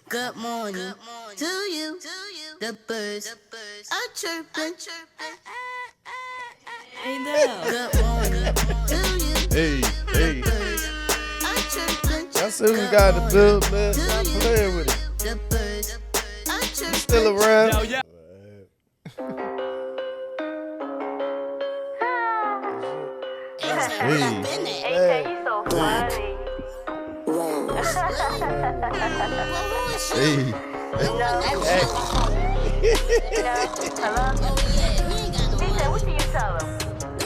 Good morning to you. The birds are chirping. Hey now. Good morning to you. Hey, hey. Birds are chirping. Y'all see we got the build, man. Stop playing with it. The birds are chirping. Still around. Yo, yeah. Hey. AK, you so funny. Hey. Hello? He said, what you tell him?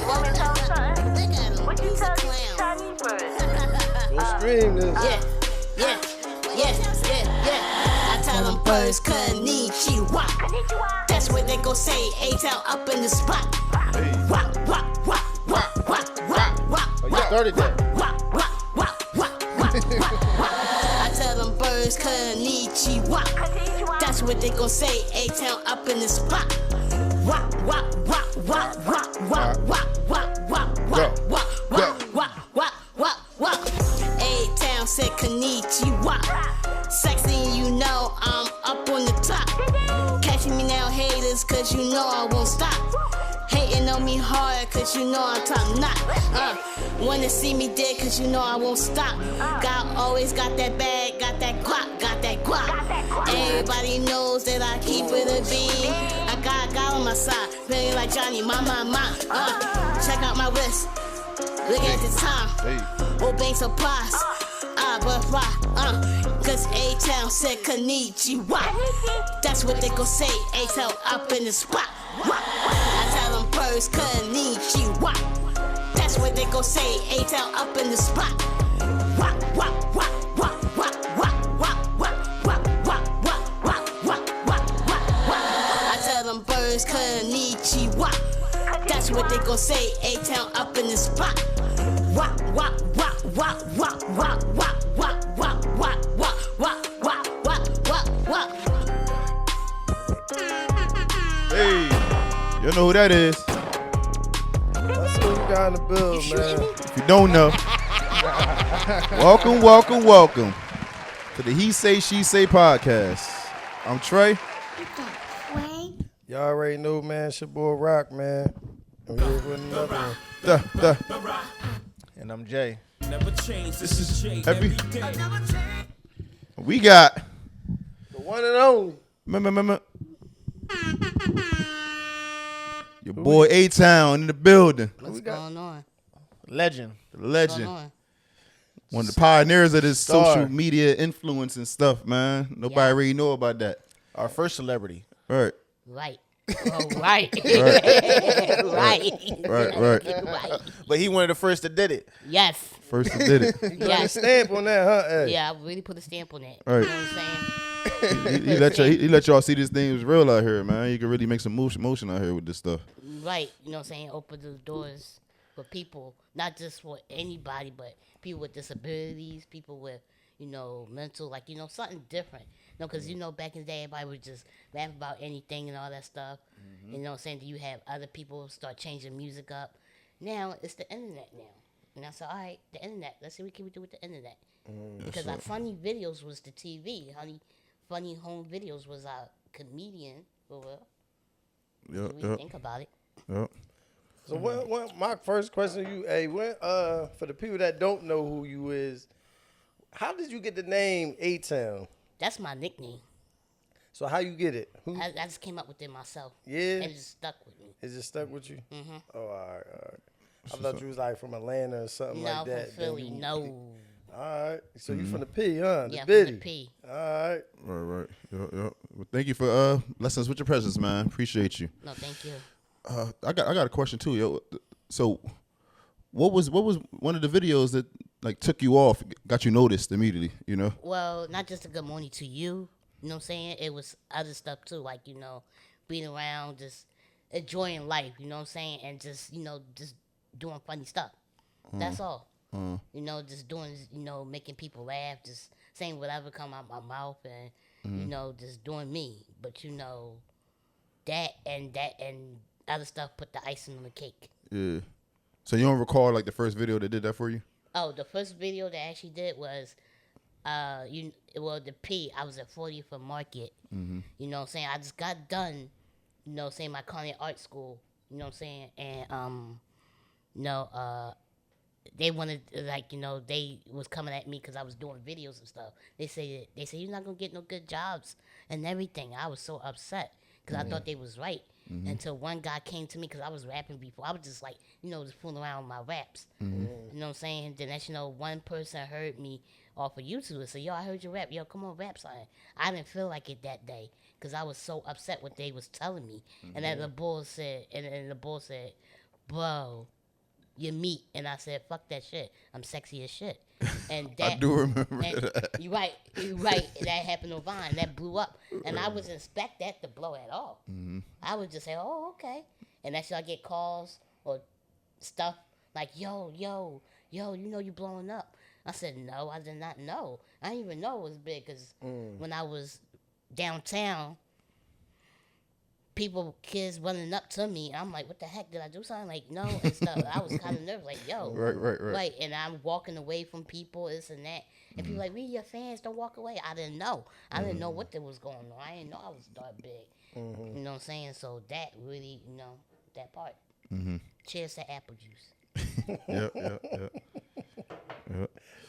Want me to tell him something? What you tell these Chinese birds? Go stream this. Yeah. I tell them birds konnichiwa. Konnichiwa. That's what they gon' say. A-Town up in the spot. Wah, wah, wah, wah, wah, wah, wah. Oh, you started that. I tell them birds konnichiwa. Konnichiwa. That's what they gon' say. A-Town up in the spot. Wah, wah, wah, wah, wah, wah, wah, wah, wah, wah, wah, wah, wah, wah, wah, wah. A-Town said konnichiwa. Sexy, you know I'm up on the top. Catching me now, haters, cause you know I won't stop. Hating on me hard, cause you know I'm top notch. Wanna see me dead, cause you know I won't stop. God always got that bag, got that guap, got that guap. Everybody knows that I keep it a beam. I got God on my side, feeling like Johnny, my. Check out my wrist, look at the time. Hey. Old bank supplies, but why? Cause A-Town said konnichiwa. That's what they gon' say, A-Town up in the spot. I tell them birds konnichiwa. That's what they gon' say, A-Town up in the spot. Wah, wah, wah, wah, wah, wah, wah, wah, wah, wah, wah, wah, wah, wah, wah. I tell them birds konnichiwa. That's what they gon' say, A-Town up in the spot. Wah, wah, wah, wah, wah, wah, wah, wah, wah, wah, wah, wah, wah, wah, wah, wah. Hey. You know who that is. That's who we got in the build, man. If you don't know, welcome to the He Say, She Say podcast. I'm Trey. Y'all already know, man. It's your boy Rock, man. And we're here with another one. And I'm Jay. Never change. This is Jay. Every- We got, The one and only. remember, your boy A-Town in the building. What's going on? Legend. The What's legend. going on? One of the pioneers of this Star. social media influence and stuff, man. Nobody Yeah. really know about that. Our first celebrity. Right. Right. Oh, right. Right. Right. But he one of the first that did it. Yes. First he did it. Yes. Stamp on that, huh? Hey. Yeah, I really put a stamp on that. Right. You know what I'm saying? He let y'all see this thing was real out here, man. You can really make some motion out here with this stuff. Right. You know what I'm saying? Open the doors for people, not just for anybody, but people with disabilities, people with, mental, something different. Because, back in the day, everybody would just laugh about anything and all that stuff. You know what I'm saying? You have other people start changing music up. Now, it's the internet now. And I said, all right, the internet. Let's see what can we do with the internet. Because our funny videos was the TV. Funny home videos was our comedian. Well, Yep, when you think about it. yep. So when my first question to you, for the people that don't know who you is, how did you get the name A-Town? That's my nickname. So how you get it? Who? I just came up with it myself. Yeah? And it just stuck with me. Is it stuck with you? Mm-hmm. Oh, all right. I thought you was like from Atlanta or something No, like that. from Philly, no. All right. So you from the P, huh? Yeah, the from the P. All right. Right. Yep. Well, thank you for blessing us with your presence, man. Appreciate you. No, thank you. I got a question too, yo. So, what was one of the videos that took you off, got you noticed immediately? Well, not just a good morning to you. You know what I'm saying? It was other stuff too, being around, just enjoying life. You know what I'm saying? And just just doing funny stuff. That's all. Just doing, making people laugh, just saying whatever come out my mouth, and just doing me. But that and other stuff put the icing on the cake. Yeah. So you don't recall the first video that did that for you? Oh, the first video that I actually did was the P, I was at 40th Market. You know what I'm saying? I just got done, you know what I'm saying, my culinary art school, you know what I'm saying? And, they wanted, like, you know, they was coming at me because I was doing videos and stuff. They said you're not going to get no good jobs and everything. I was so upset because I thought they was right. Until one guy came to me because I was rapping before. I was just like, you know, just fooling around with my raps. You know what I'm saying? Then next, you know, one person heard me off of YouTube and said, yo, I heard you rap. Yo, come on, rap something. I didn't feel like it that day because I was so upset what they was telling me. And then the bull said, bro, you're meat. And I said, fuck that shit. I'm sexy as shit. And that, I do remember and that. You're right. That happened on Vine. That blew up. And I wasn't expect that to blow at all. I would just say, oh, okay. And that's when I get calls or stuff like, yo, you know you blowing up. I said, no, I did not know. I didn't even know it was big because when I was downtown, kids running up to me, and I'm like, what the heck, did I do something? Like, no, and stuff. I was kind of nervous, like, yo. Right. And I'm walking away from people, this and that. And people like, we your fans, don't walk away. I didn't know. I didn't know what was going on. I didn't know I was that big. You know what I'm saying? So that really, you know, that part. Cheers to apple juice. Yep.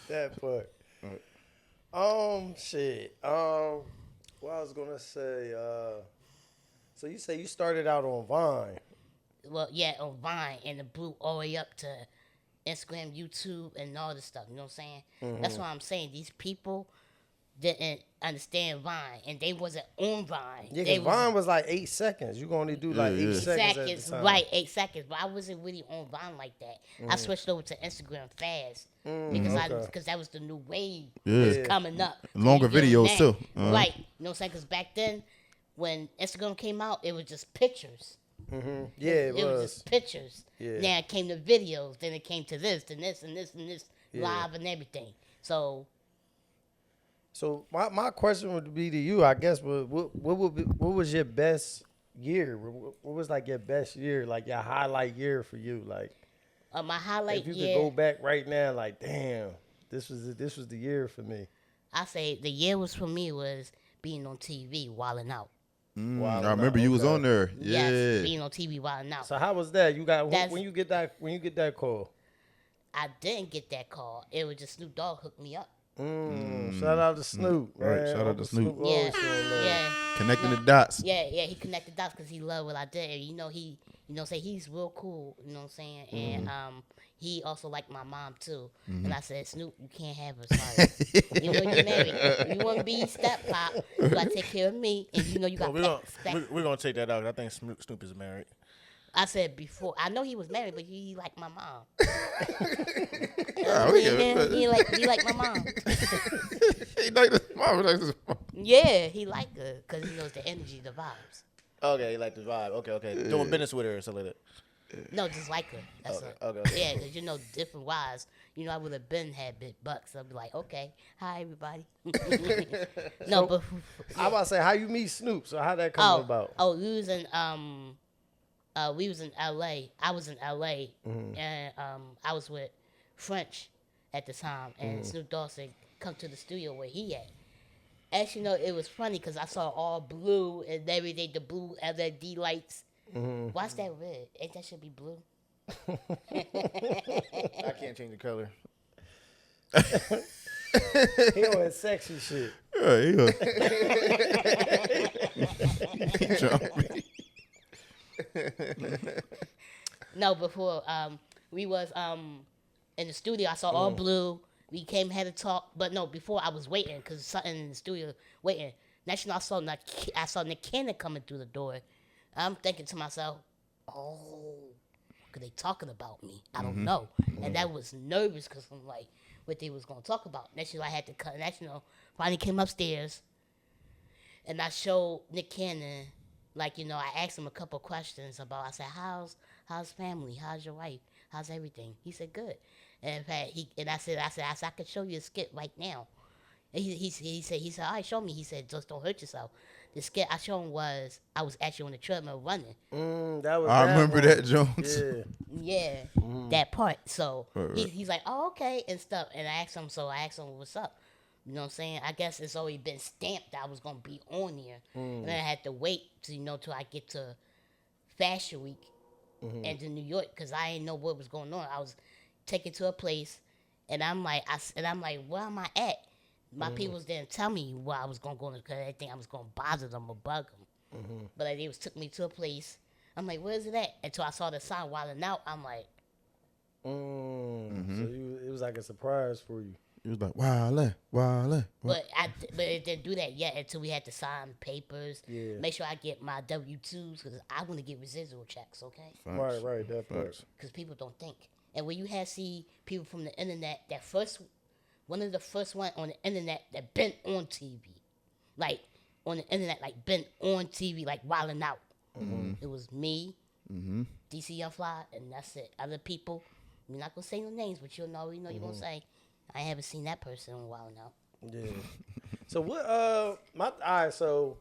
That part. Shit. What I was gonna say. So you say you started out on Vine. Well, yeah, on Vine, and it blew all the way up to Instagram, YouTube, and all this stuff. You know what I'm saying? That's why I'm saying these people didn't understand Vine, and they wasn't on Vine. Yeah, because Vine was like 8 seconds. You can only do like 8 seconds at the time. Right, 8 seconds. But I wasn't really on Vine like that. I switched over to Instagram fast because that was the new wave was coming up. Longer videos too. Right. You know what I'm saying? Because back then, when Instagram came out, it was just pictures. Yeah, it was just pictures. Yeah. Now it came to videos. Then it came to this, and this, and this, and this, live and everything. So my question would be to you, I guess, what was your best year? What was like your best year, like your highlight year for you? Like my highlight if you year, could go back right now, like damn, this was the year for me. I say the year was for me was being on TV, wilding out. I remember you was on there. Yeah. Yes, being on TV, wilding out. So how was that? You got when you get that call? I didn't get that call. It was just Snoop Dogg hooked me up. Shout out to Snoop. Right, shout out to Snoop. Yeah. Connecting the dots. Yeah, he connected dots because he loved what I did. And, you know, he's real cool. You know what I'm saying? And he also liked my mom too. And I said, Snoop, you can't have her. Sorry. You know you're married. You want to be step pop. You gotta take care of me, and you know you got. We're gonna take that out. I think Snoop is married. I said before. I know he was married, but he liked my mom. He liked my mom. He liked his mom. Yeah, he liked her because he knows the energy, the vibes. Okay, like the vibe. Okay. Doing business with her or something like that. No, just like her. That's Okay. Yeah, because you know, different wives. You know, I would have been had big bucks. I'd be like, okay, hi everybody. No, but I about to say, how you meet Snoop? So how that come about? Oh, we was in LA. I was in LA, and I was with French at the time, and Snoop Dogg said, "Come to the studio where he at." Actually, no, it was funny because I saw all blue and everything, the blue LED lights. Why's that red? Ain't that should be blue? I can't change the color. He on his sexy shit. No, before we was in the studio, I saw all blue. We had to talk, but no, before I was waiting because something in the studio waiting. Next thing I saw Nick Cannon coming through the door. I'm thinking to myself, oh, because they talking about me. I don't know. And that was nervous because I'm like, what they was going to talk about. Next thing I had to cut. Next finally came upstairs. And I showed Nick Cannon, like, you know, I asked him a couple questions about, I said, how's family? How's your wife? How's everything? He said, good. And in fact, I said, I could show you a skit right now. And he said, all right, show me. He said, just don't hurt yourself. The skit I showed him was, I was actually on the treadmill running. I remember that, Jones. Yeah, that part. So he's like, oh, okay, and stuff. And I asked him, what's up? You know what I'm saying? I guess it's already been stamped that I was gonna be on there, and I had to wait to till I get to Fashion Week and to New York because I didn't know what was going on. I was taken to a place, and I'm like, where am I at? My peoples didn't tell me where I was gonna go because they think I was gonna bother them or bug them. But like, they took me to a place. I'm like, where is it at? Until I saw the sign Wildin' Out. I'm like, So it was like a surprise for you. It was like wildin'. but it didn't do that yet until we had to sign papers. Yeah. Make sure I get my W-2s because I want to get residual checks, okay? Right, that part. Because people don't think. And when you see people from the internet, one of the first one on the internet that been on TV, like on the internet, like been on TV, like Wildin' Out. It was me, DC Young Fly, and that's it. Other people, we're not gonna say no names, but you'll know. You know, you're gonna say, I haven't seen that person in Wildin' Out. Yeah. So what? All right. So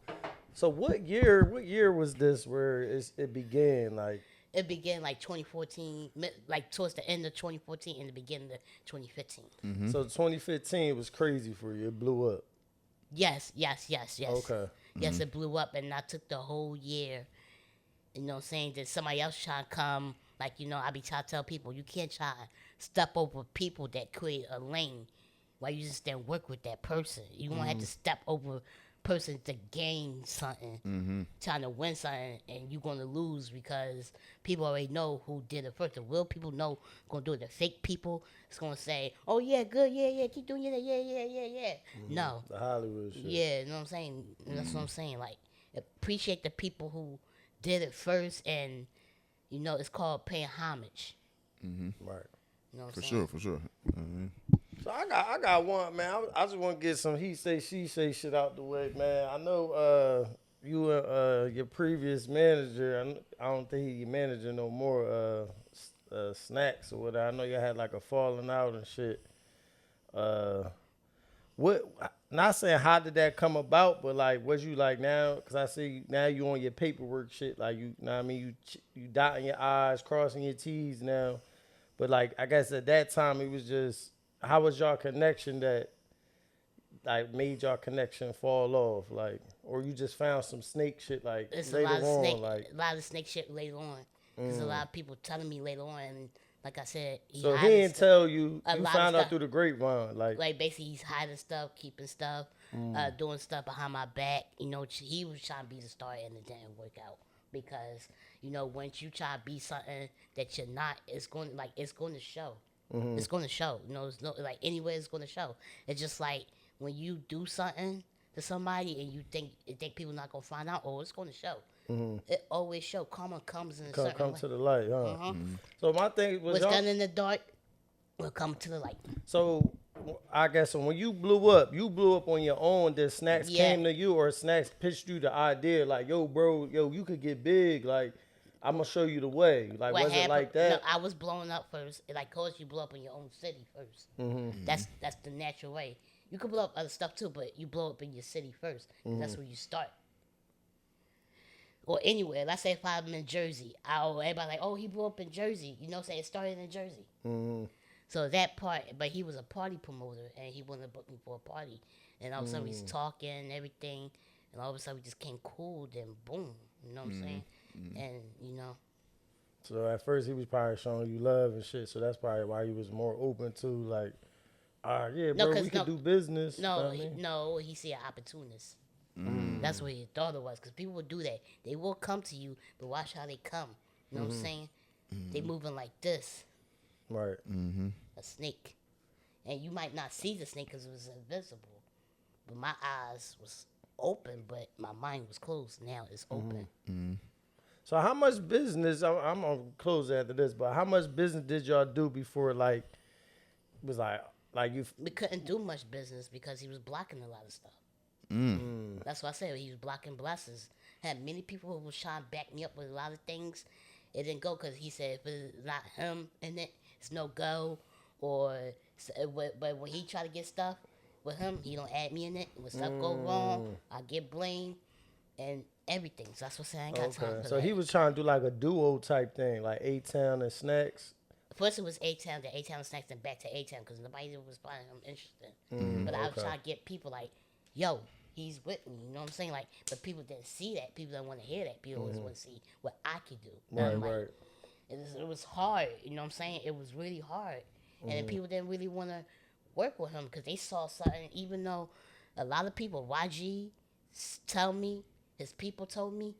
what year was this where it began? Like It began like 2014, like towards the end of 2014 and the beginning of 2015. So 2015 was crazy for you. It blew up. Yes. Okay. Yes, it blew up, and I took the whole year. You know what I'm saying? That somebody else trying to come, like, I be trying to tell people, you can't try to step over people that create a lane while you just then work with that person. You won't have to step over person to gain something, trying to win something, and you're going to lose because people already know who did it first. The real people know going to do it. The fake people is going to say, oh, yeah, good, yeah, keep doing it, yeah. No. The Hollywood shit. Yeah, you know what I'm saying? That's what I'm saying. Like, appreciate the people who did it first, and, it's called paying homage. Right. You know what For I'm saying? sure. So I got one, man. I just want to get some he say she say shit out the way, man. I know you and your previous manager. I don't think he your manager no more. Snacks or whatever. I know you had like a falling out and shit. What? Not saying how did that come about, but like, was you like now? Because I see now you on your paperwork shit. Like you know what I mean? You dotting your I's, crossing your T's now. But like, I guess at that time it was just, how was y'all connection that like made y'all connection fall off? Like, or you just found some snake shit like It's later a on? Like, lot of snake shit later on. Because a lot of people telling me later on, and like I said, so he hiding didn't stuff. tell you. A You lot of found out stuff. through the grapevine. Like basically he's hiding stuff, keeping stuff, doing stuff behind my back. He was trying to be the star and it didn't work out because once you try to be something that you're not, it's going to show. It's going to show. It's no, like anywhere it's going to show. It's just like when you do something to somebody and you think people not gonna find out, it's going to show. It always show. Karma comes in a certain come way. to the light, huh? So my thing was What's y'all, done in the dark will come to the light. so I guess when you blew up on your own. Did Snacks Yeah. came to you, or Snacks pitched you the idea? Like, yo, bro, you could get big. Like, I'm gonna show you the way. Like, What was it like happened- that? No, I was blowing up first. Like, cause you blow up in your own city 1st. That's the natural way. You could blow up other stuff too, but you blow up in your city first. 'Cause that's where you start. Or anywhere. Let's say if I'm in Jersey, everybody like, oh, he blew up in Jersey. Say it started in Jersey. So that part, but he was a party promoter, and he wanted to book me for a party. And all of a sudden, he's talking and everything, and all of a sudden, we just came cool. Then boom, you know what I'm saying? And So at first he was probably showing you love and shit. So that's probably why he was more open to like, yeah, No, bro, 'cause we could no- do business. No, know what I mean? no, he see an opportunist. That's what he thought it was. Because people will do that. They will come to you, but watch how they come. You know what I'm saying? They moving like this, Right. a snake. And you might not see the snake because it was invisible. But my eyes was open, but my mind was closed. Now it's open. So how much business? I'm gonna close after this, but how much business did y'all do before like it was like you? We couldn't do much business because he was blocking a lot of stuff. That's what I said. He was blocking blessings. Had many people who was trying to back me up with a lot of things. It didn't go because he said if it's not him in it, it's no go. But when he try to get stuff with him, he don't add me in it. When stuff go wrong, I get blamed and everything. So that's what I'm saying. I ain't got time Okay. for So that. he was trying to do like a duo type thing, like A-Town and Snacks. first it was A-Town, then A-Town Snacks, then back to A-Town because nobody was finding him interesting. But I was trying to get people like, yo, he's with me. You know what I'm saying? Like, but people didn't see that. People don't want to hear that. People always want to see what I could do. And I'm like, it was hard. You know what I'm saying? It was really hard. And then people didn't really want to work with him because they saw something, even though a lot of people, YG tell me, his people told me,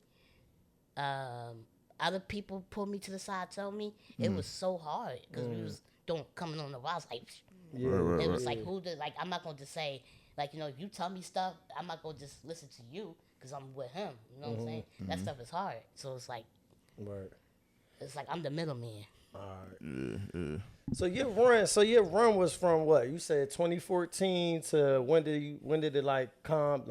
other people pulled me to the side, told me it was so hard because we was coming on the rise like, it was like who did like I'm not gonna just say like if you tell me stuff I'm not gonna just listen to you because I'm with him. You know what I'm saying? That stuff is hard. So it's like, it's like I'm the middleman. So your run was from what? You said 2014 to when did it like calm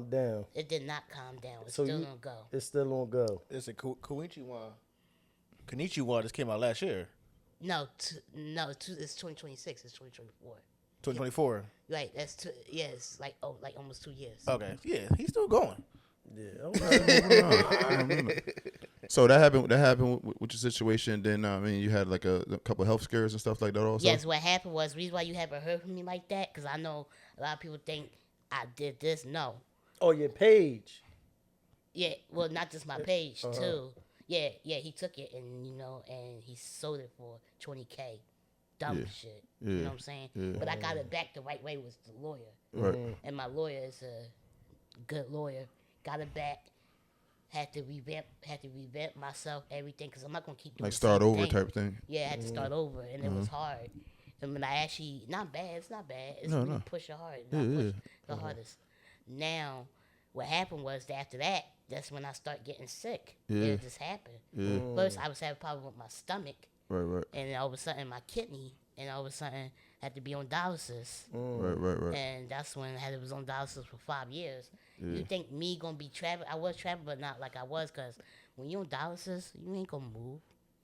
down? It did not calm down. It's So still you- on go. It's still on go. It's a Konichiwa. Konichiwa just came out last year, No, it's 2026. It's 2024. 2024. Right, it's like almost 2 years. Okay, yeah, he's still going. Yeah. Okay. So that happened with your situation. Then I mean, you had like a couple of health scares and stuff like that. Also, Yes, what happened was the reason why you haven't heard from me like that because I know a lot of people think I did this. No, Oh, your page. yeah, well, not just my page too. Yeah, he took it and and he sold it for $20K. Dumb shit. You know what I'm saying? But I got it back the right way was the lawyer, right. and my lawyer is a good lawyer. Got it back. Had to revamp myself, everything, because I'm not gonna keep doing Like the start same over thing. type of thing. Yeah, I had to start over, and it was hard. And when I actually, not bad, it's not bad. It's No, really no. push it hard, not push the hardest. Now, what happened was that after that, that's when I start getting sick. Yeah. It just happened. First, I was having a problem with my stomach, Right. and then all of a sudden my kidney, and all of a sudden had to be on dialysis. Right. And that's when I was on dialysis for 5 years. You think me gonna be traveling? I was traveling, but not like I was, because when you on dialysis, you ain't gonna move.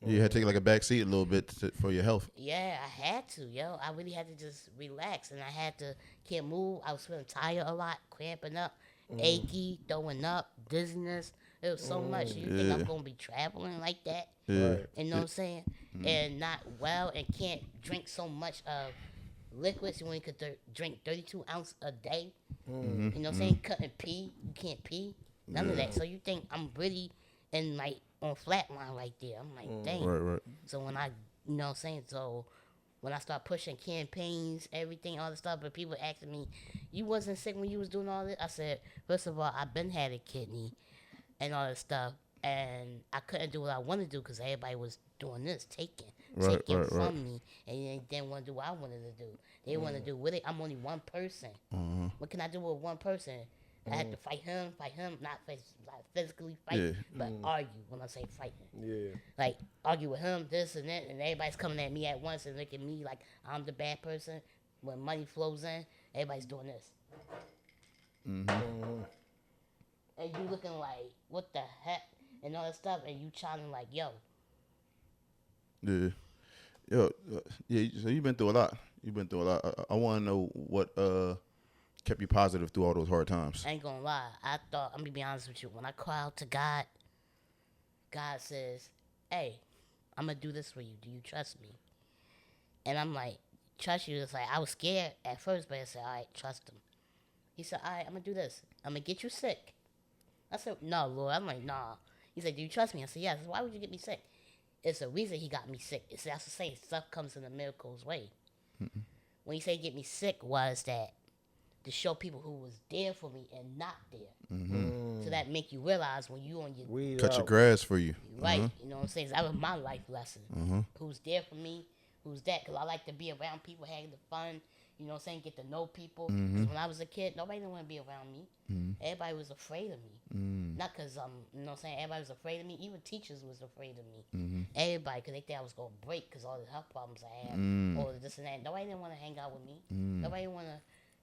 You had to take like a back seat a little bit for your health. Yeah, I had to, yo. I really had to just relax, and I had to can't move. I was feeling tired a lot, cramping up, achy, throwing up, dizziness. It was so much. You think I'm gonna be traveling like that? Yeah. You know what I'm saying? And not well, and can't drink so much of liquids. You only could drink 32 ounces a day. You know what I'm saying? Couldn't pee. You can't pee. None of that. So you think I'm really in like on flatline right there. I'm like, dang. Right. So when I, you know what I'm saying? So when I start pushing campaigns, everything, all the stuff, but people asking me, you wasn't sick when you was doing all this? I said, first of all, I've been had a kidney and all this stuff, and I couldn't do what I wanted to do because everybody was doing this, taking Right. from me, and they didn't want to do what I wanted to do. They want to do with it. I'm only one person. What can I do with one person? I had to fight him, not physically fight, Yeah. but argue when I say fighting. Yeah. Like, argue with him, this and that, and everybody's coming at me at once and looking at me like I'm the bad person. When money flows in, everybody's doing this. And you looking like, what the heck? And all that stuff, and you challenging like, yo. Yeah. Yeah. So you've been through a lot. I want to know what kept you positive through all those hard times. I ain't gonna lie. I'm gonna be honest with you. When I cry out to God, God says, hey, I'm gonna do this for you. Do you trust me? And I'm like, trust you? It's like, I was scared at first, but I said, all right, trust him. He said, all right, I'm gonna do this. I'm gonna get you sick. I said, no, Lord. I'm like, nah. He said, do you trust me? I said, yes. I said, why would you get me sick? It's a reason he got me sick. It's that's the same stuff comes in a miracle's way. When he said get me sick was that to show people who was there for me and not there. So that make you realize when you on your Weed Cut your out. grass for you. right, you know what I'm saying? That was my life lesson. Who's there for me? Who's that? Because I like to be around people, having the fun. You know what I'm saying? Get to know people. 'Cause when I was a kid, nobody didn't want to be around me. Everybody was afraid of me. Not because, you know what I'm saying? Everybody was afraid of me. Even teachers was afraid of me. Everybody, because they thought I was going to break because all the health problems I had. Or this and that. Nobody didn't want to hang out with me. Nobody didn't want to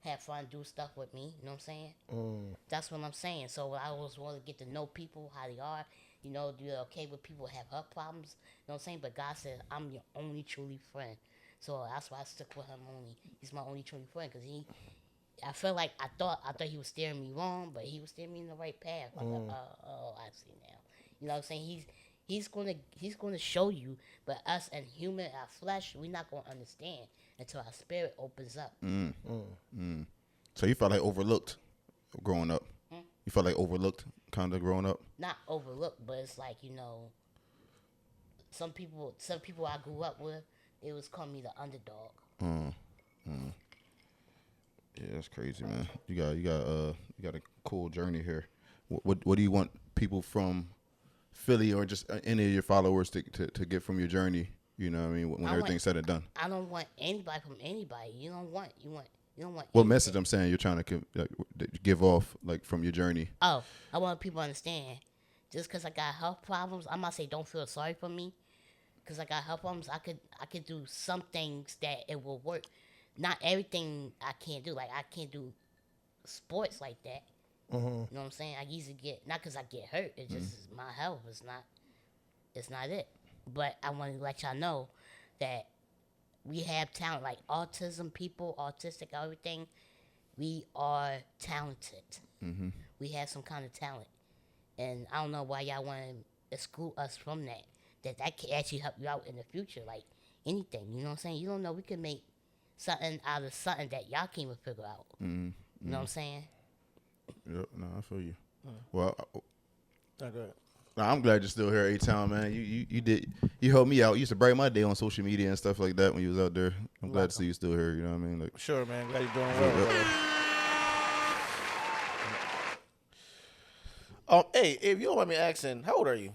have fun, do stuff with me. You know what I'm saying? That's what I'm saying. So I always want to get to know people, how they are. You know, do it okay with people who have health problems. You know what I'm saying? But God said, I'm your only truly friend. So that's why I stuck with him only. He's my only truly friend because I felt like I thought he was steering me wrong, but he was steering me in the right path. I thought, oh, I see now. You know what I'm saying? He's gonna show you, but us and human, our flesh, we're not gonna understand until our spirit opens up. So you felt like overlooked growing up. You felt like overlooked kind of growing up. Not overlooked, but it's like, some people I grew up with, they was calling me the underdog. Yeah, that's crazy, man. You got a cool journey here. What do you want people from Philly or just any of your followers to get from your journey? You know what I mean? When everything's said and done. I don't want anybody from anybody. You don't want. What message I'm saying you're trying to give off like from your journey? Oh, I want people to understand. Just because I got health problems, I'm not saying don't feel sorry for me. Because I got health problems, I could do some things that it will work. Not everything I can't do. Like I can't do sports like that. You know what I'm saying? I usually get, not because I get hurt. It's just my health. It's not it. But I want to let y'all know that we have talent, like autism people, autistic, everything. We are talented. We have some kind of talent. And I don't know why y'all want to exclude us from that. That can actually help you out in the future, like anything. You know what I'm saying? You don't know, we can make something out of something that y'all can't even figure out. You know what I'm saying? Yep, no, I feel you. Well, Not good. I'm glad you're still here, A-Town, man. You helped me out. You used to brighten my day on social media and stuff like that when you was out there. I'm glad to see you still here. You know what I mean? Like, Sure, man. Glad you're doing well. Hey, if you don't mind me asking, how old are you?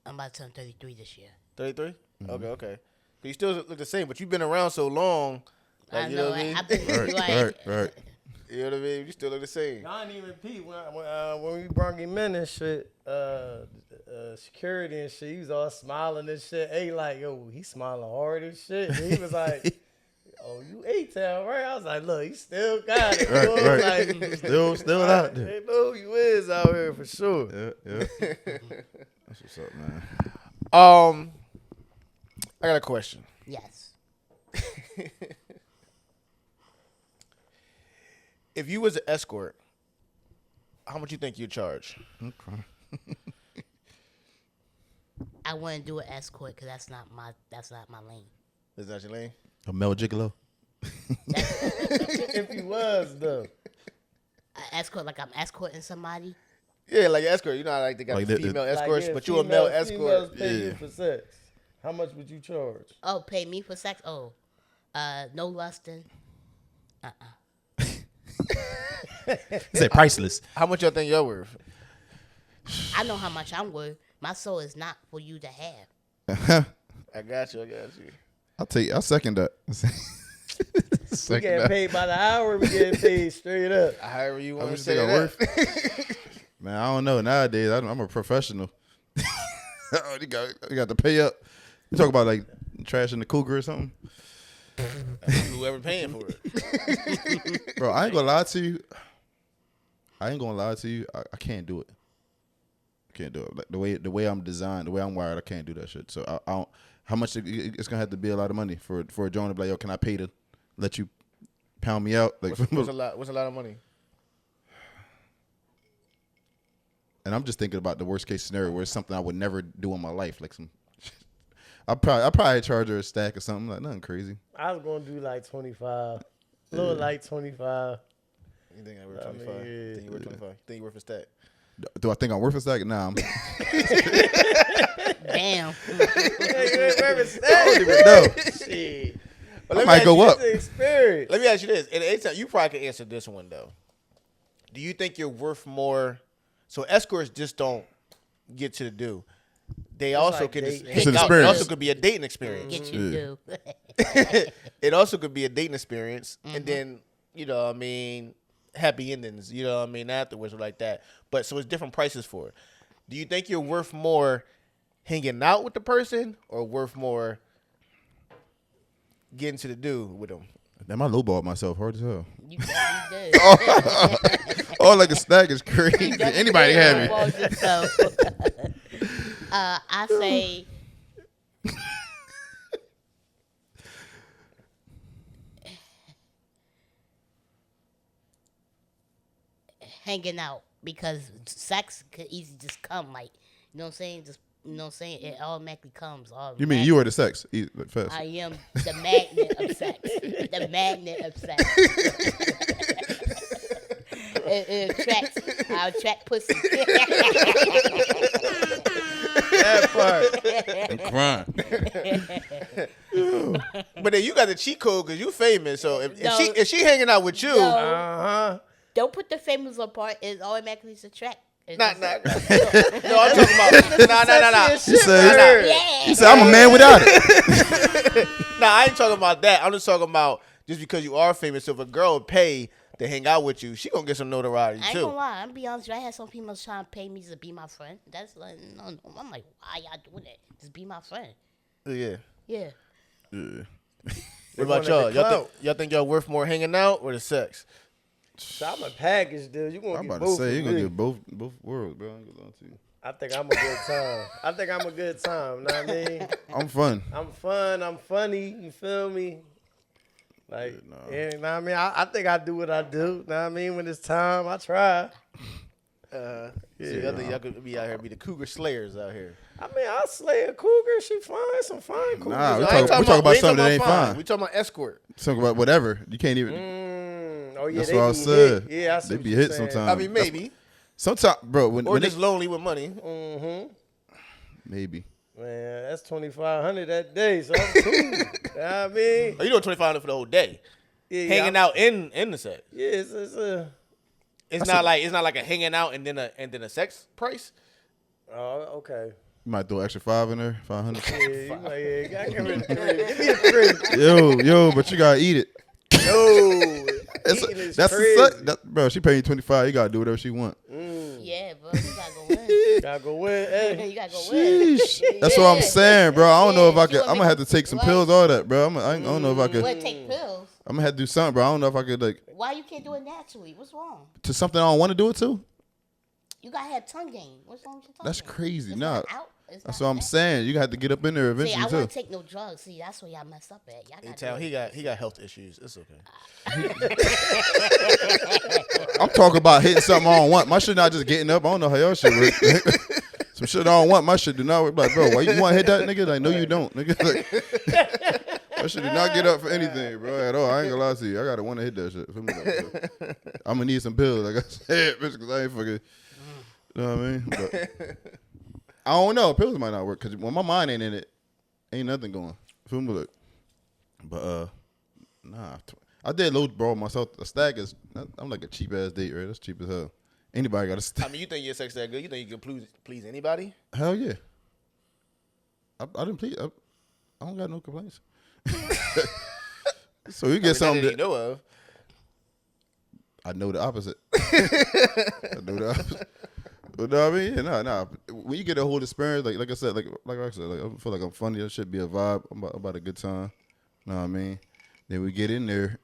I'm about to turn 33 this year. 33? Okay. But you still look the same, but you've been around so long. Like, you know what I mean? I've been right. You know what I mean? You still look the same. I didn't even peep when we brought him in and shit. Security and shit, he was all smiling and shit. Hey, like, yo, he smiling hard and shit. And he was like, "Oh, you A-Town, right?" I was like, "Look, he still got it." Right. Like, Still out there. They know who you is out here for sure. Yeah. That's what's up, man. I got a question. Yes. If you was an escort, how much you think you'd charge? Okay. I wouldn't do an escort because that's not my lane. Is that your lane? A Mel Gigolo. If he was though, An escort, like I'm escorting somebody. Yeah, like an escort. You know how like they got Like the the- female like, escorts, yeah, but you a male females escort. pay you Yeah. for sex. How much would you charge? Oh, pay me for sex? Oh, no lusting. Say priceless. How much y'all think y'all worth? I know how much I'm worth. My soul is not for you to have. I got you. I'll second that. We Second getting that. paid by the hour. We getting paid straight up. However you How want much to you say think I'm that. worth? Man, I don't know. Nowadays, I'm a professional. you got to pay up. You talk about like trash in the cougar or something, Whoever paying for it. bro. I ain't gonna lie to you. I can't do it. I can't do it. Like the way I'm designed, the way I'm wired, I can't do that shit. So I don't. How much it's gonna have to be a lot of money for a joint to be like, yo, can I pay to let you pound me out? Like, What's a lot? What's a lot of money? and I'm just thinking about the worst case scenario where it's something I would never do in my life, like some. I probably charge her a stack or something, like nothing crazy. I was gonna do like 25, a little like 25. You think I worth I 25? mean, Think you worth 25? Think you worth a stack? Do I think I'm worth a stack? Nah, I'm. Damn. No, Shit. But I let me might ask go you up. It's experience. Let me ask you this. And anytime you probably can answer this one though. Do you think you're worth more? So escorts just don't get to the do. They also like can just dating. It's hang an out. It experience. also could be a dating experience. Get you do. It also could be a dating experience, and then you know, what I mean, happy endings. You know, what I mean, afterwards or like that. But so it's different prices for it. Do you think you're worth more hanging out with the person, or worth more getting to the do with them? damn, I lowballed myself hard as hell. You definitely do. Oh, like a stack is crazy. Definitely Anybody do. have it? Involve yourself. I say hanging out because sex could easily just come like You know what I'm saying? Just you know what I'm saying? It automatically comes. You mean you are the sex? Like fast. I am the magnet of sex. The magnet of sex. it attracts. I attract pussy. That part. I'm crying. But then you got the cheat code because you famous. So if No. she hanging out with you, No. Don't put the famous apart. It automatically attract. It's nah. just- No, I'm talking about nah. He said, Yeah. he said, I'm a man without it. Nah, I ain't talking about that. I'm just talking about just because you are famous. So if a girl would pay to hang out with you, she gonna get some notoriety I ain't too. gonna lie. I'm be honest. I had some females trying to pay me to be my friend. That's like, no. I'm like, why y'all doing that? Just be my friend. Yeah. Yeah. What They about wanted y'all? the clout. Y'all think y'all worth more hanging out or the sex? So I'm a package, dude. You gonna I'm get about to both say, of you're going to me. get both worlds, bro. I ain't gonna lie to you. I think I'm a good time. Know what I mean? I'm fun. I'm fun. I'm funny. You feel me? Like, you know what I mean? I think I do what I do. Know what I mean? When it's time, I try. So y'all think y'all could be out here, be the cougar slayers out here? I mean, I slay a cougar. She fine. Some fine cougars. Nah, we I ain't talk about we ain't something that ain't fine. We talking about escort. Talk about whatever. You can't even. Oh, yeah, That's they what I be said. hit. Yeah, I see They what be you're hit saying. sometimes. I mean, maybe. Sometimes, bro, Or when just lonely with money. maybe. Man, that's 2,500 that day, so I'm cool. You know what I mean? Oh, you doing 25 for the whole day? Yeah, Hanging out in the sex. Yeah, it's It's not like a hanging out and then a sex price. Oh, okay. You might throw extra 5 in there, 500. Yeah, you might, yeah, give me a 3. Give me a 3. yo, but you gotta eat it. No, eating is That's crazy. bro. She paying you 25. You gotta do whatever she want. Yeah, bro. You gotta go win. Gotta go win. Hey, You gotta go win. That's what I'm saying, bro. I don't know if I Yeah, could. you I'm gonna want have me to take some what? pills, all that, bro. I don't know if I could. What, take pills? I'm gonna have to do something, bro. I don't know if I could like Why you can't do it naturally? What's wrong? to something I don't want to do it to. You gotta have tongue game. What's wrong with your tongue That's game? crazy. It's Nah, not out. It's that's not what I'm out. saying. You have to get up in there See, I eventually won't too. take no drugs. See, that's where y'all messed up at. Y'all got Tell he got health issues. It's okay. I'm talking about hitting something I don't want. My shit not just getting up. I don't know how y'all shit work. Some shit I don't want. My shit do not work. Like, bro, why you want to hit that nigga? Like, no, you don't, nigga. Like, my shit do not get up for anything, bro, at all. I ain't gonna lie to you. I gotta want to hit that shit. Feel me? Like, I'm gonna need some pills, like I said, bitch, because I ain't fucking. You know what I mean? But I don't know. Pills might not work because when my mind ain't in it, ain't nothing going. Feel me? Like, but nah. I did load bro myself. A stag is. I'm like a cheap ass date, right? That's cheap as hell. Anybody got a I stag? mean, you think your sex that good? You think you can please anybody? Hell yeah. I didn't please. I don't got no complaints. So you get something that that you know of. I know the opposite. I know the opposite. You know what I mean? Yeah, nah. When you get a whole experience, like I said, like I said, like I feel like I'm funny. That should be a vibe. I'm about a good time. Know what I mean? Then we get in there.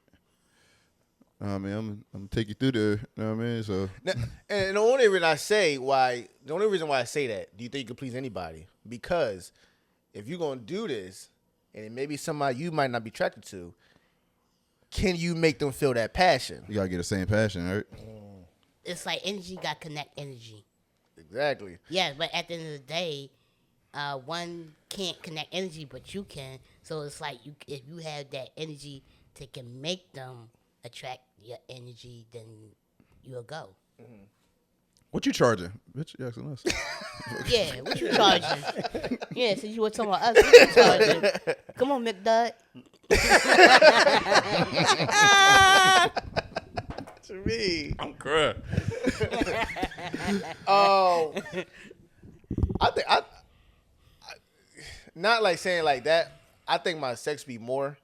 Know what I mean? I'm gonna take you through there. Know what I mean? So Now, and the only reason I say why I say that, do you think you can please anybody? Because if you're gonna do this, and it may be somebody you might not be attracted to, can you make them feel that passion? you gotta get the same passion, right? It's like energy got connect energy. Exactly. Yeah, but at the end of the day, one can't connect energy, but you can. So it's like if you have that energy to can make them attract your energy, then you'll go. What you charging? Bitch, you asking us. Yeah, what you charging? Yeah, since you were talking about us, what you charging? Come on, McDud. To me, I'm crying. I think I not like saying like that. I think my sex be more,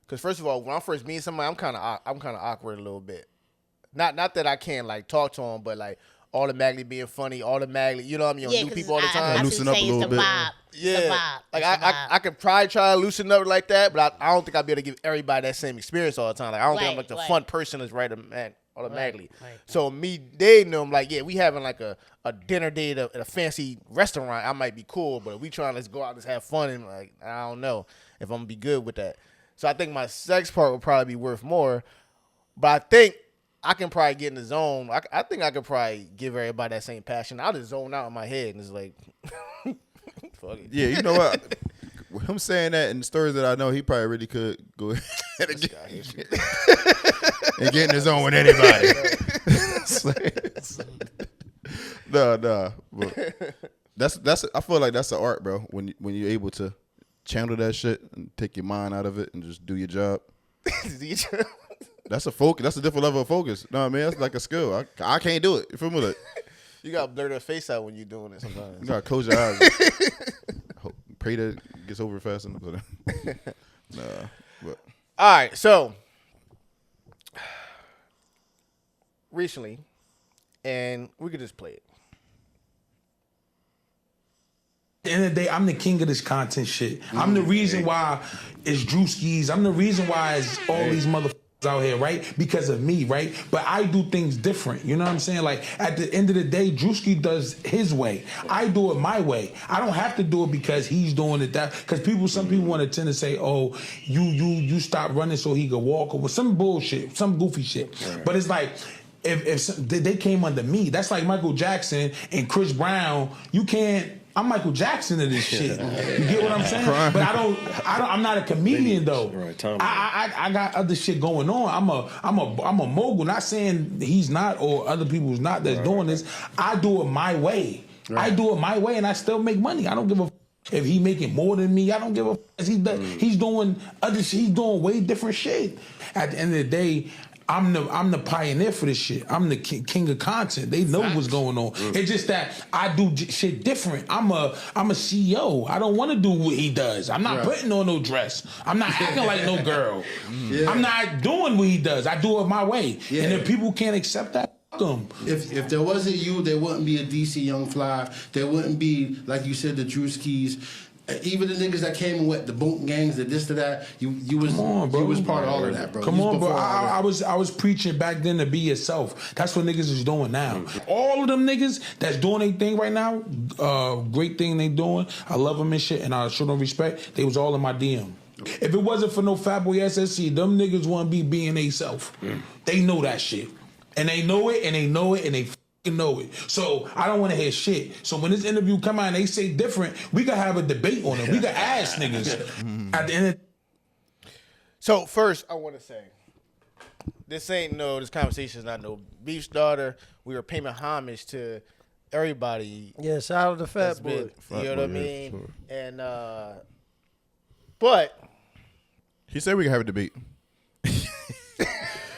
because first of all, when I first meet somebody, I'm kind of awkward a little bit. Not that I can't like talk to them, but like automatically being funny, automatically, you know what I mean? Yeah, New 'cause people all the I time. Loosen up a little bit. Vibe. Yeah, It's the vibe. like It's the vibe. I could probably try to loosen up like that, but I don't think I'd be able to give everybody that same experience all the time. Like I don't think I'm like the Right. fun person that's right automatically. Right. So me dating them, like yeah, we having like a dinner date at a fancy restaurant, I might be cool, but if we trying to let's go out and just have fun and like I don't know if I'm gonna be good with that. So I think my sex part would probably be worth more, but I think I can probably get in the zone. I think I could probably give everybody that same passion. I'll just zone out in my head and it's like Fuck it. Yeah, you know what? With him saying that and the stories that I know, he probably really could go ahead and get in his own with anybody. No, but that's. I feel like that's the art, bro. When you're able to channel that shit and take your mind out of it and just do your job. That's a focus. That's a different level of focus. No, I mean that's like a skill. I can't do it. You feel me? Like, You gotta blur that face out when you're doing it you sometimes. gotta close your eyes. Pray that it gets over fast enough. Nah, but All right, so recently, and we could just play it. At the end of the day, I'm the king of this content shit. I'm the reason why it's Drewskis. I'm the reason why it's all these motherfuckers out here, right? Because of me, right? But I do things different. You know what I'm saying? Like at the end of the day, Drewski does his way. I do it my way. I don't have to do it because he's doing it that. Because some people want to tend to say, "Oh, you stop running so he could walk," or some bullshit, some goofy shit. Right. But it's like. If they came under me, that's like Michael Jackson and Chris Brown. You can't. I'm Michael Jackson of this shit. You get what I'm saying? But I'm not a comedian though. Right, I got other shit going on. I'm a mogul. Not saying he's not or other people's not that's doing this. I do it my way. Right. I do it my way, and I still make money. I don't give a. If he making more than me, I don't give a. He's doing other shit. He's doing way different shit. At the end of the day. I'm the pioneer for this shit. I'm the king of content. They know what's going on. It's just that I do shit different. I'm a CEO. I don't want to do what he does. I'm not putting on no dress. I'm not acting like no girl. I'm not doing what he does. I do it my way. And if people can't accept that, fuck them. If there wasn't you, there wouldn't be a DC Young Fly. There wouldn't be, like you said, the Drewskis. Even the niggas that came with the boot gangs, the this to that, you was part of all of that, bro. Come on, bro. I was preaching back then to be yourself. That's what niggas is doing now. All of them niggas that's doing their thing right now, great thing they doing. I love them and shit, and I show them respect. They was all in my DM. If it wasn't for no Fatboy SSC, them niggas wouldn't be being they self. They know that shit, and they know it, and they know it, and they know it. So I don't want to hear shit. So when this interview come out and they say different, we can have a debate on it. We can ask niggas at the end of. So first, I want to say, this conversation is not no beef starter. We were paying homage to everybody. Yeah, shout out to Fatboy. You know what I mean? Sure. And but he said we can have a debate.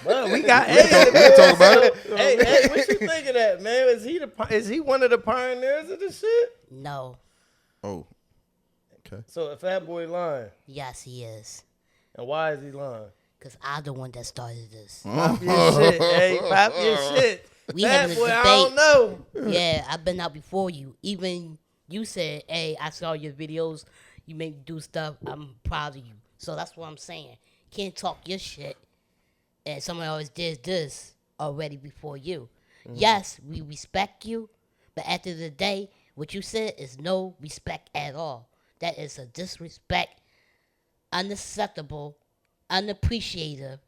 Well, we got we can talk about it. Hey, what you think of that, man? Is he one of the pioneers of this shit? No. Oh. Okay. So if Fatboy lying. Yes, he is. And why is he lying? Because I'm the one that started this. Pop your shit. Hey, pop your shit. We having a Fatboy, debate. I don't know. Yeah, I've been out before you. Even you said, hey, I saw your videos. You make me do stuff. I'm proud of you. So that's what I'm saying. Can't talk your shit. And someone always did this already before you. Mm-hmm. Yes, we respect you. But at the end of the day, what you said is no respect at all. That is a disrespect, unacceptable, unappreciative,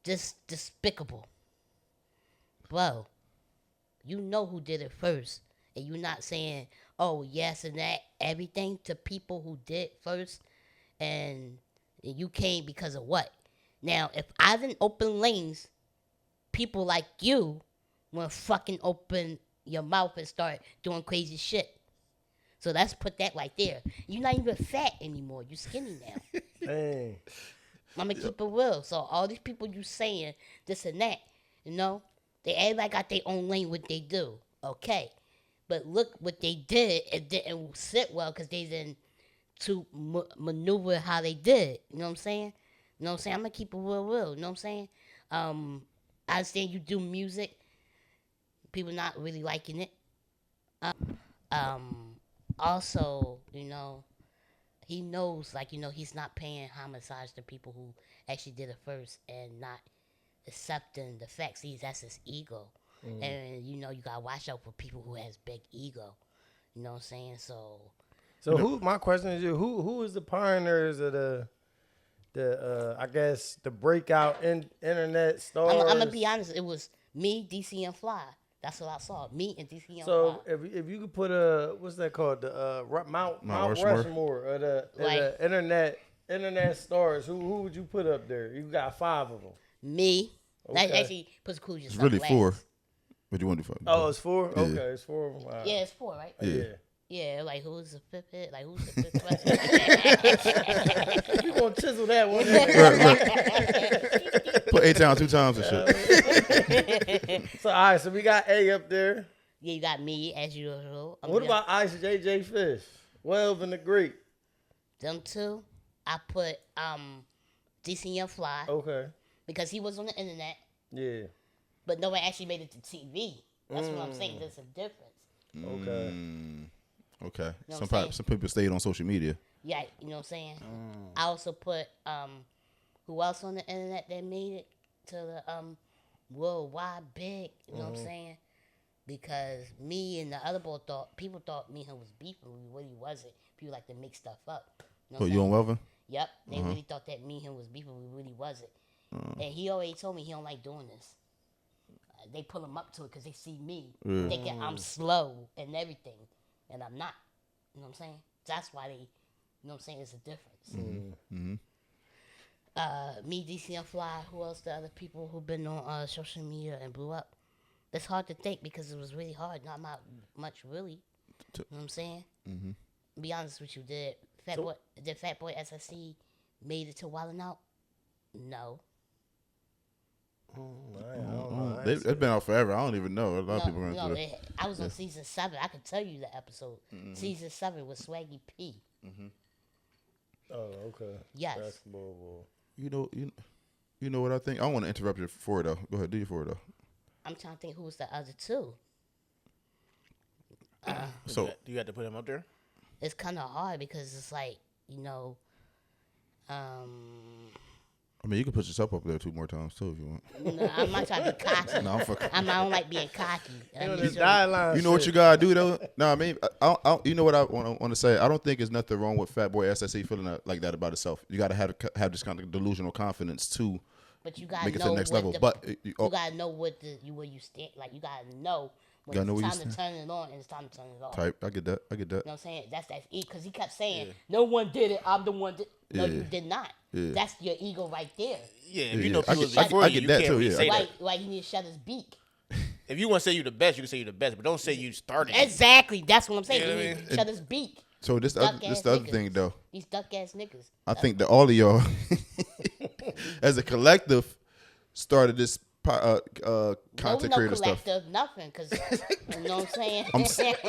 just despicable. Bro, you know who did it first. And you're not saying, oh, yes and that, everything to people who did first. And you came because of what? Now, if I didn't open lanes, people like you will fucking open your mouth and start doing crazy shit. So let's put that right there. You're not even fat anymore. You're skinny now. Dang. I'm going to keep it real. So all these people you saying this and that, you know, everybody got their own lane what they do. Okay. But look what they did. It didn't sit well because they didn't maneuver how they did. You know what I'm saying? You know what I'm saying? I'm going to keep it real. You know what I'm saying? I understand you do music. People not really liking it. Also, you know, he knows, like, you know, he's not paying homage to people who actually did it first and not accepting the facts. That's his ego. Mm. And, you know, you got to watch out for people who has big ego. You know what I'm saying? So my question is, who is the pioneers of the I guess the breakout internet stars? I'm gonna be honest. It was me, DC and Fly. That's what I saw. Me and DC Young So Fly. if you could put what's that called, the Mount Rushmore? Rushmore or the internet stars, who would you put up there? You got 5 of them. Me. That Okay. actually puts Cool just It's up really last. 4. What do you want to do? Oh, it's 4. Yeah. Okay, it's 4 of them. All right. Yeah, it's 4, right? Yeah. Yeah, like who's the fifth hit? Like who's the fifth You gonna chisel that one? Put A-Town 2 times and shit. So all right, so we got A up there. Yeah, you got me as usual. What about Ice JJ Fish? 12 and the Greek. them 2? I put DC Young Fly Okay. because he was on the internet, Yeah. but no one actually made it to TV. That's what I'm saying. There's a difference. Okay. Okay. what Some I'm saying? some people stayed on social media. Yeah, you know what I'm saying? I also put who else on the internet that made it to the worldwide big, you know what I'm saying? Because me and the other boy people thought me and him was beefing, we really wasn't. People like to make stuff up. You know Put what I'm you on saying? Welvin? Yep, they really thought that me and him was beefing, we really wasn't. And he already told me he don't like doing this. They pull him up to it because they see me thinking I'm slow and everything, and I'm not. You know what I'm saying? That's why they, you know what I'm saying, it's a difference. Me, DC and Fly, who else the other people who've been on social media and blew up? It's hard to think because it was really hard. Not much really. You know what I'm saying? Be honest with you, did Fatboy SSC made it to Wildin' Out? No. It's been out forever. I don't even know. A lot of people are No, going through it. I was on season 7. I can tell you the episode. Season 7 was Swaggy P. Oh, okay. Yes. Basketball ball. You know what I think? I don't want to interrupt you for it though. Go ahead, do you for it though. I'm trying to think who was the other 2. So Do you have to put him up there? It's kind of hard because it's like, I mean, you can put yourself up there 2 more times too if you want. no, I'm not trying to be cocky. No, I'm fucking. I don't like being cocky. I mean, so- Dialine. You know what you gotta do though. No, I mean, you know what I want to say. I don't think there's nothing wrong with Fatboy SSE feeling like that about itself. You gotta have this kind of delusional confidence to But you gotta make it to know the next what level. the- But you gotta know where you stand. Like you gotta know when Gotta know it's where time you to stand. turn it on and it's time to turn it off. type. I get that. You know what I'm saying? That's because he kept saying, "No one did it. I'm the one." No, you did not. Yeah. That's your ego right there. Yeah, if you Yeah, know I people get- before I you, get you that can't too, really yeah. say that. Like he need to shut his beak. If you want to say you the best, you can say you the best, but don't say you started. Exactly. That's what I'm saying. You know He what I need to shut his beak. So this Duck the ass other niggas. thing though. These duck ass niggas. I think that all of y'all, as a collective, started this content creator stuff. collective, nothing, because you know what I'm saying.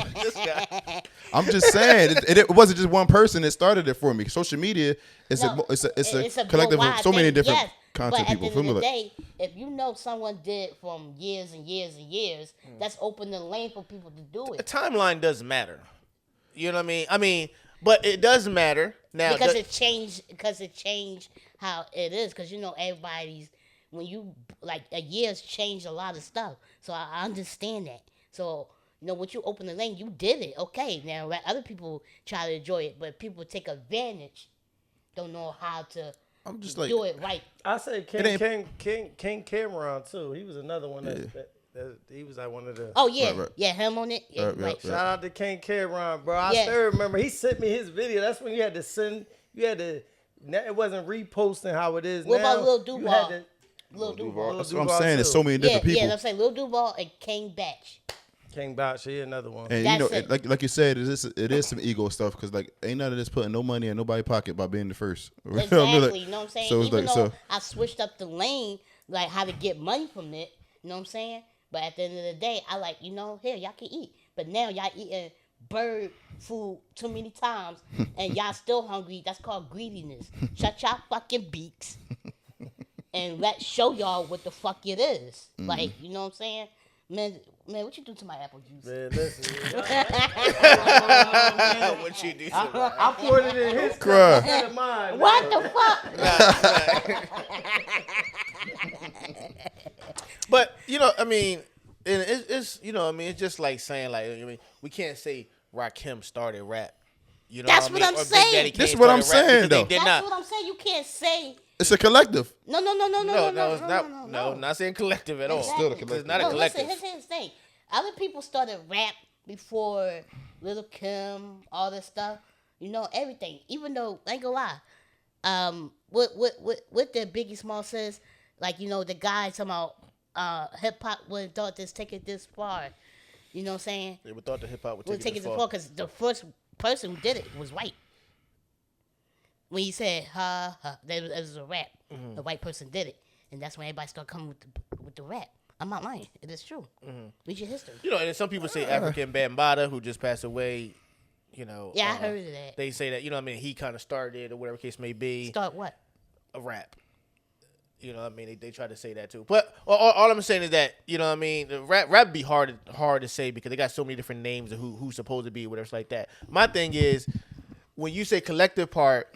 I'm just saying, it wasn't just one person that started it for me. Social media is No, it's a a collective of worldwide so many thing, different yes, content but people. At the Feel end me? of the Like, day, if you know someone did from years and years and years, that's open the lane for people to do The it. timeline doesn't matter. You know what I mean? But it does matter now. Because it changed how it is. Because everybody's when you like a year's changed a lot of stuff. So I understand that. So once you open the lane, you did it. Okay, now let other people try to enjoy it, but people take advantage. Don't know how to I'm just like, do it right. I say ain't- King Cameron too. He was another one that he was like one of the. Oh yeah, Right. yeah, him on it. Yeah, Right, right. yeah. Shout out to King Cameron, bro. I Yeah. still remember he sent me his video. That's when you had to send. You had to. It wasn't reposting how it is What now. about Lil You Duval? had to- Lil Duval. that's what I'm Duval saying. There's too. so many different people. Yeah, I'm saying Lil Duval and King Batch. King Botch, he another one. And That's it. like you said, it is some ego stuff because like ain't none of this putting no money in nobody's pocket by being the first. You know what I mean? Exactly, Like, you know what I'm saying? So it's Even like though so. I switched up the lane, like how to get money from it, you know what I'm saying? But at the end of the day, I like, here, y'all can eat. But now y'all eating bird food too many times and y'all still hungry. That's called greediness. Shut y'all fucking beaks and let's show y'all what the fuck it is. Like, you know what I'm saying? Man, what you do to my apple juice? Man, listen. what you do? I poured it in his Cry. cup instead of mine. What the fuck? But I mean, and it's it's just like saying like we can't say Rakim started rap. That's what I'm Or Big saying. Daddy This is Kane what I'm started rap saying, because they though. did That's not. what I'm saying. You can't say It's a collective. no, No, it's not. no. Not saying collective at all. Exactly. Still a collective. It's not a No, collective. listen, here's the thing. other people started rap before Lil' Kim, all this stuff. You know, everything. Even though, I ain't gonna lie, what the Biggie Small says, like, you know, the guy talking about hip hop would thought this take it this far. You know what I'm saying? They would thought the hip hop would Would take it this this far far. because the first person who did it was white. When he said ha ha, that was a rap. Mm-hmm. The white person did it, and that's when everybody started coming with the rap. I'm not lying. It is true. Read your history. You know, and then some people say African Bambaataa, who just passed away. You know. Yeah, I heard of that. They say that, you know what I mean, he kind of started it or whatever case may be. Start what? A rap. You know what I mean? They try to say that too. But all I'm saying is that, you know what I mean, the rap be hard to say because they got so many different names of who's supposed to be, whatever like that. My thing is, when you say collective part,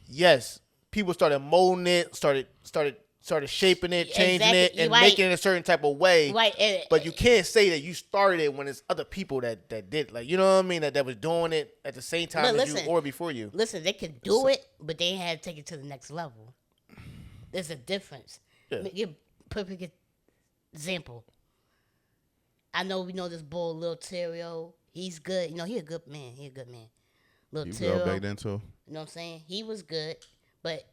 yes, people started molding it, started shaping it, changing Exactly. it, and Right. making it a certain type of way. Right. But you can't say that you started it when it's other people that did it. Like, you know what I mean? That was doing it at the same time But as listen, you or before you. Listen, they could do it, but they had to take it to the next level. There's a difference. Yeah. Give a perfect example. I know we know this boy, Lil Terrio. He's good. You know, he a good man. Lil You was Terrio. out back then too. You know what I'm saying? He was good, but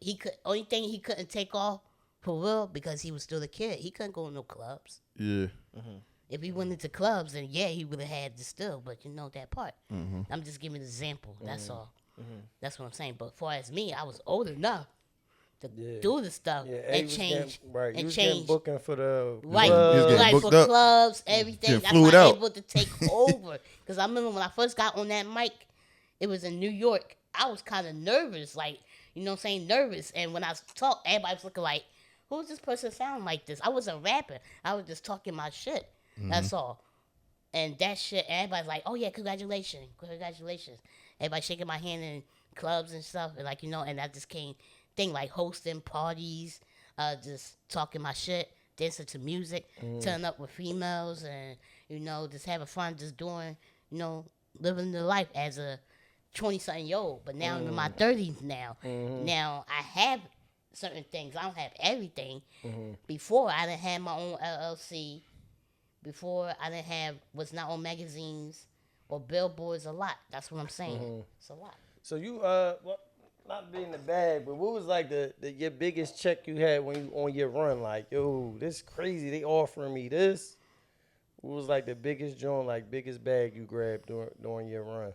only thing he couldn't take off for real because he was still a kid. He couldn't go to no clubs. Yeah. If he went into clubs, then yeah, he would have had the still. But you know that part. I'm just giving an example. That's all. That's what I'm saying. But as far as me, I was old enough to do the stuff and change Right, you and was change. getting booking for the Right, You was getting like booked for up. clubs, everything. Getting That's why flued I was out. able to take over. Because I remember when I first got on that mic, it was in New York. I was kind of nervous, like, you know what I'm saying, nervous. And when I talked, everybody was looking like, who's this person sound like this? I wasn't rapping. I was just talking my shit. That's all. And that shit, everybody's like, oh yeah, congratulations. Everybody shaking my hand in clubs and stuff. And like, you know, and I just came, like hosting parties, just talking my shit, dancing to music, turning up with females and, you know, just having fun, just doing, you know, living the life as a 20-something-year-old. But now I'm in my 30s now. Now I have certain things. I don't have everything. Before, I didn't have my own LLC. Before, I didn't have, was not on magazines or billboards a lot. That's what I'm saying. It's a lot. So you well, not being the bag, but what was like your biggest check you had when you on your run? Like, yo, this crazy. They offering me this. What was like the biggest joint, like biggest bag you grabbed during your run?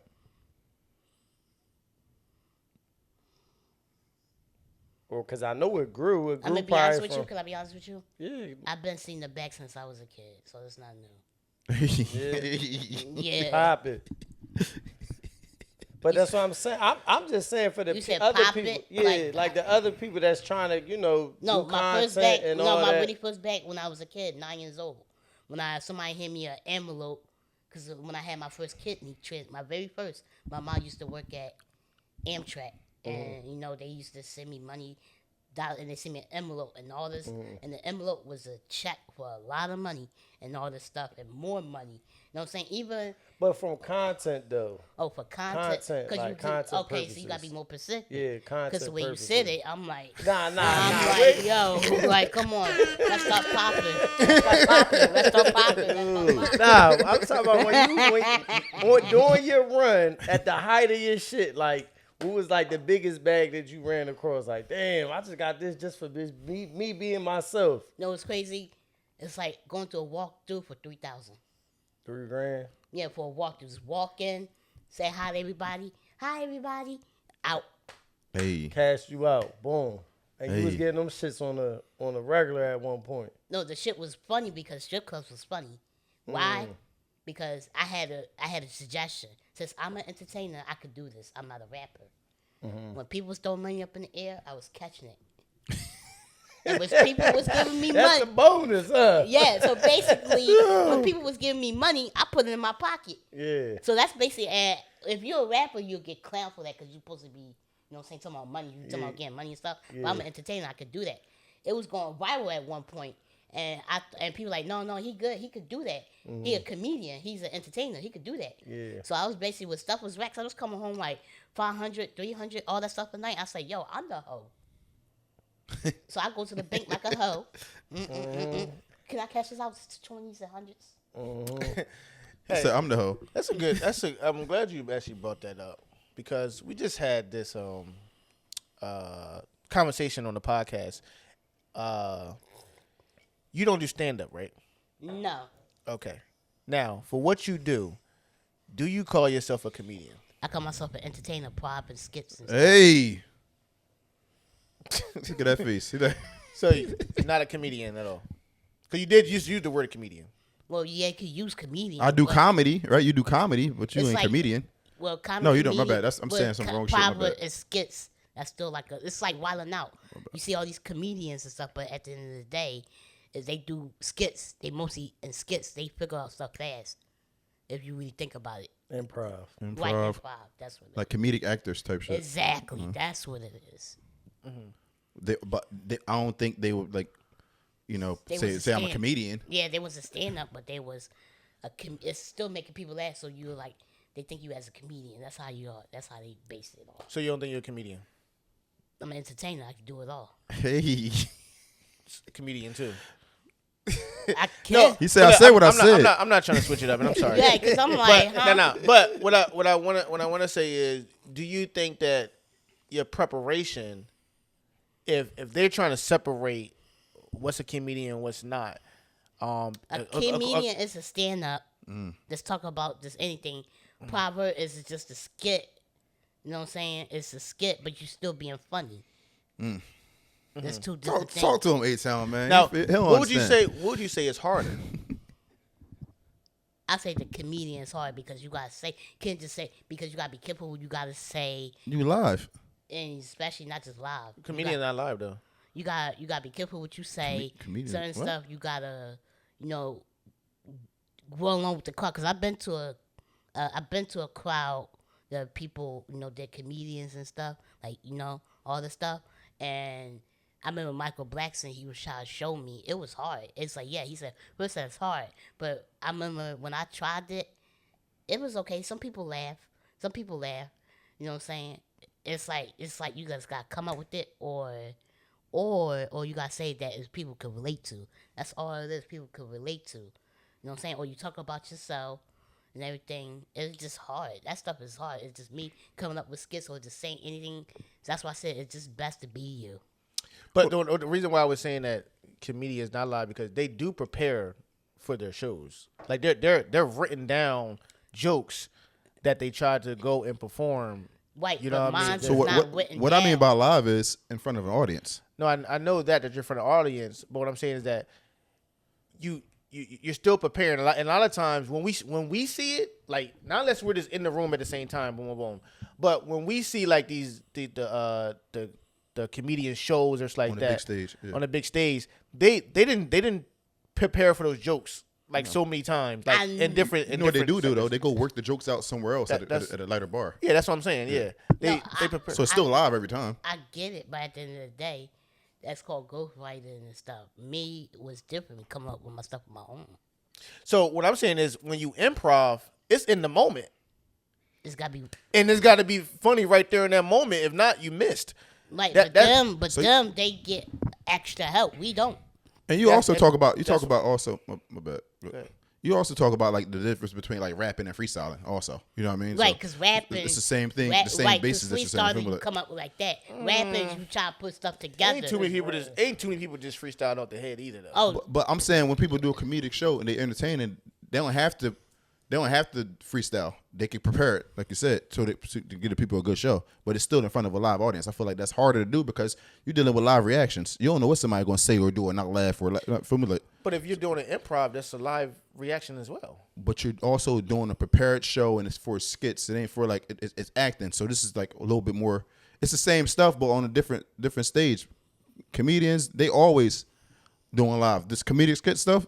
Or because I know it grew. I'm gonna be honest with you. Can I be honest with you? Yeah. I've been seeing the back since I was a kid, so it's not new. Yeah. Pop it. But that's what I'm saying. I'm just saying for the You said other pop people. it? Yeah, like the other people that's trying to, you know, No, do my first content bag. and No, all my that. really first bag when I was a kid, 9 years old. When somebody handed me an envelope, because when I had my first kidney transplant, my very first, my mom used to work at Amtrak, and you know they used to send me money, and they sent me an envelope and all this, and the envelope was a check for a lot of money and all this stuff and more money. You know what I'm saying? Even But from content though. for content, Content, because like content okay, so you gotta be purposes. more specific. Yeah, content Because the way purposes. you said it, I'm like, Nah. I'm like, yo, like, come on, let's start popping. Let's start popping. Nah, I'm talking about when during your run at the height of your shit, like what was like the biggest bag that you ran across? Like, damn, I just got this just for this me being myself. No, it's crazy. It's like going to a walkthrough for 3,000. $3,000. Yeah, for a walk, just walk in, say hi to everybody. Hi, everybody. Out. Hey. Cashed you out. Boom. And you was Hey. getting them shits on the regular at one point. No, the shit was funny because strip clubs was funny. Why? Because I had a suggestion. Since I'm an entertainer, I could do this. I'm not a rapper. When people was throwing money up in the air, I was catching it. And when people was giving me That's money. a bonus, huh? Yeah, so basically, when people was giving me money, I put it in my pocket. Yeah. So that's basically, if you're a rapper, you'll get clowned for that because you're supposed to be, you know what I'm saying, talking about money, you talking about getting money and stuff. But I'm an entertainer, I could do that. It was going viral at one point, and people like, no, he good, he could do that. He a comedian, he's an entertainer, he could do that. Yeah. So I was basically, with stuff was racks, I was coming home like 500, 300, all that stuff a night. I said, yo, I'm the hoe. So I go to the bank like a hoe. Can I cash this out to 20s and 100s? He said, I'm the hoe. I'm glad you actually brought that up because we just had this conversation on the podcast. You don't do stand up, right? No. Okay. Now, for what you do you call yourself a comedian? I call myself an entertainer, prop, and skits and stuff. Hey. Look at that face. See that? So you're not a comedian at all. Because you did use the word comedian. Well, yeah, you could use comedian. I do but comedy, right? You do comedy, but you it's ain't like- comedian. Well, comedy. No, you don't. My comedian, bad. I'm but saying some wrong shit. My private bad. and skits. That's still like it's like Wildin' Out. You see all these comedians and stuff, but at the end of the day, if they do skits, they mostly in skits they figure out stuff fast. If you really think about it, Improv. like improv. That's what. Like comedic actors type shit. Exactly. That's what it is. I don't think they would like, you know, They say was I'm a stand- comedian. Yeah, there was a stand up, but there was it's still making people laugh. So you're like, they think you as a comedian. That's how you are. That's how they base it on. So you don't think you're a comedian? I'm an entertainer. I can do it all. Hey. A comedian too. I can. He said, I said what I said. I'm not trying to switch it up, and I'm sorry. Yeah, because I'm like, huh? No. But what I want to say is, do you think that your preparation, if they're trying to separate what's a comedian and what's not, A comedian is a stand up. Let's talk about just anything. Proverb is just a skit. You know what I'm saying? It's a skit, but you're still being funny. There's two different things. Talk to him, A-Town, man. Now, He don't what would you say? understand. What would you say is harder? I say the comedian is hard because you gotta say, can't just say, because you gotta be careful what you gotta say, You live. and especially not just live. Comedian not live though. You gotta be careful what you say. Comedian, Certain what? stuff you gotta, go along with the crowd. Cause I've been to a crowd that people, they're comedians and stuff, like all this stuff. And I remember Michael Blackson, he was trying to show me it was hard. It's like, yeah, he said, first it's hard, but I remember when I tried it, it was okay. Some people laugh. You know what I'm saying? It's like you guys gotta come up with it, or you gotta say that is people can relate to. That's all it is. People can relate to. You know what I'm saying? Or you talk about yourself and everything. It's just hard. That stuff is hard. It's just me coming up with skits or just saying anything. That's why I said it's just best to be you. But the reason why I was saying that comedians not live because they do prepare for their shows. Like they're written down jokes that they try to go and perform. Right, You but know what I mean? mine's So is not what written I mean down. by live is in front of an audience. No, I know that you're in front of the audience, but what I'm saying is that you're still preparing. And a lot of times when we see it, like not unless we're just in the room at the same time, boom, boom, boom. But when we see like these the comedian shows or it's like On the that big stage, yeah. on the big stage, they didn't prepare for those jokes like so many times, like in different. You know what they do though? They go work the jokes out somewhere else That's- at a lighter bar. Yeah, that's what I'm saying. Yeah, they prepare. So it's still live every time. I get it, but at the end of the day, that's called ghostwriting and stuff. Me was different, coming up with my stuff on my own. So what I'm saying is when you improv, it's in the moment. It's gotta be And it's got to be funny right there in that moment. If not, you missed. like, That- but so them, they get extra help. We don't. And you That's- also that- talk about that's- also my bad. ahead. You also talk about like the difference between like rapping and freestyling. Also, you know what I mean? Right, So, because rapping, it's the same thing, the same right, basis that you're saying. freestyling, Feel you like- come up with like that. Rapping, you try to put stuff together. Ain't too many people just freestyle off the head either though. Oh, But I'm saying when people do a comedic show and they entertaining, they don't have to freestyle. They can prepare it, like you said, to give the people a good show. But it's still in front of a live audience. I feel like that's harder to do because you're dealing with live reactions. You don't know what somebody gonna say or do or not laugh or like. Feel me? Like, But if you're doing an improv, that's a live reaction as well. but you're also doing a prepared show and it's for skits. It ain't for like it's acting. So this is like a little bit more. It's the same stuff, but on a different stage. Comedians, they always doing live. This comedic skit stuff,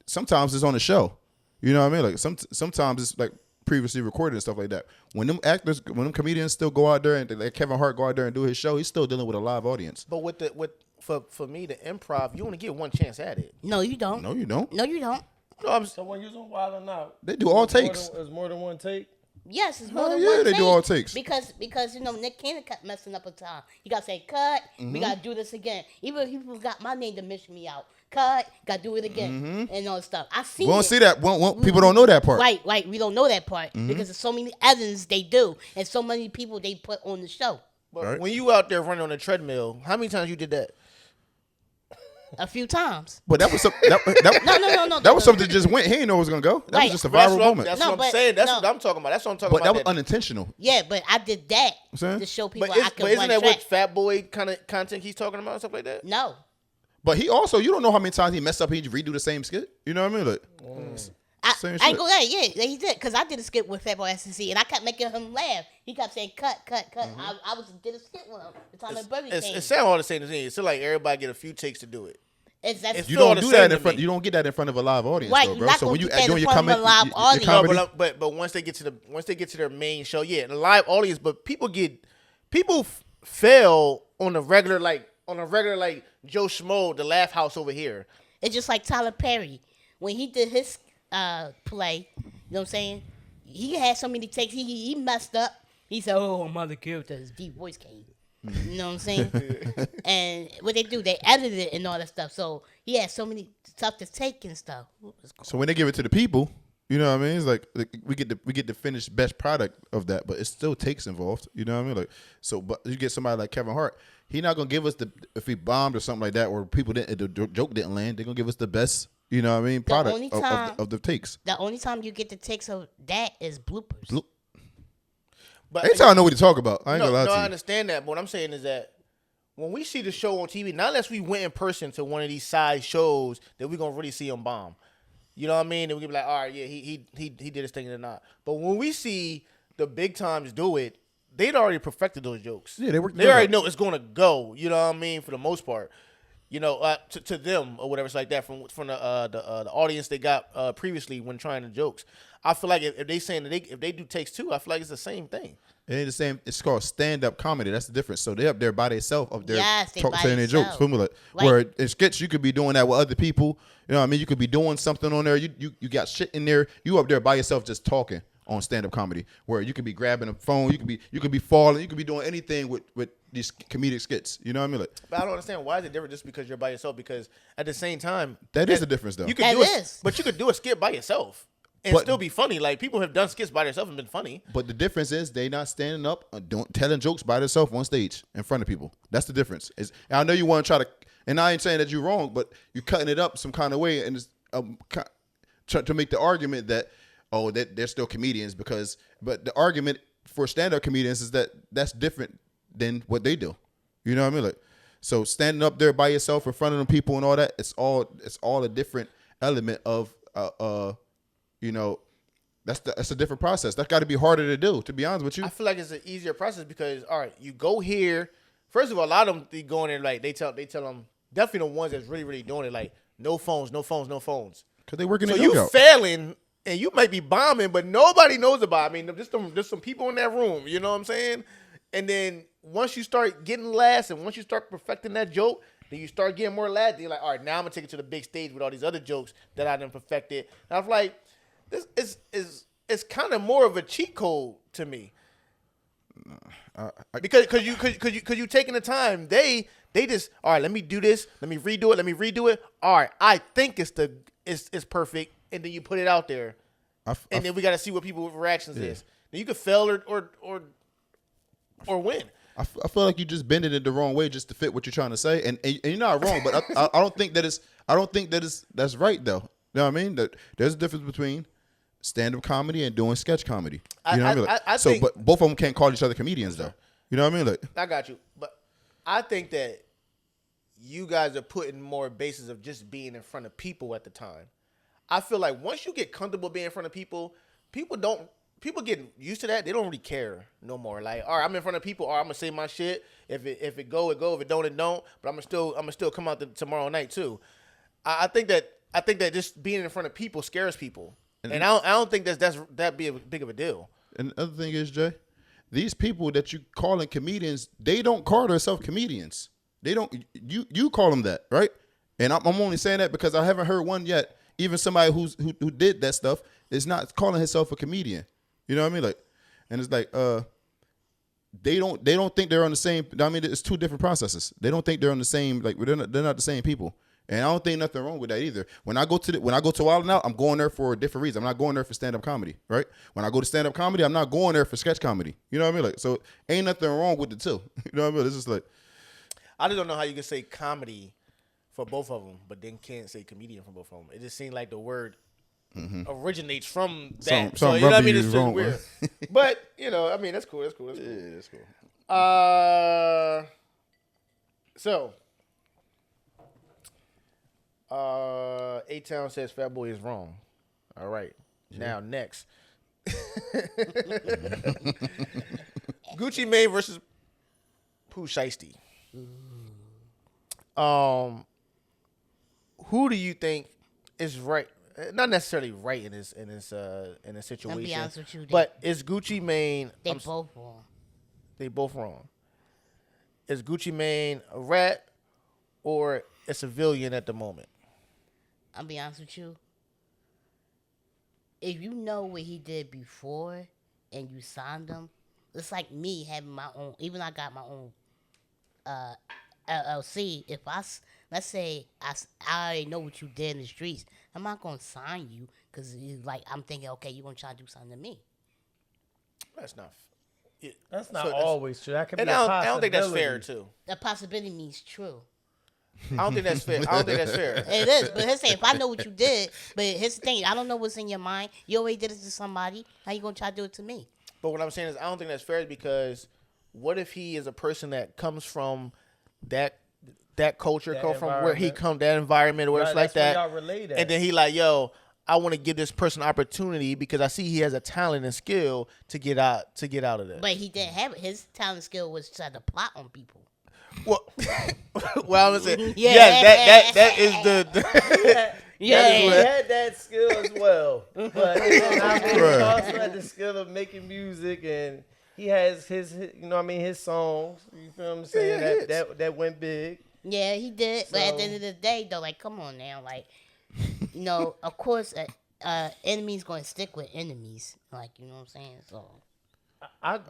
sometimes it's on the show. You know what I mean? Like sometimes it's like previously recorded and stuff like that. When them comedians still go out there and like Kevin Hart go out there and do his show, he's still dealing with a live audience. But for me, the improv, you only get one chance at it. no, you don't. No, you don't. No, you don't. No, So when you're on Wild 'N Out, They do all it's more takes. than- It's more than one take. Yes, it's more Hell than yeah, one they do take. all takes. Because Nick Cannon kept messing up a time. You gotta say cut. Mm-hmm. We gotta do this again. Even if people got my name to mention me out. cut, gotta do it again, and all that stuff. I see. We don't see that. People don't know that part. Right. We don't know that part because there's so many others they do, and so many people they put on the show. But when you out there running on a treadmill, how many times you did that? A few times. But that was some, No. that was something that just went. He didn't know it was gonna go. That Right. was just a That's viral what I'm, moment. that's No, what I'm but- saying. That's no. what I'm talking about. That's what I'm talking But that about. was unintentional. Yeah, but I did that saying? to show people But, I could isn't run that track. what Fat Boy kind of content he's talking about and stuff like that? No. But he also, you don't know how many times he messed up. He redo the same skit. You know what I mean? Like, same I shit. ain't go there. Yeah, he did. Because I did a skit with Fat Boy SNC, and I kept making him laugh. He kept saying, cut. I did a skit with him. The time of Burger King. It sounds all the same to me. It's still like everybody get a few takes to do it. That's You feel don't the do same that to in front. me. You don't get that in front of a live audience, Right, though, you're bro. not So gonna when you get that in doing your front of a comment, live your audience. No, comedy, but once they get to their main show, yeah, the live audience. But people fail on a regular like Joe Schmo, the Laugh House over here. It's just like Tyler Perry. When he did his play, you know what I'm saying? He had so many takes. He messed up. He said, "Oh, I'm other character. His deep voice came." You know what I'm saying? And what they do, they edited it and all that stuff. So he had so many stuff to take and stuff. so when they give it to the people, you know what I mean? It's like we get the finished best product of that, but it still takes involved. You know what I mean? Like so, but you get somebody like Kevin Hart. He not gonna give us if he bombed or something like that, or people didn't the joke didn't land. They're gonna give us the best. You know what I mean? Product only time- of the takes. The only time you get the takes of that is bloopers. But Anytime I know what to talk about, I ain't gonna lie I to you. understand that. But what I'm saying is that when we see the show on TV, not unless we went in person to one of these side shows, that we're gonna really see him bomb. You know what I mean? And we can be like, all right, yeah, he did his thing or not. But when we see the big times do it, they'd already perfected those jokes. Yeah, they worked. They already know it's gonna go. You know what I mean? For the most part, you know, to them or whatever it's like that from the audience they got previously when trying the jokes. I feel like if they saying that if they do takes two, I feel like it's the same thing. It ain't the same. It's called stand-up comedy. That's the difference. So they're up there by themselves, up there Yes, they by saying their jokes. themselves. Feel me? Like, Right. where in skits you could be doing that with other people. You know what I mean? You could be doing something on there. You got shit in there. You up there by yourself just talking on stand-up comedy, where you could be grabbing a phone. You could be falling. You could be doing anything with these comedic skits. You know what I mean? Like, But I don't understand why is it different just because you're by yourself. Because at the same time, that is the difference, though. You could That do is. but you could do a skit by yourself and But- still be funny. Like people have done skits by themselves and been funny. But the difference is they not standing up, telling jokes by themselves on stage in front of people. That's the difference. I know you want to try to, and I ain't saying that you're wrong, but you're cutting it up some kind of way and it's, to make the argument that that they're still comedians but the argument for stand-up comedians is that that's different than what they do. You know what I mean? Like, so standing up there by yourself in front of them people and all that, it's all a different element of you know. That's a different process. That's got to be harder to do, to be honest with you. I feel like it's an easier process because all right, you go here. First of all, a lot of them they go in there like they tell them definitely the ones that's really doing it like no phones. Because they working So their you yoke out. failing and you might be bombing, but nobody knows about it. I mean, just some people in that room, you know what I'm saying? And then once you start getting laughs and once you start perfecting that joke, then you start getting more laughs. Then you're like, all right, now I'm gonna take it to the big stage with all these other jokes that I done perfected. And I was like, this is kind of more of a cheat code to me. Because you taking the time. They just all right. Let me do this. Let me redo it. All right. I think it's perfect, and then you put it out there, and then we got to see what people's reactions is. Then you could fail or win. I feel like you just bending it the wrong way just to fit what you're trying to say, and you're not wrong. But I don't think that's right though. You know what I mean? That there's a difference between stand-up comedy and doing sketch comedy. You know what I mean? Like, I think, but both of them can't call each other comedians though. You know what I mean? Like, I got you, but I think that you guys are putting more basis of just being in front of people at the time. I feel like once you get comfortable being in front of people get used to that. They don't really care no more. Like, all right, I'm in front of people. All right, I'm gonna say my shit. If it go, it go. If it don't, it don't. But I'm gonna still come out tomorrow night too. I think that just being in front of people scares people, and I don't think that's that big of a deal. and the other thing is, Jay, these people that you calling comedians, they don't call themselves comedians. They don't. You call them that, right? And I'm only saying that because I haven't heard one yet. Even somebody who did that stuff is not calling himself a comedian. You know what I mean? Like, and it's like they don't think they're on the same. I mean, it's two different processes. They don't think they're on the same. Like, they're not the same people. And I don't think nothing wrong with that either. When I go to Wild 'N Out, I'm going there for a different reason. I'm not going there for stand up comedy, right? When I go to stand up comedy, I'm not going there for sketch comedy. You know what I mean? Like, so ain't nothing wrong with the two. You know what I mean? It's just like, I just don't know how you can say comedy for both of them, but then can't say comedian for both of them. It just seemed like the word originates from that. So you know what I mean? It's just weird. But you know, I mean, that's cool. That's cool. That's cool. yeah, that's cool. So, A-Town says Fat Boy is wrong. All right. Now, next. Gucci Mane versus Pooh Shiesty. Who do you think is right? Not necessarily right in this situation. I'll be honest with you, but is Gucci Mane? They both wrong. They both wrong. Is Gucci Mane a rat or a civilian at the moment? I'll be honest with you. If you know what he did before and you signed him, it's like me having my own. Even I got my own LLC. If let's say I already know what you did in the streets, I'm not gonna sign you because like I'm thinking, okay, you're gonna try to do something to me. That's not. That's not always true. That could be and a I don't think that's fair too. The possibility means true. I don't think that's fair. I don't think that's fair. It is, but here's the thing, if I know what you did, but here's the thing, I don't know what's in your mind. You already did it to somebody. How you gonna try to do it to me? But what I'm saying is, I don't think that's fair because what if he is a person that comes from that culture, come from where he come, that environment, where it's like that, and then he like, yo, I want to give this person opportunity because I see he has a talent and skill to get out of there. But he didn't have it. His talent skill was try to plot on people. Well, well, I'm saying, yes, that is the yeah, he had that skill as well. But he also had the skill of making music, and he has his you know what I mean, his songs. You feel what I'm saying? That went big. Yeah, he did. So, but at the end of the day, though, like, come on now, like, you know, of course, enemies going to stick with enemies, like, you know what I'm saying? So,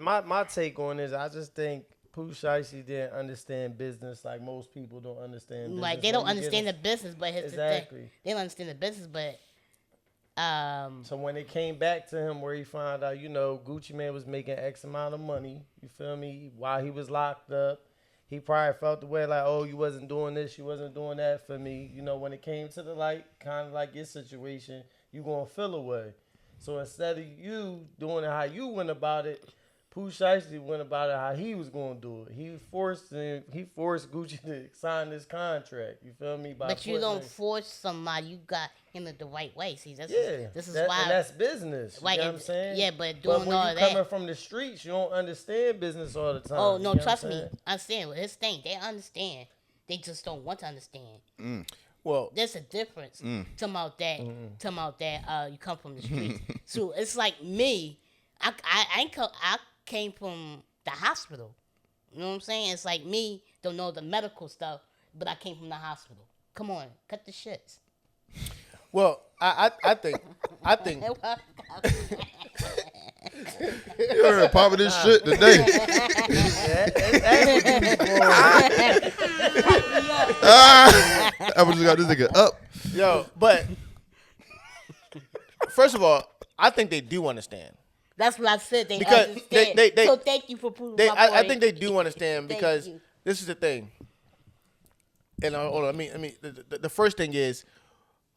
my take on this, I just think Pooh Shiesty didn't understand business like most people don't understand business. Like, they don't understand the business, but here's exactly. the thing. They don't understand the business, but so when it came back to him where he found out, you know, Gucci Mane was making X amount of money, you feel me, while he was locked up, he probably felt the way like, oh, you wasn't doing this, you wasn't doing that for me. You know, when it came to the light, kind of like your situation, you going to feel away. So instead of you doing it how you went about it, Pooh Shiesty went about it how he was going to do it. He forced Gucci to sign this contract. You feel me? But you don't force somebody. You got him the right way. See, this is why. And that's business. Right, you know what I'm saying? Yeah, but doing when all you that. coming from the streets, you don't understand business all the time. Oh, no, you know trust me. Understand. His thing, they understand. They just don't want to understand. Well, there's a difference. Talking about that, you come from the streets. So it's like me. I came from the hospital. You know what I'm saying? It's like me, don't know the medical stuff, but I came from the hospital. Come on, cut the shits. Well, I think. You heard popping this shit today. I just got this nigga up. Yo, but first of all, I think they do understand. That's what I said. They because understand. So thank you for proving my point. I think they do understand because this is the thing. And hold on, I mean, the first thing is,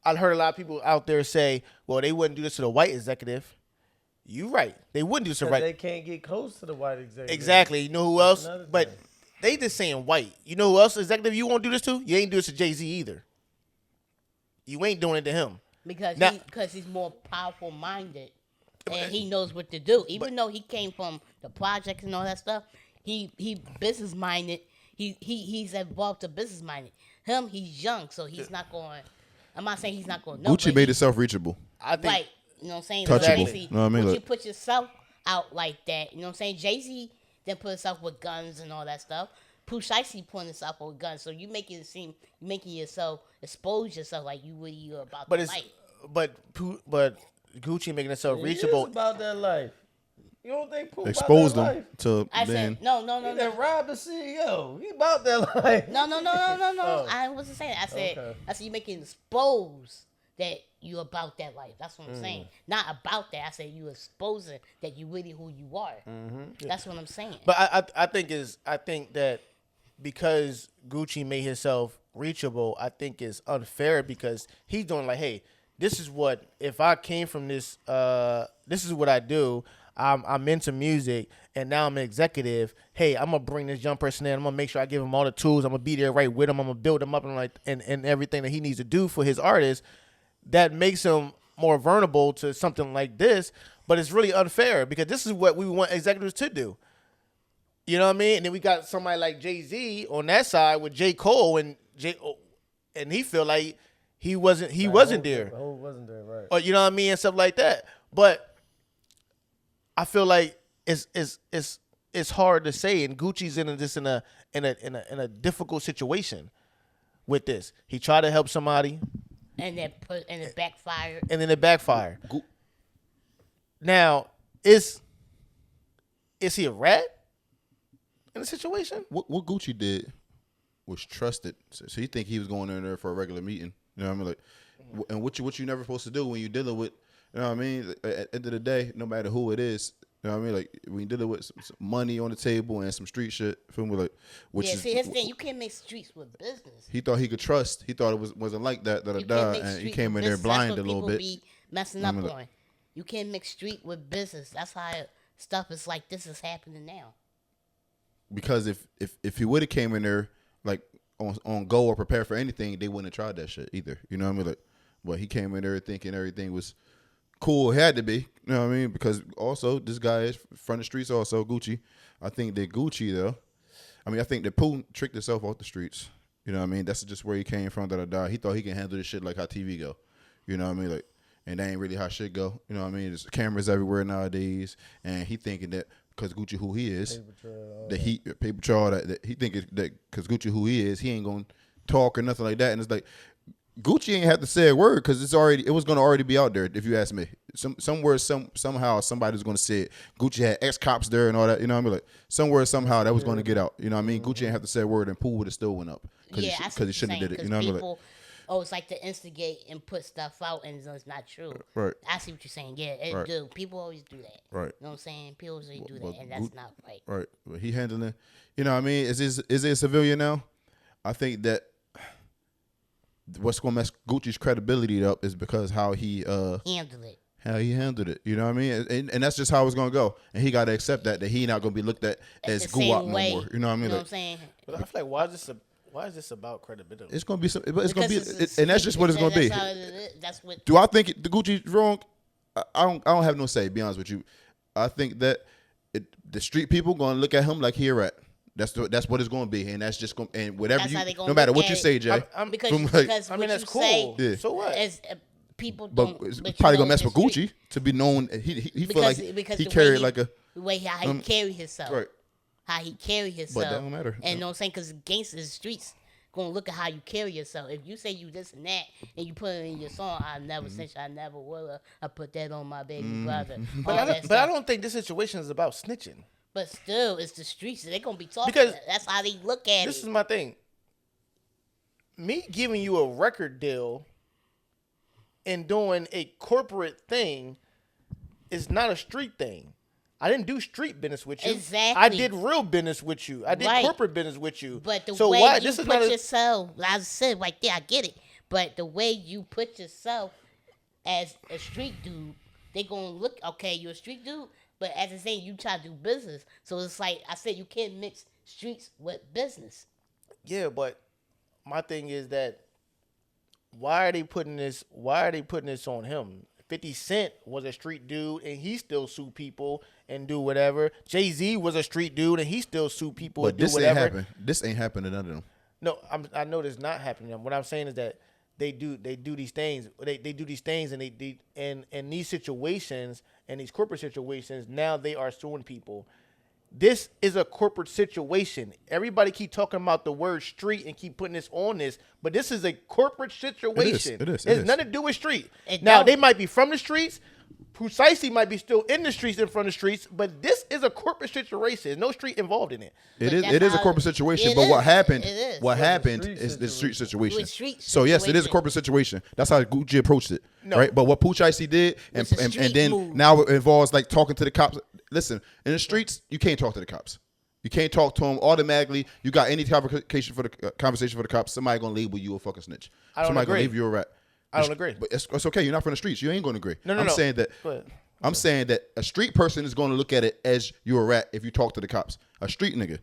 I heard a lot of people out there say, "Well, they wouldn't do this to the white executive." You right? They wouldn't do this to the white. They can't get close to the white executive. Exactly. You know who else? But they just saying white. You know who else executive you won't do this to? You ain't do this to Jay-Z either. You ain't doing it to him because he's more powerful minded. And he knows what to do. Even though he came from the projects and all that stuff, he business minded. He's involved to business minded. Him, he's young, so he's not going. I'm not saying he's not going. Gucci made himself reachable. I think, right. You know what I'm saying? Touchable. Jay-Z, know what I mean? when you put yourself out like that, you know what I'm saying? Jay-Z then put himself with guns and all that stuff. Pooh Shiesty putting himself with guns. So you making yourself expose yourself like you're about to fight. But Gucci making himself reachable. It's about that life. You don't think Pooh Exposed about that them life? to I then. said no. He done robbed the CEO. He about that life. No. Oh. I wasn't saying that. Okay. I said you making expose that you about that life. That's what I'm saying. Not about that. I said you exposing that you really who you are. That's what I'm saying. But I think that because Gucci made himself reachable, I think it's unfair because he's doing like, hey, this is what if I came from this. This is what I do. I'm into music, and now I'm an executive. Hey, I'm gonna bring this young person in. I'm gonna make sure I give him all the tools. I'm gonna be there right with him. I'm gonna build him up and everything that he needs to do for his artist. That makes him more vulnerable to something like this. But it's really unfair because this is what we want executives to do. You know what I mean? And then we got somebody like Jay-Z on that side with J. Cole and he feel like he wasn't there. Ho wasn't there, right? Or you know what I mean, and stuff like that. But I feel like it's hard to say, and Gucci's in a difficult situation with this. He tried to help somebody, and it backfired. and then it backfired. Now, is he a rat in the situation? What Gucci did was trusted. So you think he was going in there for a regular meeting? You know what I mean? Like, and what you never supposed to do when you're dealing with, you know what I mean? At the end of the day, no matter who it is, you know what I mean? Like when you're dealing with some money on the table and some street shit, feel me? Like, See, his thing, you can't make streets with business. He thought he could trust. He thought it wasn't like that. You can't make And he street came with in there business. blind That's a what little people bit. be messing up on. You can't mix street with business. That's how stuff is like this is happening now. Because if he would have came in there like on go or prepared for anything, they wouldn't have tried that shit either. You know what I mean? Like, but he came in there thinking everything was cool. It had to be. You know what I mean? Because also this guy is from the streets. Also Gucci. I think that Gucci though. I think that Pooh tricked himself off the streets. You know what I mean? That's just where he came from. He thought he can handle this shit like how TV go. You know what I mean? Like, and that ain't really how shit go. You know what I mean? There's cameras everywhere nowadays, and he thinking that because Gucci who he is, paper trail that he thinking that because Gucci who he is, he ain't gonna talk or nothing like that. And it's like Gucci ain't have to say a word because it was gonna already be out there. If you ask me, somehow somebody's gonna say it. Gucci had ex cops there and all that. You know what I mean? Like somewhere somehow that was gonna get out. You know what I mean? Gucci ain't have to say a word, and Pooh would have still went up because he shouldn't have did it. You know what I mean? Like, it's like to instigate and put stuff out, and it's not true. Right. I see what you're saying. Yeah, it do. People always do that. Right. You know what I'm saying? People always do that, and that's not right. Right. But he handling. You know what I mean? Is he a civilian now? I think that what's gonna mess Gucci's credibility up is because how he handled it. How he handled it. You know what I mean? And that's just how it's gonna go. And he got to accept that he not gonna be looked at as guwap no more. You know what I mean? You know what I'm saying? But I feel like why is this about credibility? It's gonna be some. It's gonna be, and that's just what it's gonna be. That's what. Do I think the Gucci's wrong? I don't have no say. To be honest with you, I think that the street people gonna look at him like he a rat. That's what it's gonna be, and that's just gonna and whatever that's no matter what you say, Jay. Because I mean that's cool. Yeah. So what? People but don't, it's but probably you know, gonna mess with Gucci to be known. He feel like he carried like a the way how he carry himself. Right. How he carry himself. But that don't matter. And you know what I'm saying? Because gangsters, streets gonna look at how you carry yourself. If you say you this and that, and you put it in your song, I never snitch, I never will. I put that on my baby brother. But I don't think this situation is about snitching. But still, it's the streets. They're gonna be talking. Because that's how they look at it. This is my thing. Me giving you a record deal and doing a corporate thing is not a street thing. I didn't do street business with you. Exactly. I did real business with you. I did corporate business with you. But the so way why, you this is put not yourself, like I said right there, I get it. But the way you put yourself as a street dude, they gonna look, okay, you're a street dude, but as I say, you try to do business. So it's like I said, you can't mix streets with business. Yeah, but my thing is that why are they putting this on him? 50 Cent was a street dude and he still sue people and do whatever. Jay-Z was a street dude and he still sue people and do whatever. This ain't happened to none of them. No, I know this not happening to them. What I'm saying is that they do these things. They do these things and they in these situations and these corporate situations, now they are suing people. This is a corporate situation. Everybody keep talking about the word street and keep putting this on this, but this is a corporate situation. It is. It has nothing to do with street. It Now, don't. they might be from the streets, Precisely might be still in the streets, in front of the streets, but this is a corporate situation. There's no street involved in it. It is a corporate situation, but what happened is the street situation. So yes, it is a corporate situation. That's how Gucci approached it, right? But what Pooh Shiesty did, and then now it involves like talking to the cops. Listen, in the streets, you can't talk to the cops. You can't talk to them automatically. You got any conversation for the cops, somebody gonna label you a fucking snitch. Somebody gonna label you a rat. I don't agree. But it's okay. You're not from the streets. You ain't gonna agree. No. I'm saying that a street person is gonna look at it as you're a rat if you talk to the cops. A street nigga.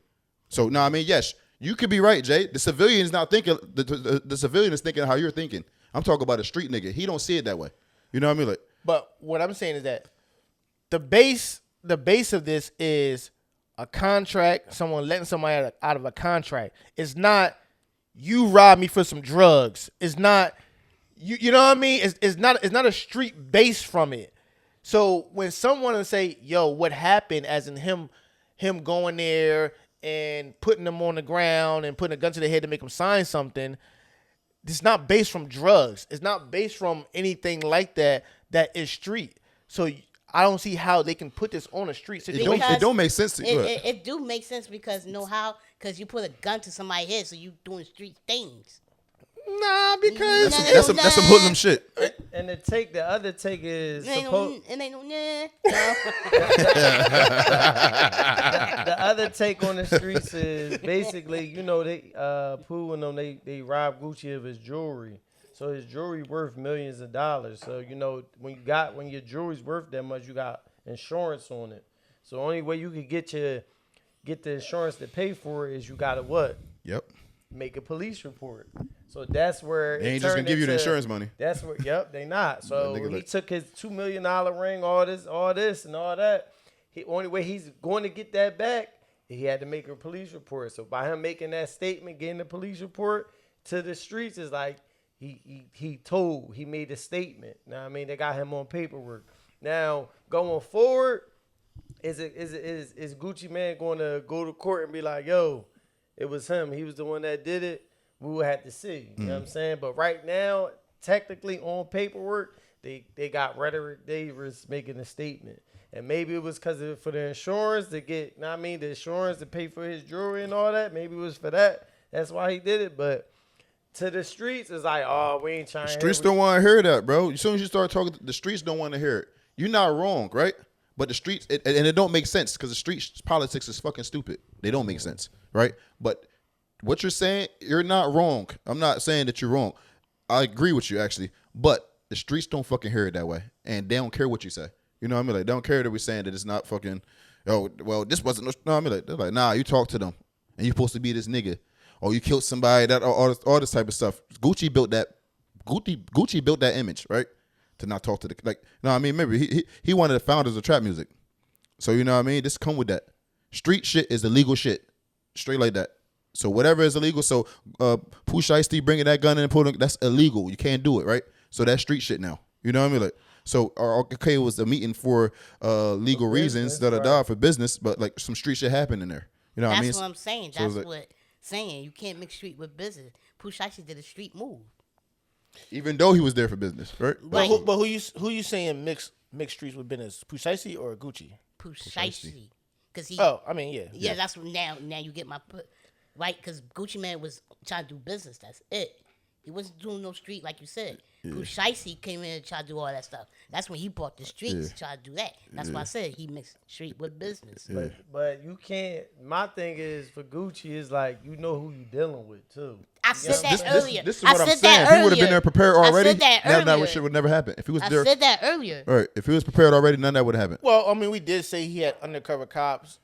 So no, I mean, yes, you could be right, Jay. The civilian is not thinking. The civilian is thinking how you're thinking. I'm talking about a street nigga. He don't see it that way. You know what I mean? Like, but what I'm saying is that the base of this is a contract. Someone letting somebody out of a contract. It's not you robbed me for some drugs. It's not. You know what I mean? It's not a street base from it. So when someone say, "Yo, what happened?" as in him going there and putting them on the ground and putting a gun to their head to make them sign something, it's not based from drugs. It's not based from anything like that. That is street. So I don't see how they can put this on a street situation. It don't make sense to you. It do make sense because because you put a gun to somebody's head, so you doing street things. Nah, because that's some hoodlum shit. And the other take is the other take on the streets is basically, you know, they Pooh and them they robbed Gucci of his jewelry. So his jewelry worth millions of dollars. So, you know, when your jewelry's worth that much, you got insurance on it. So the only way you could get the insurance to pay for it is you gotta what? Yep. Make a police report. So that's where they ain't just gonna give you the insurance money. That's where they not. So he took his $2 million ring, all this and all that. Only way he's going to get that back, he had to make a police report. So by him making that statement, getting the police report to the streets is like he made a statement. Now I mean they got him on paperwork. Now going forward, is Gucci Mane going to go to court and be like, yo, it was him. He was the one that did it. We will have to see. You know what I'm saying? But right now, technically on paperwork, they got Rhetoric Davis making a statement. And maybe it was because for the insurance to get, the insurance to pay for his jewelry and all that. Maybe it was for that. That's why he did it. But to the streets, it's like, oh, we ain't trying to hear it. The streets don't want to hear that, bro. As soon as you start talking, the streets don't want to hear it. You're not wrong, right? But the streets, and it don't make sense because the streets politics is fucking stupid. They don't make sense, right? But what you're saying, you're not wrong. I'm not saying that you're wrong. I agree with you, actually. But the streets don't fucking hear it that way. And they don't care what you say. You know what I mean? Like, they don't care that we're saying that it's not fucking, oh, well, this wasn't, no, I mean, like, they're like, nah, you talk to them. And you're supposed to be this nigga. Or you killed somebody, that all this type of stuff. Gucci built that image, right? To not talk to the, like, no, I mean, maybe he one of the founders of trap music. So, you know what I mean? This come with that. Street shit is illegal shit. Straight like that. So whatever is illegal, so Pooh Shiesty bringing that gun in and pulling, that's illegal. You can't do it, right? So that's street shit now. You know what I mean? Like, so okay, it was a meeting for legal reasons, for business, but like some street shit happened in there. You know what I mean? That's what I'm saying. That's what saying. You can't mix street with business. Pooh Shiesty did a street move. Even though he was there for business, right? But who you saying mix streets with business? Pooh Shiesty or Gucci? Pooh Shiesty. Because he. Oh, I mean, yeah. Yeah, that's what now you get my. Right, because Gucci Mane was trying to do business. That's it. He wasn't doing no street like you said. Yeah. Pooh Shiesty came in and tried to do all that stuff. That's when he bought the streets, tried to do that. That's why I said he mixed street with business. Yeah. But you can't. My thing is for Gucci is like you know who you dealing with too. I said that earlier. This is what I'm saying. If he would have been there prepared already, none of that shit would never happen. If he was there, I said that earlier. All right. If he was prepared already, none of that would happen. Well, I mean, we did say he had undercover cops.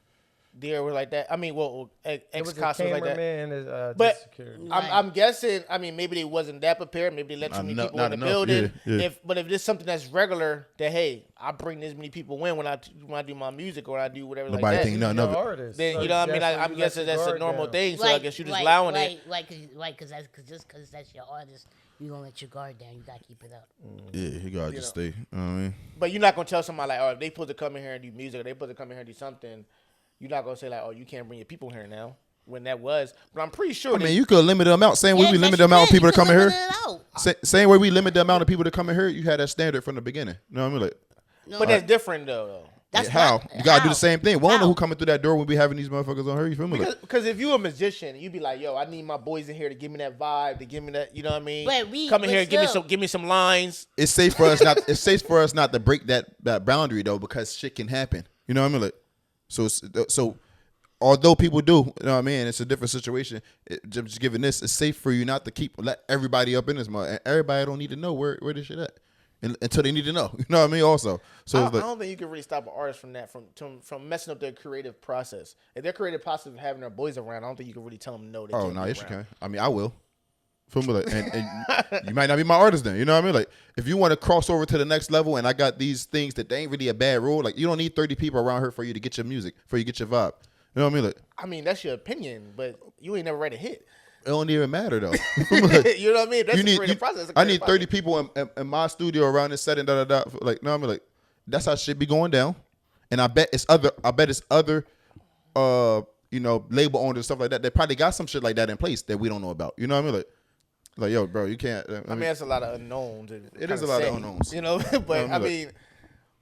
There were like that. I mean, well, ex-cops like that. And his, but security. I'm guessing. I mean, maybe they wasn't that prepared. Maybe they let too many people in the building. Yeah. But if there's something that's regular, that hey, I bring this many people in when I do my music or I do whatever Nobody like that. Think nothing of it. Then you know what I mean. I'm guessing that's a normal thing. So I guess you just right, allowing it. Right, because that's your artist. You gonna let your guard down. You gotta keep it up. Yeah, you gotta just stay. You know what I mean? But you're not gonna tell somebody like, oh, if they supposed to come in here and do music, or they supposed to come in here and do something. You're not gonna say like, oh, you can't bring your people here now. When that was, but I'm pretty sure. I mean, you could limit the amount. Same way we limit the amount of people to come in here. Same way we limit the amount of people to come in here. You had that standard from the beginning. You know what I mean? Like, No. But that's different though. That's how? not- You gotta do how? the same thing. We don't know How? who coming through that door when we having these motherfuckers on her. You feel me? Like, Because if you a musician, you'd be like, yo, I need my boys in here to give me that vibe, to give me that, you know what I mean? But Come in here, and still- give me some lines. it's safe for us not. It's safe for us not to break that boundary though, because shit can happen. You know what I mean? Like, so although people do, you know what I mean, it's a different situation. Just given this, it's safe for you not to let everybody up in this mud, and everybody don't need to know where this shit at until they need to know. You know what I mean? Also, so I it's like, don't think you can really stop an artist from that, from messing up their creative process. If their creative process of having their boys around, I don't think you can really tell them no. They oh can't no, be yes you around. can. I mean, I will. Feel me? Like, and you might not be my artist then. You know what I mean? Like, if you want to cross over to the next level, and I got these things that they ain't really a bad rule. Like, you don't need 30 people around her for you to get your music, for you to get your vibe. You know what I mean? Like, I mean, that's your opinion, but you ain't never write a hit. it don't even matter though. You know what I mean? That's You a need, creative you- process. I need 30 people in my studio around this setting. Like, no, I mean, like, that's how shit be going down. And I bet it's other, you know, label owners and stuff like that. They probably got some shit like that in place that we don't know about. You know what I mean? Like, yo, bro, you can't. I mean, that's a lot of unknowns. It is a lot of unknowns. You know, but No, I mean,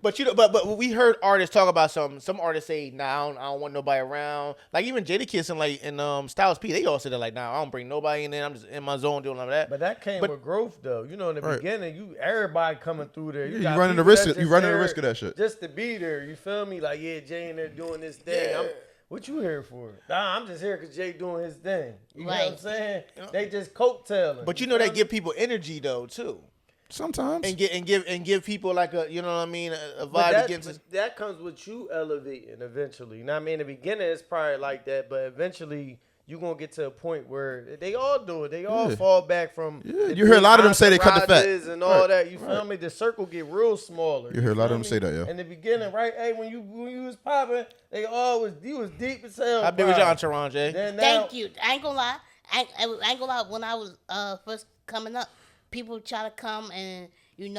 but you know, but we heard artists talk about some artists say, nah, I don't want nobody around. Like even Jadakiss and Styles P, they all said that like, nah, I don't bring nobody in there. I'm just in my zone doing all that. But that came with growth, though. You know, in the Right. beginning, everybody coming through there. Yeah, got you running the people risk. that's You just running the there risk of that shit. just to be there. You feel me? Like, yeah, Jay in there doing this thing. What you here for? Nah, I'm just here because Jay doing his thing. You know what I'm Right. saying? They just coattailing. But you know, they give people energy though too, Sometimes. and give people like a, you know what I mean, a But vibe that, against. but that comes with you elevating eventually. You know what I mean? In the beginning, it's probably like that, but eventually, you're going to get to a point where they all do it. They all Yeah. fall back from. Yeah, the you hear a big lot of them say they cut the fat. entourages and all Right. that. You feel me? The circle get real smaller. You hear a lot of feel them me? say that, yeah. In the beginning, right? Hey, when you was popping, you was deep as hell. How big was your popping. entourage, Jay? Then now, Thank you. I ain't gonna lie. I ain't gonna lie. When I was first coming up, people try to come and and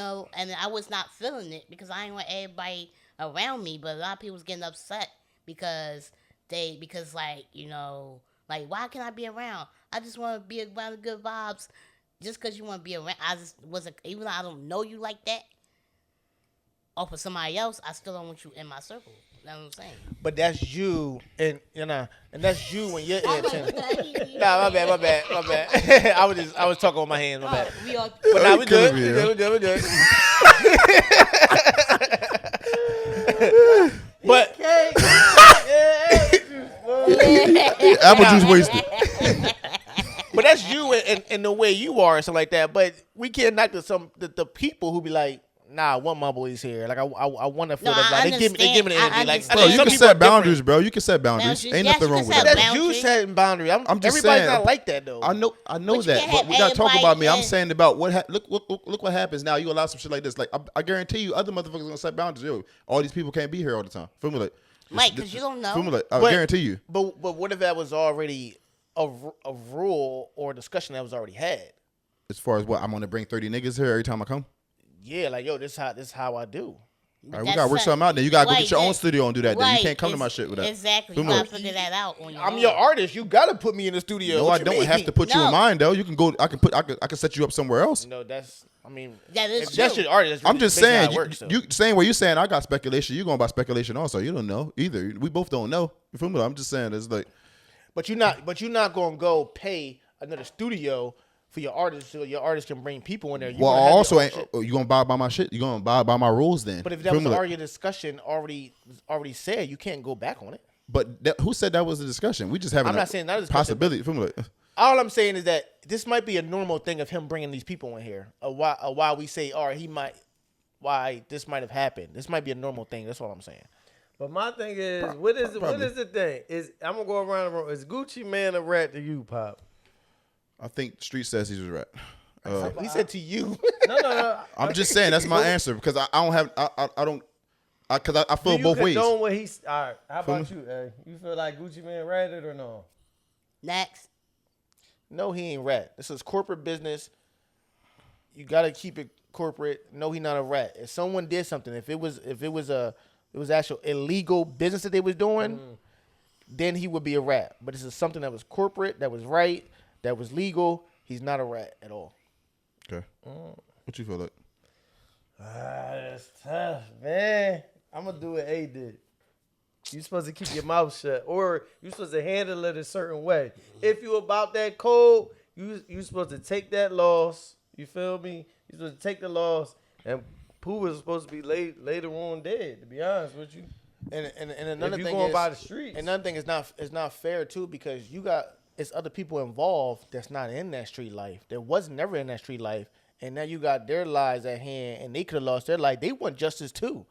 I was not feeling it because I ain't want everybody around me. But a lot of people was getting upset because like why can't I be around? I just want to be around the good vibes. Just because you want to be around, I just wasn't. Even though I don't know you like that, or for somebody else, I still don't want you in my circle. That's what I'm saying. But that's you, and that's you when you're in. Nah, my bad. I was talking with my hands. My bad. We all. But now we good. Could be, We good. But Apple juice wasted. but that's you and the way you are and stuff like that. But we can't knock the people who be like, nah, I want my boys here. Like I want to feel No, that. I Like, they give me the understand. I energy. Like understand. Bro, you some can people are set boundaries, different. bro. You can set boundaries. Boundaries. Ain't Yes, nothing you wrong can with set that. That's you boundaries. setting boundaries. I'm just everybody's saying. not like that though. I know But you that, can't but have we gotta talk everybody about me. I'm in- saying about look what happens now. You allow some shit like this. Like I guarantee you, other motherfuckers gonna set boundaries. Yo, all these people can't be here all the time. Feel me? Like, Right, 'cause you don't know. Feel me? Like, I But- guarantee you. But what if that was already a rule or a discussion that was already had? As far as what I'm gonna bring 30 niggas here every time I come. Yeah, like yo, this is how I do. All right, we gotta work something out. Then you gotta go get your own studio and do that. Then you Right, can't come to my shit with that. Exactly. Feel You me? gotta figure that out on your I'm own. your artist. You gotta put me in the studio. No, What I you don't mean? have to put you in No. mine though. You can go. I can set you up somewhere else. No, that's. I mean, That is if that's true. your artist. That's I'm just basically how saying. it works, so. You saying where you saying I got speculation. You going by speculation also. You don't know either. We both don't know. You feel me? I'm just saying it's like. But you're not gonna go pay another studio for your artist so your artist can bring people in there. Well, I also ain't. You gonna buy by my shit? You gonna buy by my rules then? But if that Feel was me? Like, already a discussion, already said, you can't go back on it. but who said that was a discussion? We just having. I'm not saying that is a discussion, possibility. Feel me? Like, All I'm saying is that this might be a normal thing of him bringing these people in here. Why we say, all right, why this might have happened. This might be a normal thing. That's what I'm saying. But my thing is, what is probably. the thing? I'm gonna go around the room. Is Gucci Man a rat to you, Pop? I think Street says he's right. He said to you. No. I'm just saying that's my answer because I don't have I don't because I feel Do both you ways. condone what he's all right? How Feel about you? You feel like Gucci Man ratted or no? Next. No, he ain't rat. This is corporate business. You gotta keep it corporate. No, he not a rat. If someone did something, if it was actual illegal business that they was doing, then he would be a rat. But this is something that was corporate, that was right, that was legal. He's not a rat at all. Okay. What you feel like? That's tough, man. I'm gonna do what A did. You supposed to keep your mouth shut, or you supposed to handle it a certain way. If you about that code, you supposed to take that loss. You feel me? You supposed to take the loss, and Pooh was supposed to be later on dead. To be honest with you, And another if you thing going is, by the streets, another thing is not fair too, because it's other people involved that's not in that street life. That was never in that street life, and now you got their lives at hand, and they could have lost their life. They want justice too.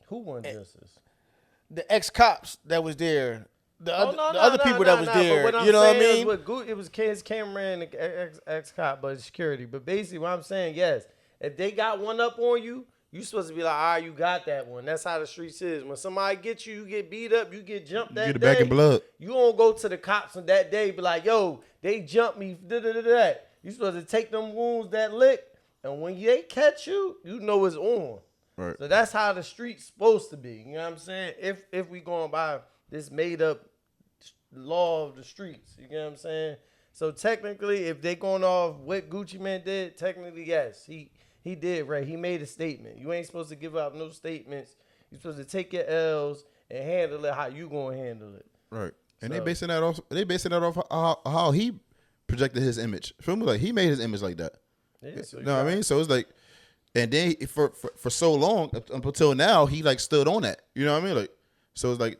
who won justice? The ex cops that was there, the Oh, other people that was there. But what I'm You know what I saying mean? is it was his cameraman and ex-cop, but security. But basically what I'm saying, yes, if they got one up on you, you supposed to be like, all right, you got that one. That's how the streets is. When somebody gets you, you get beat up, you get jumped that Get it day. back in blood. You don't go to the cops on that day, be like, yo, they jumped me, da-da-da-da. You supposed to take them wounds that lick, and when they catch you, you know it's on. Right. So that's how the street's supposed to be. You know what I'm saying? If we going by this made up law of the streets, you know what I'm saying? So technically, if they going off what Gucci Mane did, technically yes, he did right. He made a statement. You ain't supposed to give out no statements. You're supposed to take your L's and handle it how you gonna handle it. Right. And So- they basing that off how he projected his image. Feel me? Like he made his image like that. Yeah, so You know what I mean? So it's like, and then for so long up until now, he like stood on that. You know what I mean? Like, so it's like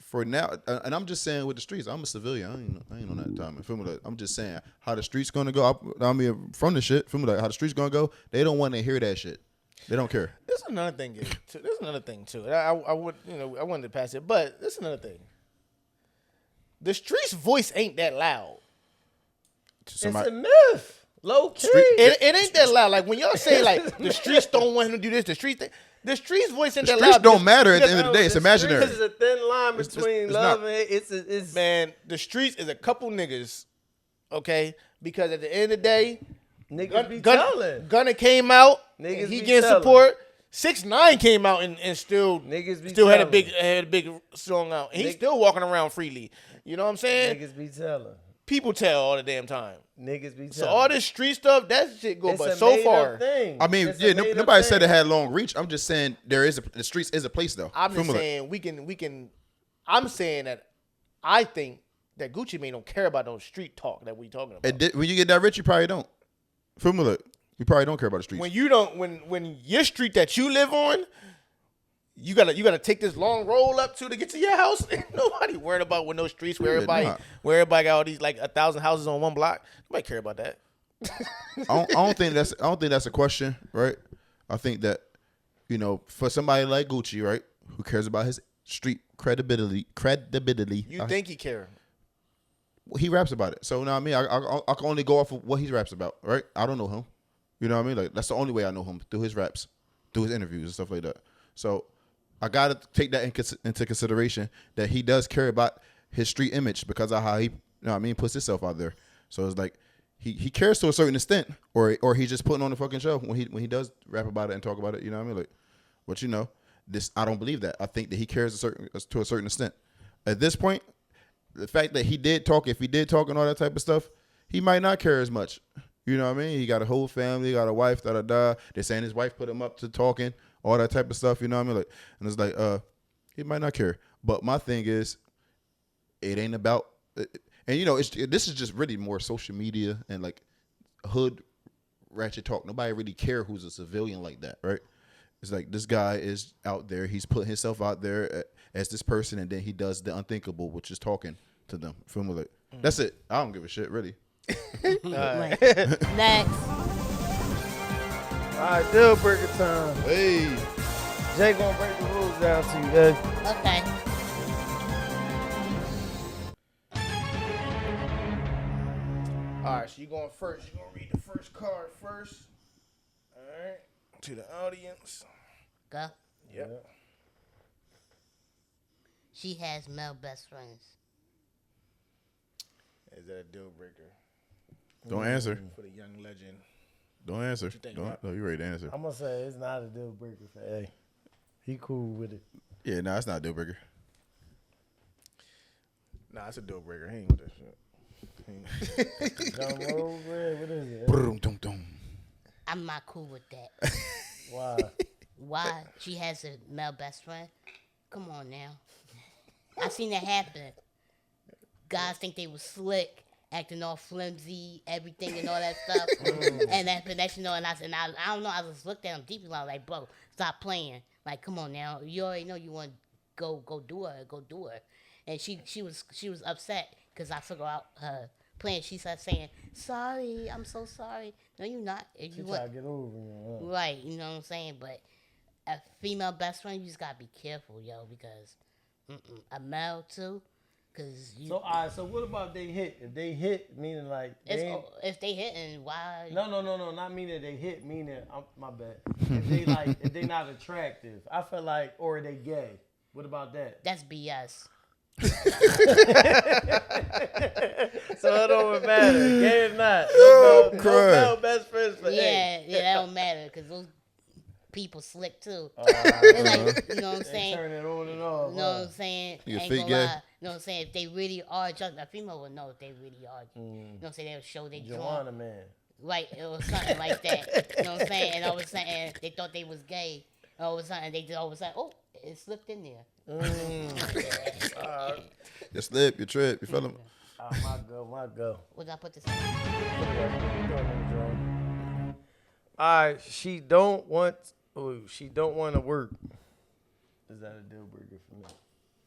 for now, and I'm just saying with the streets, I'm a civilian. I ain't on that time. Feel me? Like, I'm just saying how the streets gonna go. I mean, from the shit. Feel me? Like how the streets gonna go. They don't want to hear that shit. They don't care. There's another thing. There's another thing too. I wanted to pass it, but there's another thing. The streets' voice ain't that loud. It's a myth. Low key. It ain't that loud. Like when y'all say like the streets don't want him to do this, the streets' voice ain't The that streets loud. don't matter at the end of the day. It's imaginary. There's a thin line between it's love not. and it's Man, the streets is a couple niggas, okay? Because at the end of the day, niggas be telling. Gunna came out, Niggas and he be getting telling. support. 6ix9ine came out and still Niggas be still had a telling. big song out. And he's still walking around freely. You know what I'm saying? Niggas be telling. People tell all the damn time. Niggas be telling. So all this street stuff, that shit go It's but a so made-up far. thing. I mean, It's a yeah, made-up nobody said thing. it had long reach. I'm just saying the streets is a place though. I'm Feel just me? Like, saying we can. I'm saying that I think that Gucci Mane don't care about those street talk that we talking about. when you get that rich, you probably don't. Feel me? Like, you probably don't care about the streets. When you don't, when your street that you live on, you gotta take this long roll up to get to your house. Nobody worried about when those streets where Yeah, everybody got all these like 1,000 houses on one block. Nobody care about that. I don't think that's a question, right? I think that, you know, for somebody like Gucci, right, who cares about his street credibility. You think he care? He raps about it. So, you know what I mean? I can only go off of what he raps about, right? I don't know him. You know what I mean? Like, that's the only way I know him, through his raps, through his interviews and stuff like that. So, I got to take that into consideration, that he does care about his street image because of how he, you know what I mean, puts himself out there. So, it's like, he cares to a certain extent, or he's just putting on the fucking show when he does rap about it and talk about it, you know what I mean? Like, but you know, I don't believe that. I think that he cares to a certain extent. At this point, the fact that he did talk, if he did talk and all that type of stuff, he might not care as much. You know what I mean? He got a whole family, got a wife, da-da-da. They're saying his wife put him up to talking, all that type of stuff, you know what I mean? Like, and it's like, he might not care. But my thing is, it ain't about, and you know, this is just really more social media and like hood ratchet talk. Nobody really care who's a civilian like that, right? It's like, this guy is out there. He's putting himself out there as this person, and then he does the unthinkable, which is talking to them. Feel me? Like, that's it. I don't give a shit, really. Right. Next. All right, deal breaker time. Hey. Jay gonna break the rules down to you, guys. Okay. All right, so you going first. You gonna read the first card first. All right, to the audience. Go. Yep. She has male best friends. Is that a deal breaker Don't answer. for the young legend? Don't answer. you think, Don't. Rob? No, you ready to answer? I'm gonna say it's not a deal breaker for A. He cool with it. Yeah, no, it's not a deal breaker. Nah, it's a deal breaker. He ain't with that shit. Drum roll, Greg, what is it? Brum, dum, dum. I'm not cool with that. Why? Why she has a male best friend? Come on now. I seen that happen. Guys think they was slick, acting all flimsy, everything and all that stuff. And that next, and I don't know. I just looked at him deeply. I was like, bro, stop playing. Like, come on now. You already know you want to go do her. And she was upset because I figured out her plan. She started saying, "Sorry, I'm so sorry." No, you're not. If She you try want, to get over you. right? You know what I'm saying? But a female best friend, you just gotta be careful, yo, because a male too. Cause you, So, all right. So, what about if they hit? If they hit, meaning like if they hitting, why? No. Not meaning they hit. Meaning, my bad. If they not attractive, I feel like, or they gay. What about that? That's BS. So it don't matter. Gay or not. Yo, No cry. male best friends for Yeah, that don't matter because those people slick too. Right. It's like, you know what I'm saying? Turn it on and off. You know what I'm saying? You Ain't fake gonna gay? lie. You know what I'm saying? If they really are attracted, a female will know if they really are. You know what I'm saying? They'll show they Joanna drawn. man. Right, it was something like that. You know what I'm saying? And all of a sudden, they thought they was gay. All of a sudden, oh, it slipped in there. You slip, you trip, you fell him. My go. What did I put this? All right, she don't want to work. Is that a deal breaker for me?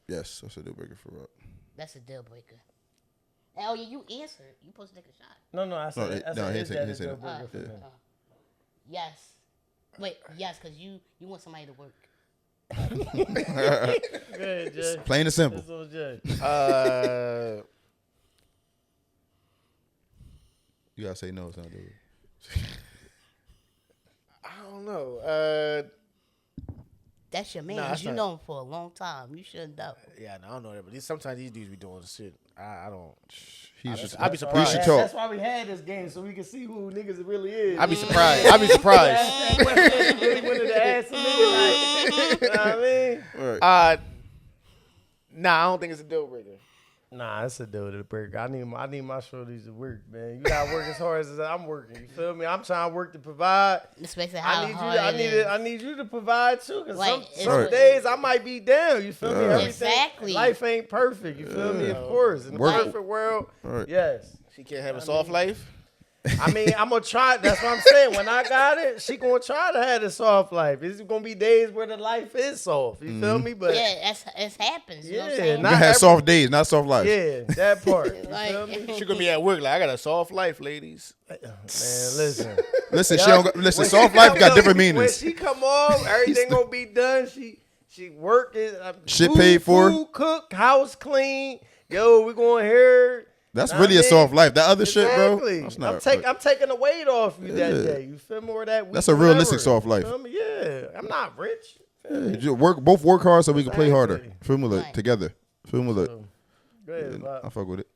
Yes, that's a deal breaker for Rock. That's a deal breaker. Oh, yeah, you answered. You supposed to take a shot. No, I said, he is said that a he said deal it. breaker for me? Yes. Wait, yes, because you want somebody to work. Go ahead, Jay. Plain and simple. That's on Jay. You gotta say no, it's not a deal breaker. I don't know. That's your man. Nah, that's you not- know him for a long time. You should know. Yeah, I don't know that, but sometimes these dudes be doing shit. I don't. He should, I'd be he surprised. should That's talk. why we had this game, so we can see who niggas really is. I'd be surprised. I'd be surprised. Ask that question, really wanted to ask a nigga, like, you know what I mean? Right. Nah, I don't think it's a deal breaker. Nah, it's a deal breaker. I need my shorties to work, man. You gotta work as hard as I'm working. You feel me? I'm trying to work to provide. Especially how hard I need you to provide too. Cause Right, some it's- days I might be down. You feel me? Everything, Exactly. Life ain't perfect. You feel me? Of course. In the Work. perfect world, Right. yes. She can't have a soft life. I mean, I'm gonna try. That's what I'm saying. When I got it, she gonna try to have a soft life. It's gonna be days where the life is soft. You feel me? But Yeah, it happens. You know what I'm Yeah, saying? You not can have every- soft days, not soft life. yeah, that part. You Like- feel me? She gonna be at work like I got a soft life, ladies. Man, listen. Listen, she Y'all- don't. Listen, when soft she life come got up- different When meanings. she come off, everything gonna be done. She working. Shit paid for. Food cook, house clean. Yo, we going here. That's Nah, really a man. soft life. That other shit, bro. Exactly. That's not. I'm taking the weight off you that Yeah. day. You feel me? Or that week, That's a realistic whatever. soft life. You feel me? Yeah, I'm not rich. Yeah, just both work hard so we can play harder. Exactly. Feel me, like Right. together. Feel me, like Go ahead, Bob. I fuck with it.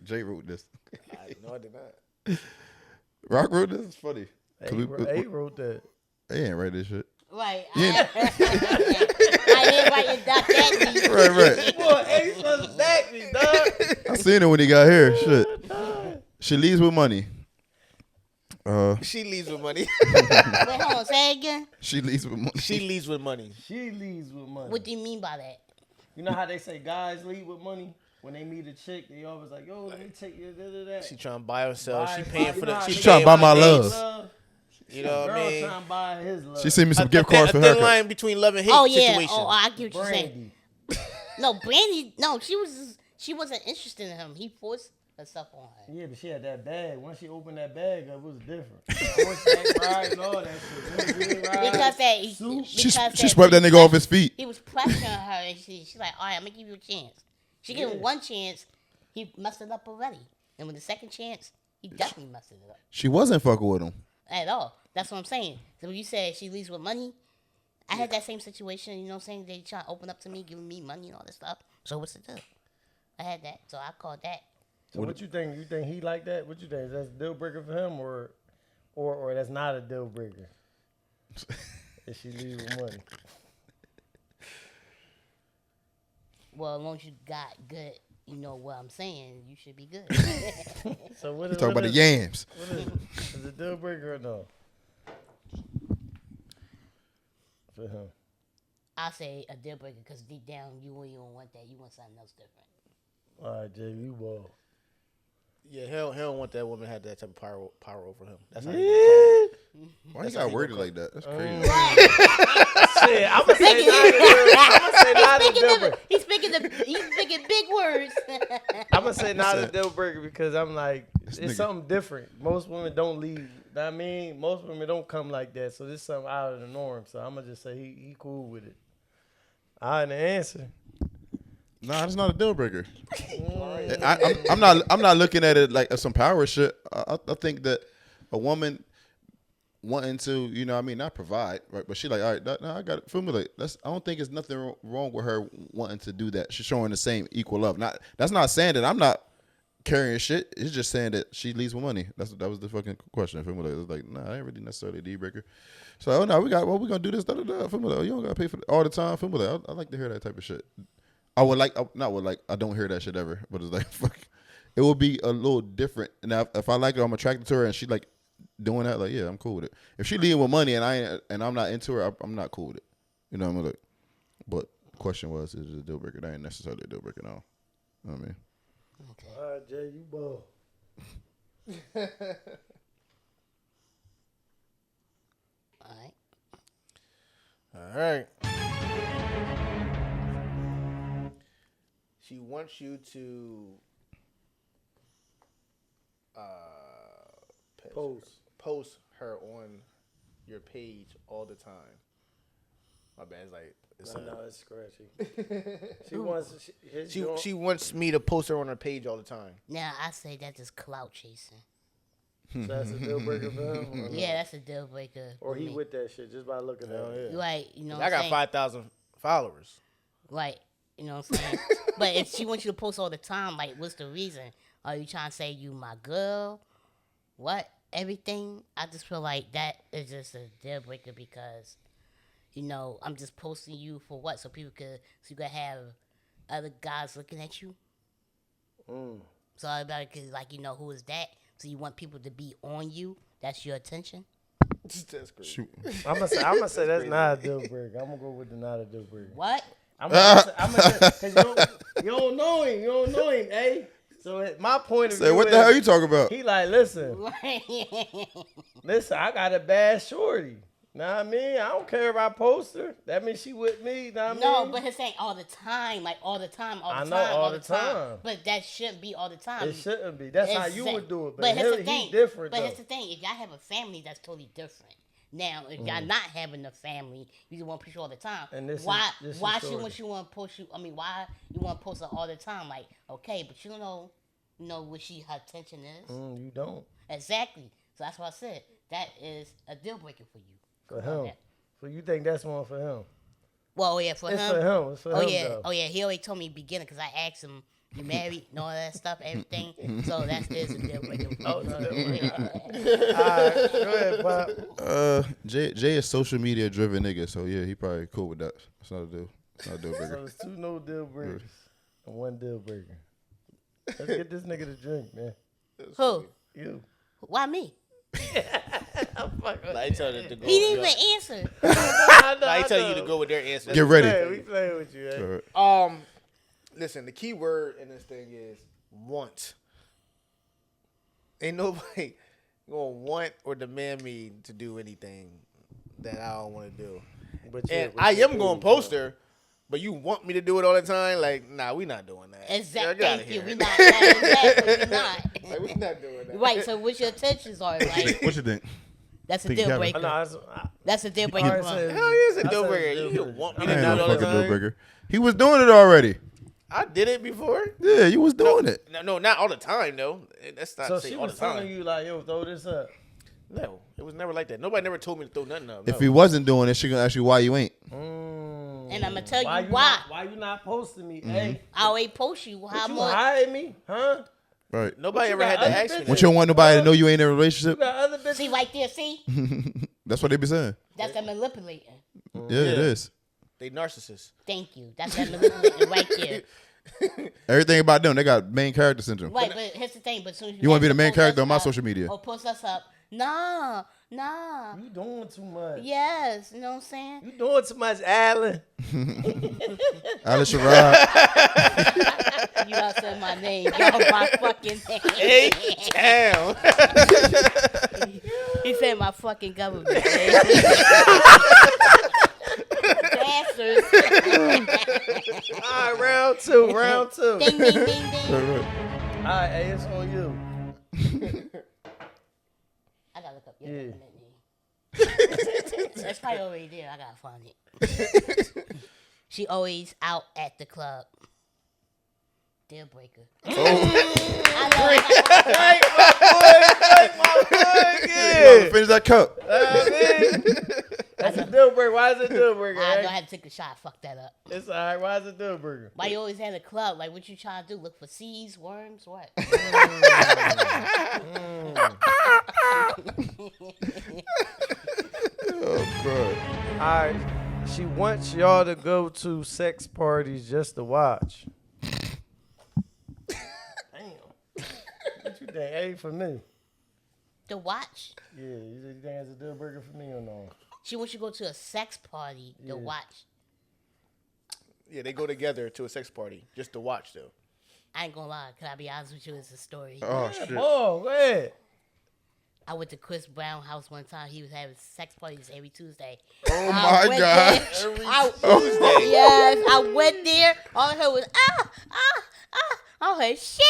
Jay wrote this. No, I did not. Rock wrote this. It's funny. He wrote that. They ain't write this shit. Right. Yeah. I didn't write it down that deep. Right. Boy, Ace was back me, dog. I seen it when he got here. Shit. She leaves with money. She leaves with money. Wait, hold on. Say it again. She leaves with money. She leaves with money. She leaves with money. What do you mean by that? You know how they say guys leave with money? When they meet a chick, they always like, yo, let me take you that. She trying to buy herself. Buy- She paying buy- for you know the. how She they trying to buy my dates. love. You know what I Girl mean? trying to buy his love. She sent me some gift A cards for thin her. line between love and hate Oh yeah. situation. Oh, I get what you're saying. Brandy. No, Brandy. No, she wasn't interested in him. He forced herself on her. Yeah, but she had that bag. Once she opened that bag up, it was different. Horseback ride and all that shit. Limousine ride. Because that. She swiped that nigga off his feet. He was pressuring her, and she's like, "All right, I'm gonna give you a chance." She gave him one chance. He messed it up already. And with the second chance, he definitely messed it up. She wasn't fucking with him. At all. That's what I'm saying. So when you said she leaves with money, I had that same situation, you know what I'm saying? They try to open up to me, giving me money and all this stuff. So what's the deal? I had that. So I called that. So what you think? You think he like that? What you think? Is that a deal breaker for him or that's not a deal breaker? If she leaves with money. Well, as long as you got good you know what I'm saying, you should be good. So what You is talk about the is- yams. What is a deal breaker or no? For him. I say a deal breaker because deep down you don't want that. You want something else different. All right, Jay, you ball. Yeah, he don't want that woman to have that type of power over him. That's how Yeah. he Why you got worded like that? That's crazy. Shit, I'm gonna say not a deal breaker. He's speaking big words. I'm gonna say not a deal breaker because I'm like, nigga. it's something different. Most women don't leave. Know what I mean, most women don't come like that. So this is something out of the norm. So I'm gonna just say he cool with it. All right, the answer. Nah, it's not a deal breaker. I'm not looking at it like some power shit. I think that a woman wanting to, you know what I mean, not provide, right? But she like, all right, no, I got it. Formulate. I don't think there's nothing wrong with her wanting to do that. She's showing the same equal love. That's not saying that I'm not carrying shit. It's just saying that she leaves with money. That was the fucking question. Formulate. It's like, nah, I ain't really necessarily a deal breaker. So, oh no, we gonna do this. Formulate. You don't gotta pay for it all the time. Formulate. I like to hear that type of shit. I don't hear that shit ever. But it's like, fuck. It would be a little different. Now, if I like her, I'm attracted to her, and she like doing that, like, yeah, I'm cool with it. If she leaving with money and I'm not into her, I'm not cool with it. You know what I mean? Like, but the question was, is it a deal breaker? That ain't necessarily a deal breaker now. You know what I mean? All right, Jay, you ball. All right. All right. She wants you to post her on your page all the time. My bad. It's like No, it's scratchy. She wants me to post her on her page all the time. Now I say that's just clout chasing. So that's a deal breaker for him. Or Yeah, that's a deal breaker. Or for he me. with that shit just by looking at him. Right, you know. I got 5,000 followers. Right, you know what I'm saying. But if she wants you to post all the time, like, what's the reason? Are you trying to say you my girl? What? Everything? I just feel like that is just a deal breaker because, you know, I'm just posting you for what? So you could have other guys looking at you. So everybody could, like, you know, who is that? So you want people to be on you? That's your attention? That's great. Shoot. I'm gonna say that's not a deal breaker. I'm gonna go with the not a deal breaker. What? I'm gonna say, because you don't know him. You don't know him, eh? So my point of Say, view what is, the hell you talking about? He like, listen, I got a bad shorty. Know what I mean? I don't care if I post her. That means she with me. Know what I mean? No, but he's saying all the time, like all the time, all the I time, know, all the time. But that shouldn't be all the time. It shouldn't be. That's how you Exact- would do it. But here's the he's thing. different, But though. here's the thing. If y'all have a family, that's totally different. Now, if y'all not having a family, you just want to push you all the time. And this why? is Why story. she wants you want to post you? I mean, why you want to post her all the time? Like, okay, but you don't know, what her attention is. You don't. Exactly. So that's why I said that is a deal breaker for you. For him. So you think that's one for him? Well, yeah, for It's him. for him. It's for him, yeah. though. Oh yeah. He already told me beginning because I asked him, "You married?" and all that stuff, everything. So that is a deal breaker. Oh, it's a deal breaker. All right, go ahead, Pop. Jay is social media driven nigga, so yeah, he probably cool with that. It's not a deal. It's not a deal So breaker. it's 2 no deal breakers and 1 deal breaker. Let's get this nigga to drink, man. Who? You. Why me? I tell you to go. He didn't even answer. I tell you to go with their answer. Get ready. Hey, we playing with you, eh? All right. Listen, the key word in this thing is want. Ain't nobody gonna want or demand me to do anything that I don't want to do. But yeah, And but I you am gonna do, post her, but you want me to do it all the time? Like, nah, we not doing that. Exactly. Get outta Thank you. here. We not. Exactly. We not. Like, we not doing that. Right. So what's your intentions are? Like, What you think? that's a Think deal Kevin. breaker. No, That's a deal I breaker. already for said- him. Hell yeah, it's a I deal said breaker. it's a You deal don't want me I to ain't do no it all the fucking deal time. breaker. He was doing it already. I did it before. Yeah, you was doing it. No, not all the time though. That's not So say she all the was telling time. you like, yo, throw this up. No, it was never like that. Nobody never told me to throw nothing up. If no. he wasn't doing it, she gonna ask you why you ain't. And I'm gonna tell you why. Why you not posting me? Hey, I always post you how you much. hiding me? Huh? Right. Nobody you ever had got to other ask me bitches? that. What you don't want nobody to know you ain't in a You relationship? got other bitches? See right there. See, That's what they be saying. that's that manipulating. Yeah, it is. They narcissists. Thank you. That's that manipulating right there. Everything about them, they got main character syndrome. Right, but here's the thing. But as soon as You want to be the actually main post character us on my up social media. or post us up, nah. You doing too much. Yes, you know what I'm saying? You doing too much, Alan. Alan Sherrod. You not saying my name. Y'all my fucking name. Damn. He said my fucking government name. Bastards. All right, round two. Ding, ding, ding, ding. All right, hey, it's on you. I gotta look up your Yeah. government name. That's probably already there. I gotta find it. She always out at the club. Deal breaker. I Finish that cup. That's a deal breaker. Why is it a deal breaker? know I eh? had to take a shot. Fuck that up. It's all right. Why is it a deal breaker? Why you always at the club? Like, what you trying to do? Look for seeds, worms, what? Oh, God. All right. She wants y'all to go to sex parties just to watch. Damn. What you think? A for me. To watch? Yeah, you think that's a deal breaker for me or no? She wants you to go to a sex party to watch. Yeah, they go together to a sex party just to watch though. I ain't gonna lie. Can I be honest with you? It's a story. Oh, shit. Oh, go ahead. I went to Chris Brown house one time. He was having sex parties every Tuesday. Oh, I my went God. there. Yes, I went there. All I heard was I heard shit.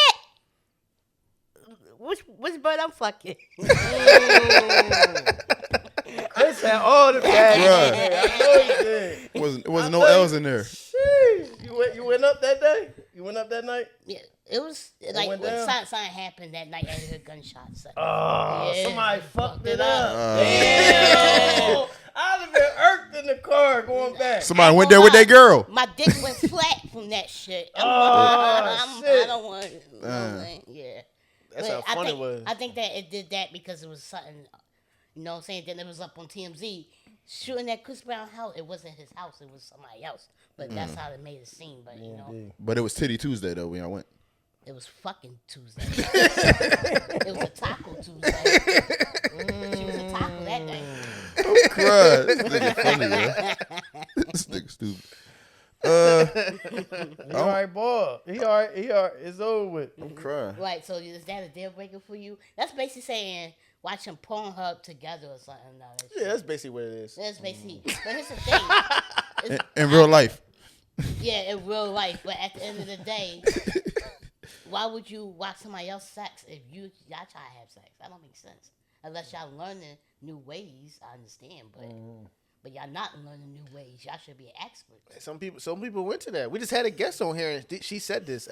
Which bird I'm fucking? Chris had all the bad. Bruh. I know he did. It wasn't no L's in there. Sheesh. You went up that day? You went up that night? Yeah, it was like went down? something happened that night. I heard gunshots. Oh, Yeah. somebody fucked it up. Uh. Damn. I'd have been irked in the car going back. Somebody went there with their girl. My dick went flat from that shit. Oh, I shit. don't want. Yeah. That's But how fun it was. I think that it did that because it was something, you know what I'm saying? Then it was up on TMZ. Shooting at Chris Brown house, it wasn't his house, it was somebody else. But that's how they made it seem. But, you know, But it was Titty Tuesday, though, when I went. it was fucking Tuesday. It was a taco Tuesday. She was a taco that day. I'm crying. This nigga funny, man. This nigga stupid. He all right, boy. He all right. It's over with. I'm crying. Right, so is that a deal breaker for you? That's basically saying watching Pornhub together or something. No, Yeah, that's basically what it is. that's basically. But here's the thing. In real life. Yeah, in real life. But at the end of the day, why would you watch somebody else sex if y'all try to have sex? That don't make sense. Unless y'all learning new ways, I understand. But y'all not learning new ways. Y'all should be experts. Some people went to that. We just had a guest on here, and she said this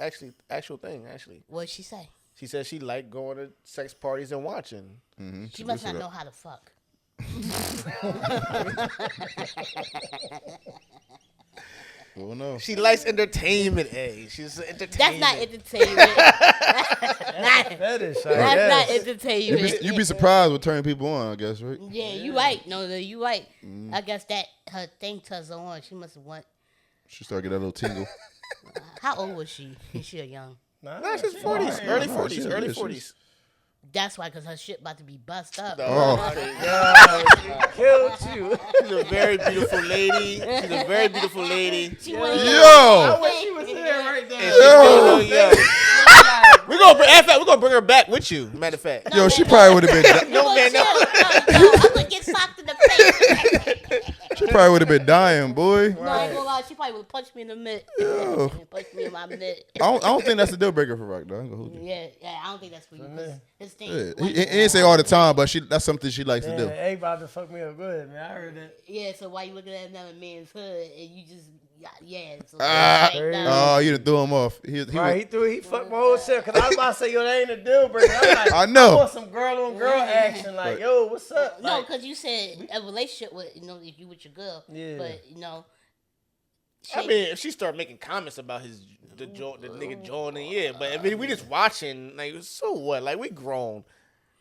actual thing. What'd she say? She said she liked going to sex parties and watching. Mm-hmm. She must not know how to fuck. Well, no. She likes entertainment. She's an entertainment. That's not entertainment. Fetish, That's not entertainment. You'd be surprised what turning people on, I guess, right? Yeah, you right. No, you right. I guess that her thing turns her on. She must have went. She started getting that little tingle. How old was she? Is she young? Nah, she's 40s, early 40s, early 40s. That's why, because her shit about to be bust up. Oh. Killed you. She's a very beautiful lady. She wanna Yo! I wish she was there right there. We're gonna bring her back with you. Matter of fact. Yo, she probably would have been. No, man, no. I'm gonna get socked in the face. She probably would have been dying, boy. No, I ain't gonna lie. She probably would punch me in the mid. Punch me in my mid. I don't think that's a deal breaker for Rock, though. I ain't gonna hold you. Yeah, I don't think that's for you. 'Cause his thing. Yeah. He didn't say all the time, but that's something she likes to do. Man, A about to fuck me up good, man. I heard that. Yeah, so why you looking at another man's hood and you just So You done threw him off. He He fucked my whole shit. Cause I was about to say, yo, that ain't a deal breaker. I'm like, I know. I want some girl on girl action. Like, yo, what's up? No, Like, because you said a relationship with, if you with your girl. Yeah. But, I mean, if she start making comments about the nigga joining, yeah. But I mean, we just watching. Like, so what? Like, we grown.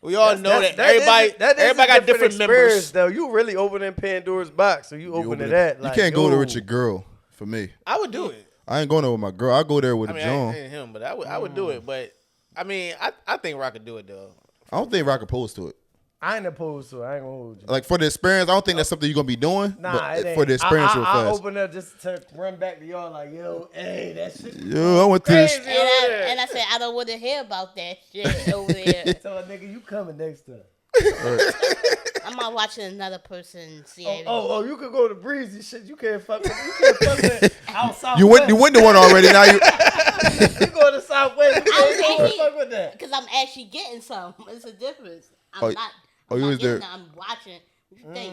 We all know that everybody got different members. Though you really opening Pandora's box, so you open it at. You Like, can't go there with your girl. For me, I would do it. I ain't going there with my girl. I go there with I a mean, John. I ain't him, but I would do it. But I mean, I think Rock could do it though. I don't think Rock opposed to it. I ain't opposed to it. I ain't gonna hold you. Like for the experience, I don't think that's something you're gonna be doing. Nah, but it ain't. for the experience, real I fast. open up just to run back to y'all like, yo, hey, that shit. Yo, I went to this. And I said, I don't want to hear about that shit over there. So, nigga, you coming next time. I'm not watching another person series. Oh, you could go to Breezy shit. You can't fuck with. You can't fuck with outside. You went to one already. Now you. You go to Southwest. You can't fuck with that. Because I'm actually getting some. It's a difference. I'm not. Oh, I'm you not was getting there. that. I'm watching. What you think?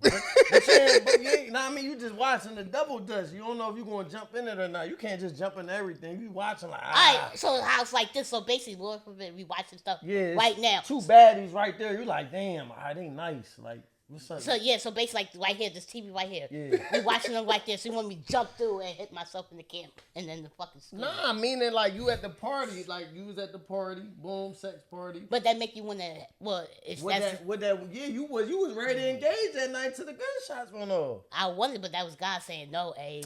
But you ain't, I mean, you just watching the double dutch. You don't know if you gonna jump in it or not. You can't just jump into everything. You watching like, All right, so how like this. So basically, Lord forbid, we watching stuff yeah, right now. Two baddies right there. You like, damn, they nice. Like, what's up? So yeah, so basically, like right here, this TV right here. Yeah. We watching them right there. So you want me to jump through and hit myself in the camp, and then the fucking. Screen. Nah, meaning like you at the party, like you was at the party, boom, sex party. But that make you wanna. Well, it's Yeah, you was ready to engage that night to the gunshots went off. I wanted, but that was God saying no, A.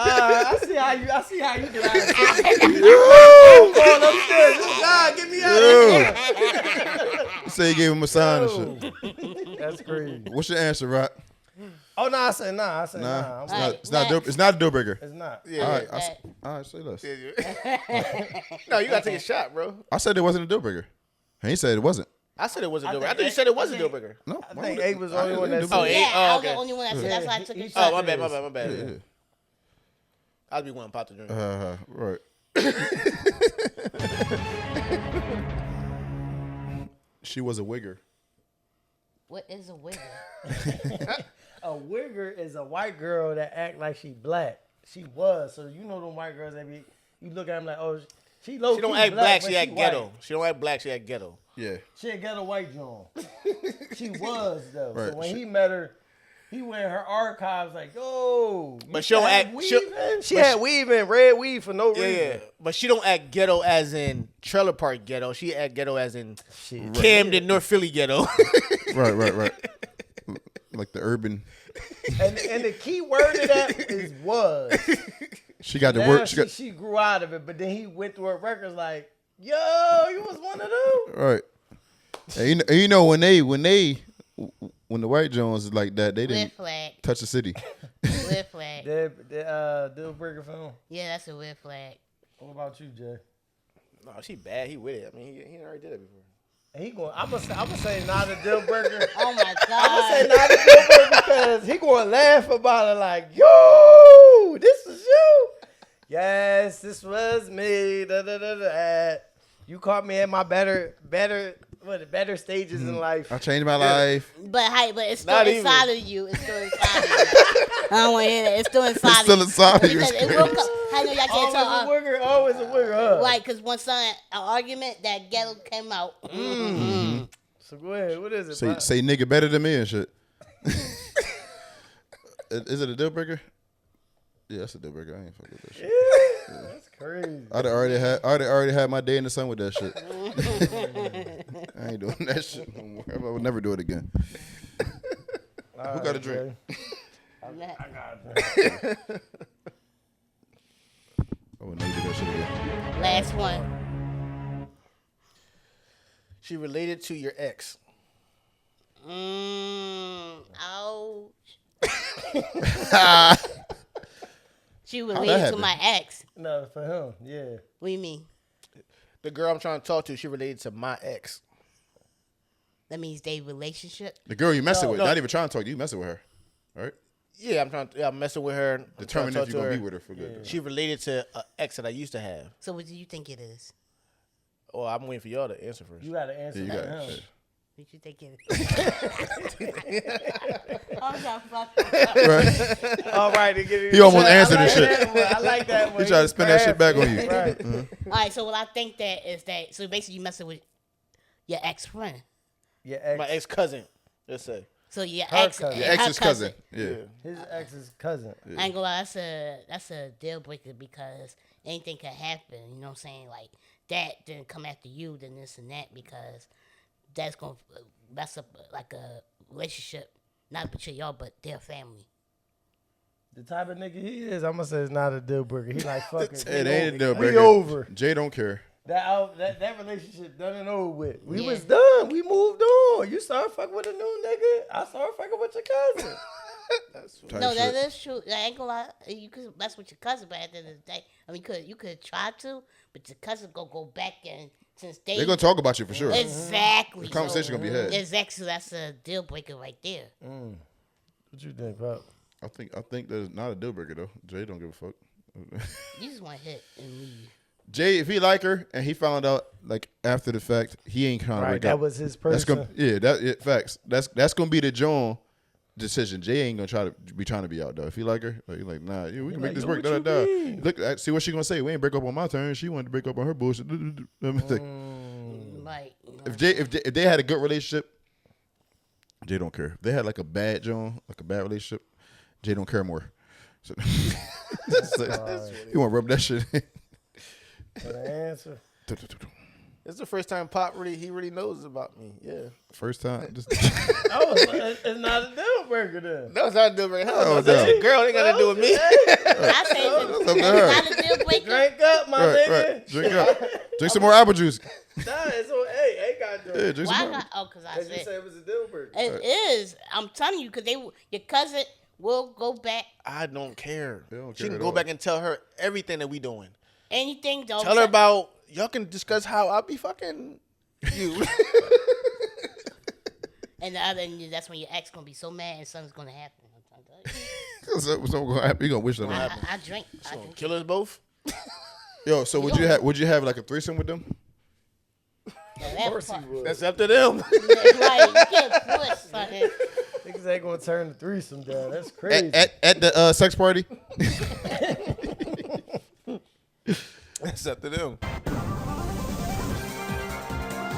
I see how you get out of it. God, get me out of here. Say you gave him a sign and shit. That's crazy. What's your answer, Rock? Oh no, I said nah. It's not a deal breaker. It's not. Yeah. All right, say less. No, you gotta take a shot, bro. I said it wasn't a deal breaker. And he said it wasn't. I said it was a deal breaker. I thought you said it was a deal breaker. No, I think A was the only one that said. Oh, Yeah, A? I was Okay. the only one that said that's why I took a Oh, shot. my bad. Yeah. I'll be one pop the drink. Right. She was a wigger. What is a wigger? A wigger is a white girl that act like she black. She was. So you know them white girls that be, you look at them like, oh, she low. She don't act black, she act ghetto. She don't act black, she act ghetto. Yeah. She a ghetto white John. She was though. Right. So when he met her, he went in her archives like, yo. But she don't act. She had weaving, red weave for no reason. Yeah, but she don't act ghetto as in Trailer Park ghetto. She act ghetto as in Camden, North Philly ghetto. Right. Like the urban. And the key word of that is was. She got the Now word. she grew out of it, but then he went through her records like, yo, you was one of them. Right. And you know when the white Jones is like that, they didn't Red flag. touch the city. Red flag. The deal breaker film. Yeah, that's a red flag. What about you, Jay? No, she bad. He with it. I mean, he already did it before. He going. I'm gonna say not a deal breaker. Oh my God. I'm gonna say not a deal breaker because he gonna laugh about it like, yo, this is you. Yes, this was me. Da, da, da, da. You caught me at my better stages in life. I changed my life. But it's still Not inside of you. It's still inside of you. I don't want to hear that. It's still inside It's still of you. inside of you. Because it will come. I know y'all can't tell. Always a wigger, huh? Right, because one son, an argument that ghetto came out. So go ahead. What is it? Say nigga better than me and shit. Is it a deal breaker? Yeah, that's a deal breaker. I ain't fucking with that shit. That's crazy. I'd already had my day in the sun with that shit. I ain't doing that shit no more. I would never do it again. Who got a drink? I got a drink. I would never do that shit again. Last one. She related to your ex. Ouch. She related to my ex. No, for him, yeah. What do you mean? The girl I'm trying to talk to, she related to my ex. That means they relationship. The girl you messing with, no. not even trying to talk to you, messing with her, right? Yeah, I'm messing with her. Determine if you're gonna be with her for good. She related to an ex that I used to have. So what do you think it is? Oh, I'm waiting for y'all to answer first. You got to answer Yeah, you that. got Huh? it. What you think it is? I'm trying to fuck Right. All right, to get it. He almost answered I the like shit. that one. I like that one. He tried to spin that shit back on you. Right. All right, so what I think that is that, so basically you messing with your ex-friend. Your ex, My ex cousin. Let's say. So your Her ex, cousin. Your her ex's cousin. Yeah. his ex's cousin. I ain't gonna lie, that's a deal breaker because anything could happen. You know what I'm saying? Like that didn't come after you, then this and that because that's gonna mess up like a relationship, not between y'all, but their family. The type of nigga he is, I'm gonna say it's not a deal breaker. He like fucking. It ain't a deal We breaker. over. Jay don't care. That relationship done and over with. We was done. We moved on. You started fucking with a new nigga. I started fucking with your cousin. No, that is true. I ain't gonna lie. You could mess with your cousin, but at the end of the day, I mean, you could try to, but your cousin gonna go back and since They're gonna talk about you for sure. Exactly. The conversation gonna be had. Exactly. That's a deal breaker right there. What you think, Pop? I think that's not a deal breaker though. Jay don't give a fuck. You just want to hit and leave. Jay, if he like her and he found out like after the fact, he ain't trying to break up. That was his That's person. facts. That's gonna be the John decision. Jay ain't gonna trying to be out though. If he like her, like, he like, nah, we can make this work. Look, see what she gonna say. We ain't break up on my terms. She wanted to break up on her bullshit. Like, if they had a good relationship, Jay don't care. If they had like a bad John, like a bad relationship, Jay don't care more. So, he want to rub that shit in. Good answer. It's the first time Pop really knows about me. Yeah. First time. It's not a deal breaker then. No, it's not a deal breaker. Oh, That's no. your girl. They got to do with me. I say it's not a deal breaker. Drink up, my nigga. Right. Drink up. Drink some more apple juice. Nah, it's on. Hey, ain't got to do it. Drink Why some more. not? Oh, because I You said say it was a deal breaker. it is. I'm telling you, because your cousin will go back. I don't care. They don't She care can at go all. back and tell her everything that we doing. Anything, don't Tell her about, y'all can discuss how I be fucking you. And the other, and that's when your ex gonna be so mad and something's gonna happen. I'm trying to tell you. Something gonna happen. You gonna wish that on happen. I drink. I drink. Kill us both. Yo, so would you have like a threesome with them? Of course he would. That's up to them. Like, you can't push something. Niggas ain't gonna turn the threesome down. That's crazy. At the sex party? That's up to them.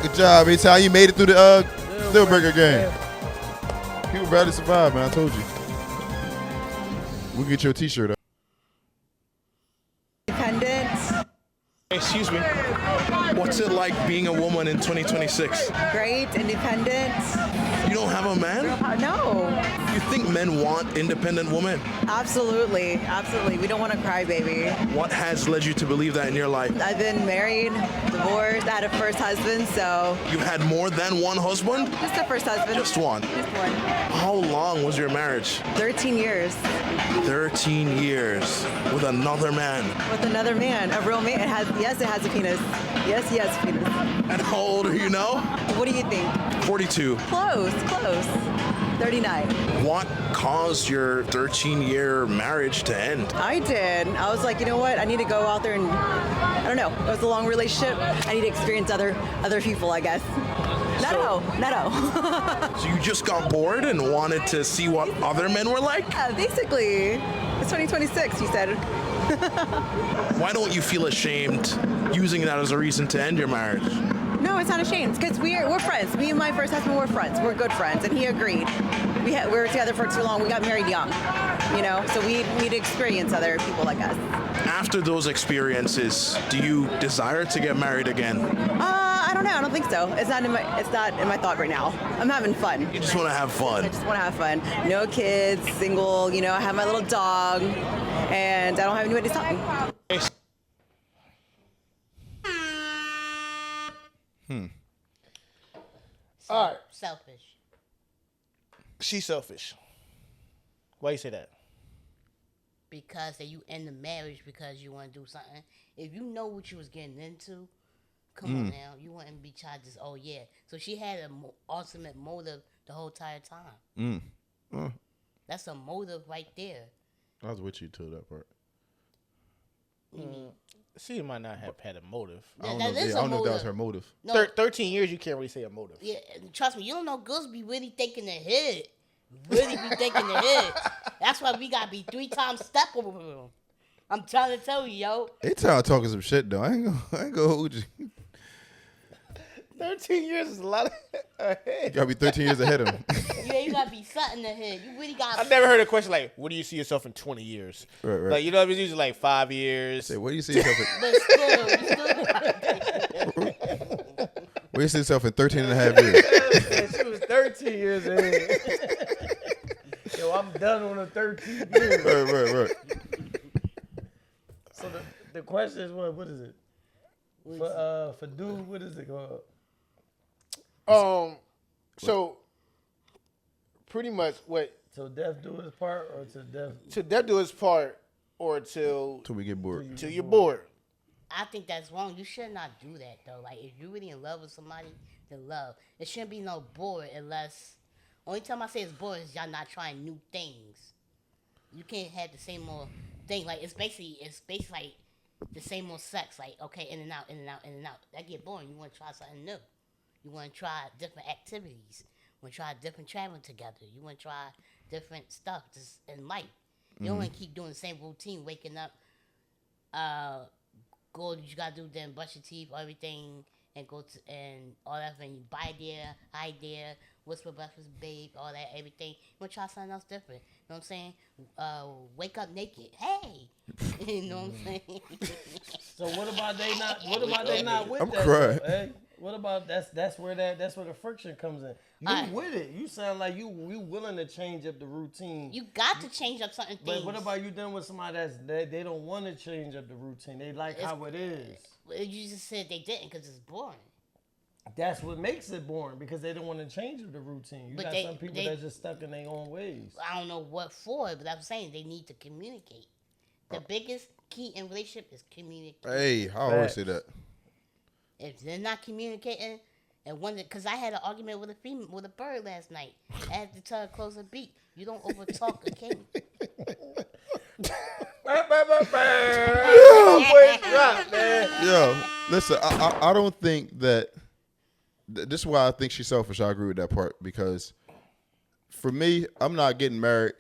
Good job, it's how you made it through the deal breaker game. People barely survive, man. I told you. We'll get you a t-shirt up. Independent. Excuse me. What's it like being a woman in 2026? Great. Independent. You don't have a man? No. You think men want independent women? Absolutely. Absolutely. We don't want to cry, baby. What has led you to believe that in your life? I've been married, divorced. I had a first husband, so. You had more than one husband? Just the first husband. Just one? Just one. How long was your marriage? 13 years. 13 years with another man. With another man. A real man. It has a penis. Yes, a penis. And how old are you now? What do you think? 42. Close. 39. What caused your 13-year marriage to end? I did. I was like, you know what? I need to go out there and, I don't know. It was a long relationship. I need to experience other people, I guess. No. So you just got bored and wanted to see what other men were like? Yeah, basically. It's 2026, you said. Why don't you feel ashamed using that as a reason to end your marriage? No, it's not a shame. It's because we're friends. Me and my first husband were friends. We're good friends, and he agreed. We were together for too long. We got married young, so we'd experience other people like us. After those experiences, do you desire to get married again? I don't know. I don't think so. It's not in my thought right now. I'm having fun. You just want to have fun. I just want to have fun. No kids, single. I have my little dog, and I don't have anybody to talk. All right. Selfish. She's selfish. Why you say that? Because that you end the marriage because you want to do something. If you know what you was getting into, come on now. You wouldn't be charged as, oh yeah. So she had an ultimate motive the whole entire time. That's a motive right there. I was with you till that part. She might not have had a motive. I don't know if that was her motive. No, 13 years, you can't really say a motive. yeah, trust me, you don't know. Girls be really thinking ahead. Really be thinking ahead. That's why we gotta be 3 times step over them. I'm trying to tell you, yo. They talking some shit though. I ain't gonna hold you. 13 years is a lot ahead. You gotta be 13 years ahead of him. Yeah, you gotta be something ahead. You really gotta. I've never heard a question like, "What do you see yourself in 20 years?" Right. Like, you know what I mean? It's usually like 5 years. Say, what do you see yourself in? But still, you still Wasted himself in 13 and a half years. She was 13 years in. Yo, I'm done on the 13 years. Right. So the question is what is it? For dude, what is it called? So pretty much what till death do his part, or till death do his part, or till we get bored. Till you're bored. I think that's wrong. You should not do that though. Like if you're really in love with somebody, then love. It shouldn't be no bored unless. Only time I say it's bored is y'all not trying new things. You can't have the same old thing. Like it's basically like the same old sex. Like okay, in and out. That get boring. You want to try something new. You want to try different activities. You want to try different traveling together. You want to try different stuff just in life. You don't want to keep doing the same routine. Waking up, go what you gotta do, then brush your teeth, everything, and go to and all that. And you buy there, hi there, what's for breakfast, babe, all that, everything. You want to try something else different. You know what I'm saying? Wake up naked. Hey, you know what I'm saying? So what about they not? What about they not with I'm that? crying. Though, hey? What about that's where the friction comes in. You with it? You sound like you willing to change up the routine. You got to change up certain things. But what about you done with somebody they don't want to change up the routine? They like how it is. You just said they didn't because it's boring. That's what makes it boring, because they don't want to change up the routine. You got some people that's just stuck in their own ways. I don't know what for, but I'm saying they need to communicate. The biggest key in relationship is communication. Hey, I always say that. If they're not communicating, and one, because I had an argument with a bird last night. I had to tell her to close her beak. You don't overtalk a king. Yo, listen, I don't think that. This is why I think she's selfish. I agree with that part, because for me, I'm not getting married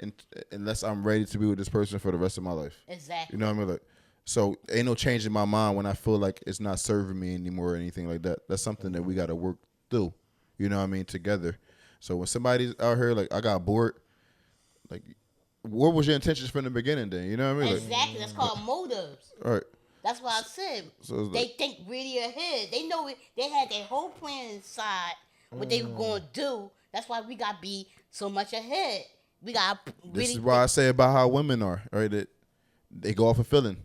unless I'm ready to be with this person for the rest of my life. Exactly. You know what I mean? Like, so ain't no change in my mind when I feel like it's not serving me anymore or anything like that. That's something that we got to work through. You know what I mean? Together. So when somebody's out here like I got bored, like what was your intentions from the beginning? Then you know what I mean? Exactly. That's called motives. All right. That's what I said. So they think really ahead. They know it. They had their whole plan inside what they were going to do. That's why we got to be so much ahead. We got really. This is why I say about how women are. Right? That they go off a feeling.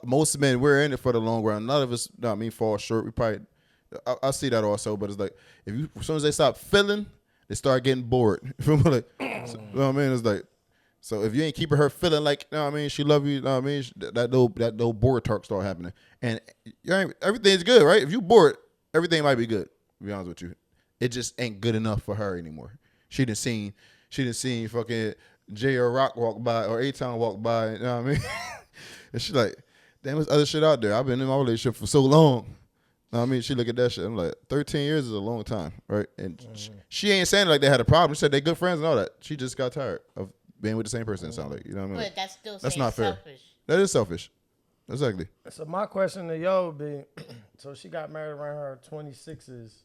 Most men, we're in it for the long run. None of us, fall short. We probably. I see that also, but it's like as soon as they stop feeling, they start getting bored. You know what I mean? It's like. So if you ain't keeping her feeling like, you know what I mean, she love you, you know what I mean, that no bored talk start happening. And everything's good, right? If you bored, everything might be good, to be honest with you. It just ain't good enough for her anymore. She done seen fucking J.R. Rock walk by or A-Town walk by, you know what I mean? And she like, damn, there's other shit out there. I've been in my relationship for so long. You know what I mean? She look at that shit. I'm like, 13 years is a long time, right? And she ain't saying like they had a problem. She said they good friends and all that. She just got tired of being with the same person, it sounds like. You know what I mean? But that's still not selfish. fair. That is selfish. Exactly. So my question to y'all would be, so she got married around her 26s.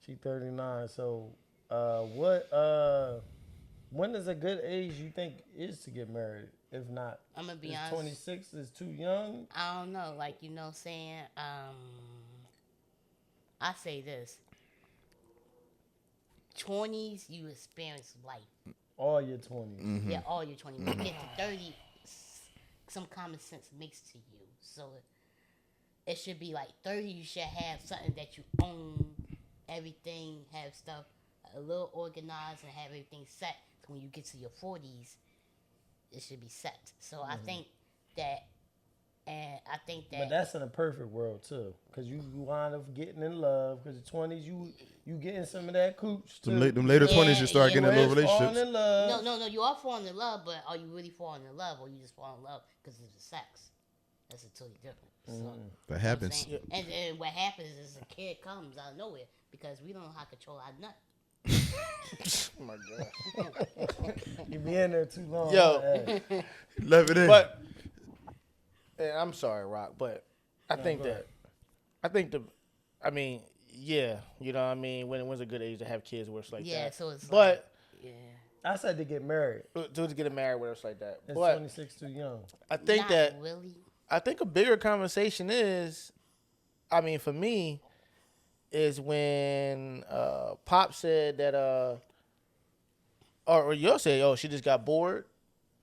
She 39. So when is a good age you think is to get married? If not, I'm going to be honest. 26 is too young? I don't know. Like, you know what I'm saying? I say this. 20s, you experience life. All your 20s. Mm-hmm. Yeah, all your 20s. When you get to 30, some common sense mixed to you. So it should be like 30, you should have something that you own, everything, have stuff a little organized and have everything set. So when you get to your 40s, it should be set. So I think that. But that's in a perfect world too, because you wind up getting in love. Because the 20s, you getting some of that cooch too. Them later 20s, you start getting in little relationships. In love. No, you are falling in love, but are you really falling in love, or you just fall in love because of the sex? That's totally different. So, that happens. And what happens is a kid comes out of nowhere because we don't know how to control our nut. Oh my God. You be in there too long. Yo. Love it in. But and I'm sorry, Rock, but I think I mean, yeah, you know what I mean? When's a good age to have kids where it's like that? Yeah, so it's but yeah. I said to get married. To get married where it's like that. It's but 26 too young. I think Not that really. I think a bigger conversation is, I mean, for me, is when Pop said that, or y'all say, oh, she just got bored.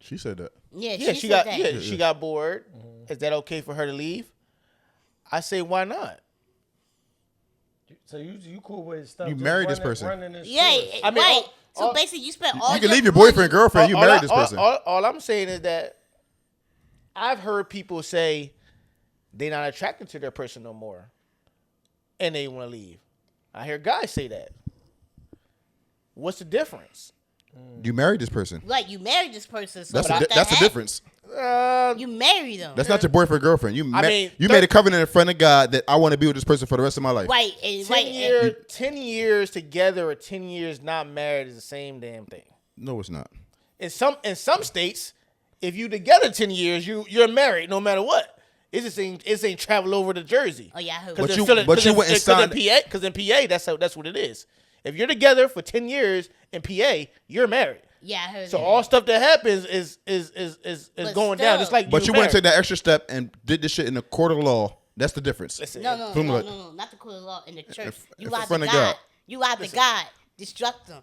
She said that. Yeah, she got that. Yeah, she got bored. Is that okay for her to leave? I say, why not? So you cool with stuff? You just married this running- person. running this Yeah, store. I mean, right. all- So basically, you spent all You can your leave your money- boyfriend, girlfriend. You married this person. All I'm saying is that I've heard people say they're not attracted to their person no more, and they want to leave. I hear guys say that. What's the difference? You married this person. Like you married this person. So That's what that's the heck? difference. You married them. That's not your boyfriend, girlfriend. You mean, you made a covenant in front of God that I want to be with this person for the rest of my life. Right. And, 10 years together or 10 years not married is the same damn thing. No, it's not. In some states, if you together 10 years, you're married no matter what. It ain't travel over to Jersey. Oh yeah, I heard. But you went and signed. Because in PA, that's what it is. If you're together for 10 years in PA, you're married. Yeah, I heard. So that. all stuff that happens is going down, just like. But you went and took that extra step and did this shit in the court of law. That's the difference. No, not the court of law in the church. You lied to God. You lied to God. Destruct them.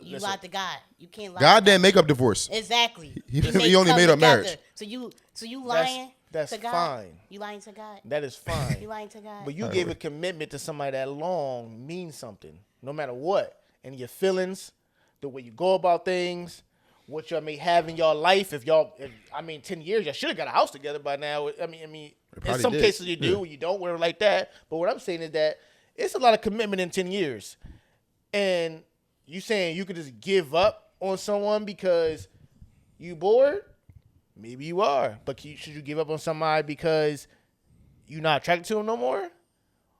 You lied to God. You can't lie. God didn't make up divorce. Exactly. He only made up marriage. So you lying. That's to God? fine. You lying to God. That is fine. You lying to God. But you gave a commitment to somebody that long means something, no matter what. And your feelings, the way you go about things, what y'all may have in your life. If 10 years, y'all should have got a house together by now. I mean, in some cases you do, you don't, whatever like that. But what I'm saying is that it's a lot of commitment in 10 years. And you saying you could just give up on someone because you bored? Maybe you are. But should you give up on somebody because you're not attracted to them no more?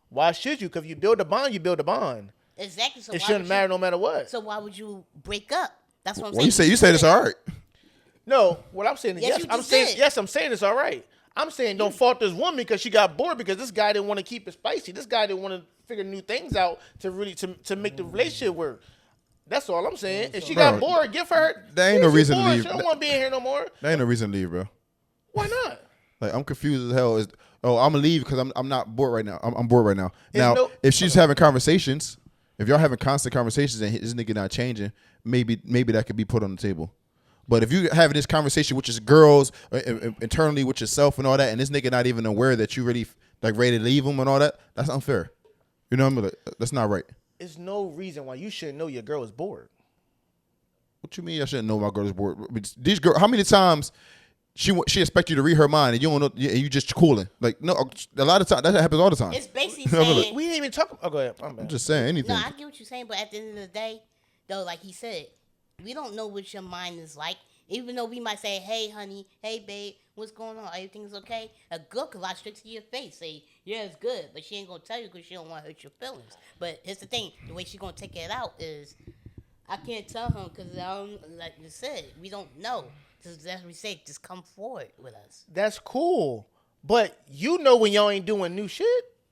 Why should you? Because if you build a bond, you build a bond. Exactly. So it shouldn't matter no matter what. So why would you break up? That's what I'm Well, saying. you say it's all right. No, what I'm saying is Yes, I'm saying it's all right. I'm saying don't fault this woman because she got bored because this guy didn't want to keep it spicy. This guy didn't want to figure new things out to really to make the relationship work. That's all I'm saying. If she got bored, give her. There ain't no reason to leave. She don't want to be in here no more. There ain't no reason to leave, bro. Why not? Like I'm confused as hell. I'm gonna leave because I'm not bored right now. I'm bored right now. Now, if she's having conversations, if y'all having constant conversations and this nigga not changing, maybe that could be put on the table. But if you having this conversation with just girls internally with yourself and all that, and this nigga not even aware that you really like ready to leave him and all that, that's unfair. You know what I mean? Like, that's not right. There's no reason why you shouldn't know your girl is bored. What you mean I shouldn't know my girl is bored? These girls, how many times she expect you to read her mind and you don't know, and you just cooling? Like, no, a lot of times that happens all the time. It's basically saying we didn't even talk. Oh, go ahead. I'm just saying anything. No, I get what you're saying, but at the end of the day, though, like he said, we don't know what your mind is like. Even though we might say, "Hey, honey, hey, babe, what's going on? Everything's okay." A girl could lie straight to your face, say, "Yeah, it's good," but she ain't gonna tell you because she don't want to hurt your feelings. But here's the thing: the way she gonna take it out is, I can't tell him because I don't, like you said, we don't know. Just as we say, just come forward with us. That's cool, but you know when y'all ain't doing new shit.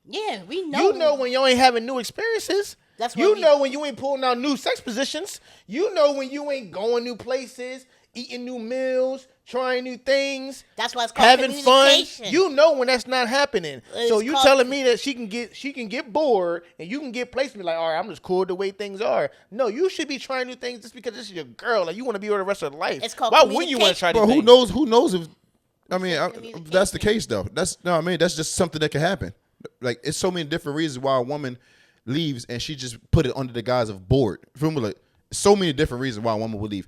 Yeah, we know. You know when y'all ain't having new experiences. That's you know when you ain't pulling out new sex positions. You know when you ain't going new places, eating new meals, trying new things. That's why it's called having fun. communication. You know when that's not happening. It's so you called- telling me that she can get bored and you can get placed and be like, all right, I'm just cool the way things are. No, you should be trying new things just because this is your girl. Like you want to be with her the rest of her life. It's called Why wouldn't you want to try new But things? who knows if? I mean, if that's the case though. That's that's just something that can happen. Like it's so many different reasons why a woman leaves and she just put it under the guise of bored. Feel me? Like so many different reasons why a woman would leave.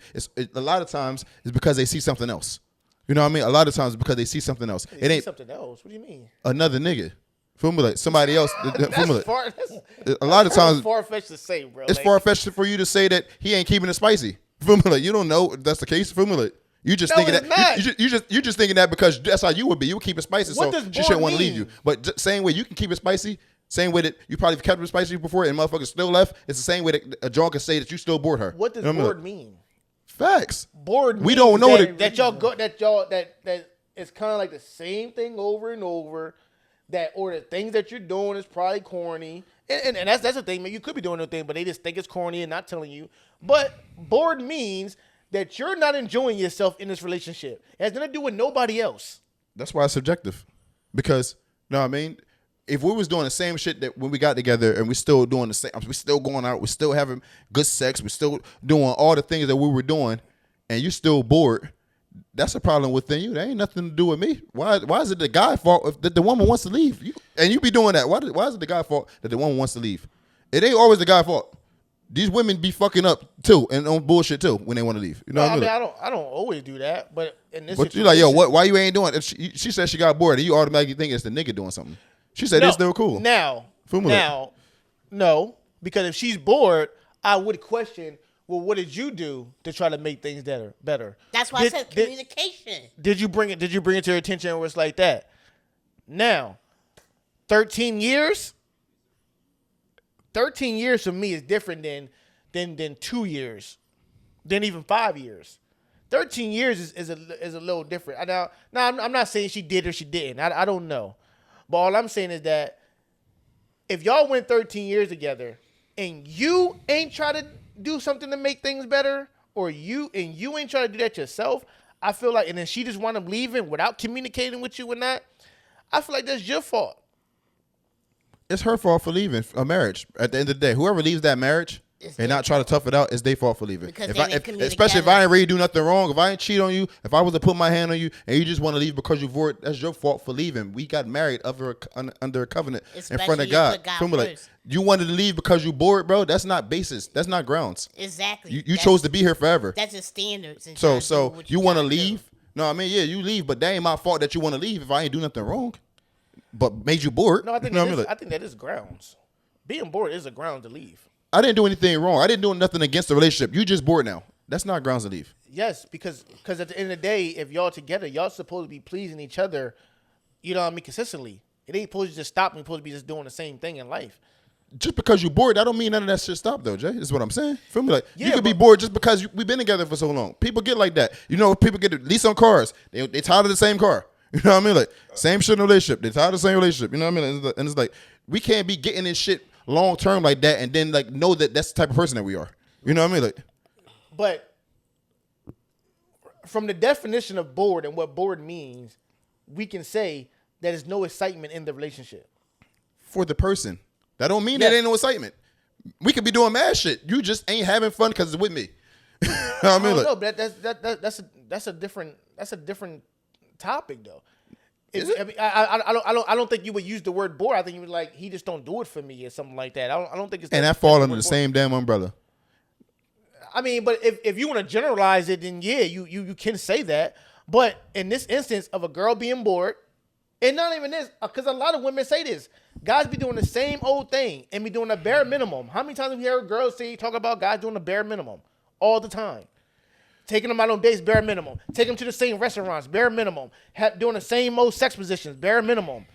A lot of times it's because they see something else. You know what I mean? A lot of times it's because they see something else. They It see ain't something else. What do you mean? another nigga. Feel me? Like somebody else. Feel me? Like, That's a lot of times far fetched to say, bro. it's Like, far fetched for you to say that he ain't keeping it spicy. Feel me? Like you don't know if that's the case. Feel me? Like you just No, thinking it's that not. you just thinking that because that's how you would be. You would keep it spicy, What so does she shouldn't bored want to leave you. mean? But same way you can keep it spicy, same way that you probably kept it spicy before and motherfuckers still left. It's the same way that a John can say that you still bored her. what does You know what I mean? bored mean? Facts. Bored. We means don't know that, what that y'all go that it's kind of like the same thing over and over. That or the things that you're doing is probably corny, and that's the thing, man. You could be doing a thing, but they just think it's corny and not telling you. But bored means that you're not enjoying yourself in this relationship. It has nothing to do with nobody else. That's why it's subjective. Because, you know what I mean? if we was doing the same shit that when we got together and we still doing the same, we still going out, we still having good sex, we still doing all the things that we were doing, and you still bored, that's a problem within you. That ain't nothing to do with me. Why is it the guy's fault if the woman wants to leave? And you be doing that. Why is it the guy's fault that the woman wants to leave? It ain't always the guy's fault. These women be fucking up too and on bullshit too when they want to leave. You know what I mean? I don't always do that, but in this But you like, yo, why you ain't doing it? If she said she got bored, and you automatically think it's the nigga doing something. She said it's still cool. Now, no, because if she's bored, I would question, well, what did you do to try to make things better? That's why I said communication. Did you bring it to her attention where it's like that? Now, 13 years? 13 years for me is different than 2 years, than even 5 years. 13 years is a little different. Now I'm not saying she did or she didn't. I don't know. But all I'm saying is that if y'all went 13 years together and you ain't try to do something to make things better, or you ain't try to do that yourself, I feel like, and then she just wound up leaving without communicating with you and that, I feel like that's your fault. It's her fault for leaving a marriage. At the end of the day, whoever leaves that marriage and not try to tough it out, it's their fault for leaving. Especially if I ain't really do nothing wrong, if I ain't cheat on you, if I was to put my hand on you and you just want to leave because you're bored, that's your fault for leaving. We got married under a covenant in front of God. Like, you wanted to leave because you bored, bro. That's not basis. That's not grounds. Exactly. You chose to be here forever. That's just standards. So you want to leave? No, I mean, yeah, you leave, but that ain't my fault that you want to leave if I ain't do nothing wrong. But made you bored. No, I think I think that is grounds. Being bored is a ground to leave. I didn't do anything wrong. I didn't do nothing against the relationship. You just bored now. That's not grounds to leave. Yes, because at the end of the day, if y'all together, y'all supposed to be pleasing each other, you know what I mean, consistently. It ain't supposed to just stop. You're supposed to be just doing the same thing in life. Just because you're bored, that don't mean none of that shit stop though, Jay. Is what I'm saying. Feel me? Like, you could be bored just because we've been together for so long. People get like that. You know, people get lease on cars. They tired of the same car. You know what I mean? Like, same shit in a relationship. They tired of the same relationship. You know what I mean? And it's like, we can't be getting this shit long term like that and then like know that that's the type of person that we are. You know what I mean? Like, but from the definition of bored and what bored means, we can say that there's no excitement in the relationship. For the person. That don't mean there ain't no excitement. We could be doing mad shit. You just ain't having fun because it's with me. You know what I mean? No, but that's a different topic though. I mean, I don't think you would use the word bored. I think you would like, he just don't do it for me or something like that. I don't think it's. And that fall under the same damn umbrella. I mean, but if you want to generalize it, then yeah, you can say that. But in this instance of a girl being bored, and not even this, because a lot of women say this, guys be doing the same old thing and be doing the bare minimum. How many times have you heard girls talk about guys doing the bare minimum all the time? Taking them out on dates, bare minimum. Taking them to the same restaurants, bare minimum. Doing the same old sex positions, bare minimum.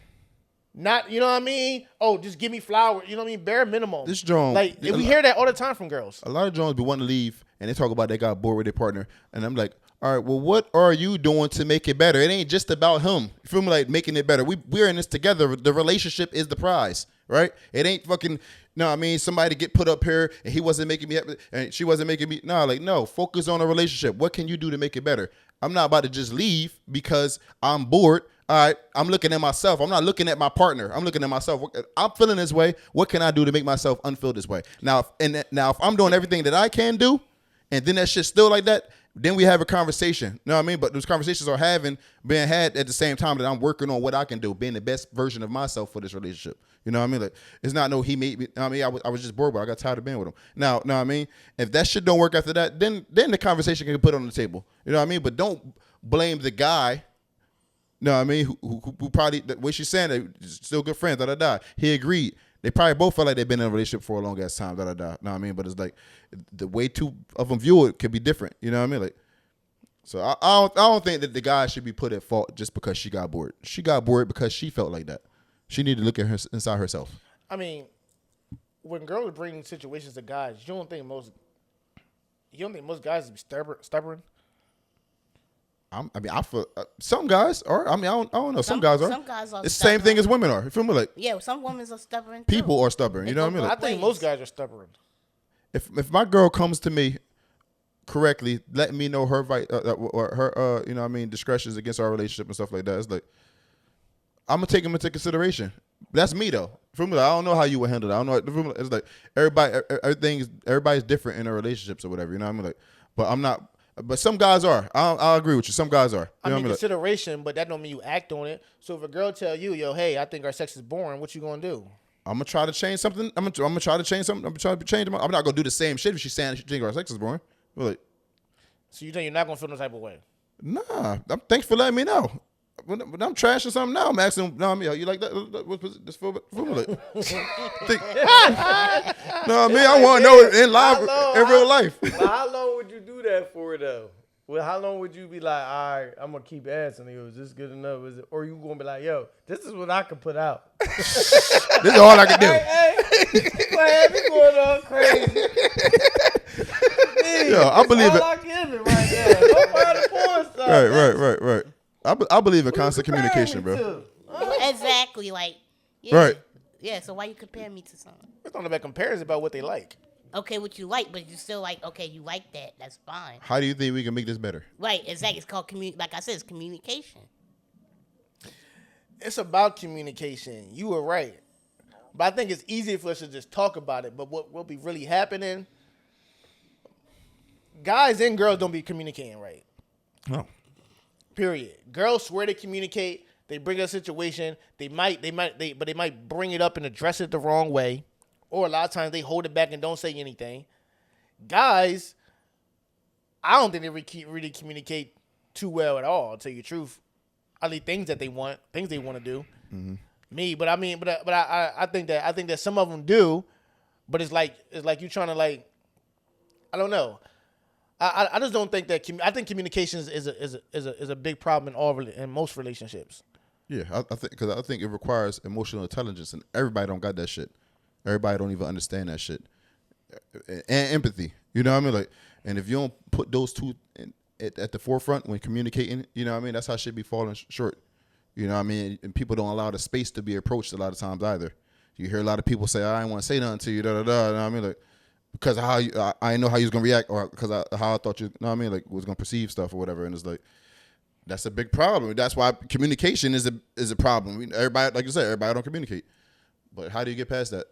Not, you know what I mean? Oh, just give me flowers. You know what I mean? Bare minimum. This Joan, like, we hear that all the time from girls. A lot of Jones be wanting to leave, and they talk about they got bored with their partner. And I'm like, all right, well, what are you doing to make it better? It ain't just about him. You feel me? Like, making it better. We're in this together. The relationship is the prize, right? It ain't fucking, no, I mean, somebody get put up here, and he wasn't making me happy, and she wasn't making me, no, focus on a relationship. What can you do to make it better? I'm not about to just leave because I'm bored. All right, I'm looking at myself. I'm not looking at my partner. I'm looking at myself. I'm feeling this way. What can I do to make myself unfeel this way? Now, if I'm doing everything that I can do, and then that shit's still like that, then we have a conversation. You know what I mean? But those conversations are being had at the same time that I'm working on what I can do, being the best version of myself for this relationship. You know what I mean? Like, it's not he made me. I mean, I was just bored, but I got tired of being with him. Now, know what I mean? If that shit don't work after that, then the conversation can be put on the table. You know what I mean? But don't blame the guy. You know what I mean? Who probably, the way she's saying it, still good friends, He agreed. They probably both felt like they've been in a relationship for a long ass time, Know what I mean? But it's like, the way two of them view it could be different. You know what I mean? Like, so I don't think that the guy should be put at fault just because she got bored. She got bored because she felt like that. She needed to look at inside herself. I mean, when girls bring situations to guys, you don't think most guys be stubborn? I feel some guys are. I mean, I don't know. Some guys are. Some guys are. It's the same thing as women are. You feel me? Like, yeah, some women are stubborn. People are stubborn. You know what I mean? Like, I think most guys are stubborn. If my girl comes to me correctly, letting me know her or her you know what I mean, discretions against our relationship and stuff like that, it's like, I'm gonna take them into consideration. That's me though. For me, I don't know how you would handle that. I don't know. It's like everybody's different in their relationships or whatever. You know what I mean? Like, but I'm not. But some guys are. I'll agree with you. Some guys are. I You know mean, what consideration, but that don't mean you act on it. So if a girl tell you, yo, hey, I think our sex is boring, what you gonna do? I'm gonna try to change something. I'm gonna try to change something. I'm gonna try to change them. I'm not gonna do the same shit if she's saying she think our sex is boring. But like, So you think you're not gonna feel no type of way? nah. Thanks for letting me know. When I'm trashing something now, I'm asking them, no, I mean, you like that? What's this for? Like? No, I mean, I want to know it in live, in real life. But how long would you do that for though? Well, how long would you be like, all right, I'm gonna keep asking you, is this good enough? Is it, or you gonna be like, yo, this is what I can put out. This is all I can do. Man, you going on crazy. Yo, I believe it. All I give it right there. Nobody porn stuff. Right. I believe in constant communication, bro. Exactly. Like, yeah. Right. Yeah, so why you compare me to someone? It's not about comparison, about what they like. Okay, what you like, but you still like, okay, you like that. That's fine. How do you think we can make this better? Right, exactly. It's called, like I said, it's communication. It's about communication. You were right. But I think it's easier for us to just talk about it. But what will be really happening, guys and girls don't be communicating right. No. Period. Girls swear to communicate. They bring a situation. They might bring it up and address it the wrong way. Or a lot of times they hold it back and don't say anything. Guys, I don't think they really communicate too well at all, to tell you the truth. I need things that they want, things they want to do. Mm-hmm. Me, but I mean, but I think that some of them do, but it's like you trying to like, I don't know. I just don't think that. I think communication is a big problem in most relationships. Yeah, I think it requires emotional intelligence, and everybody don't got that shit. Everybody don't even understand that shit, and empathy. You know what I mean? Like, and if you don't put those two at the forefront when communicating, you know what I mean? That's how shit be falling short. You know what I mean? And people don't allow the space to be approached a lot of times either. You hear a lot of people say, I ain't want to say nothing to you, you know what I mean? Like, because of how I didn't know how you was going to react, or because how I thought you know what I mean? Like, was going to perceive stuff or whatever. And it's like, that's a big problem. That's why communication is a problem. Everybody, like you said, everybody don't communicate. But how do you get past that?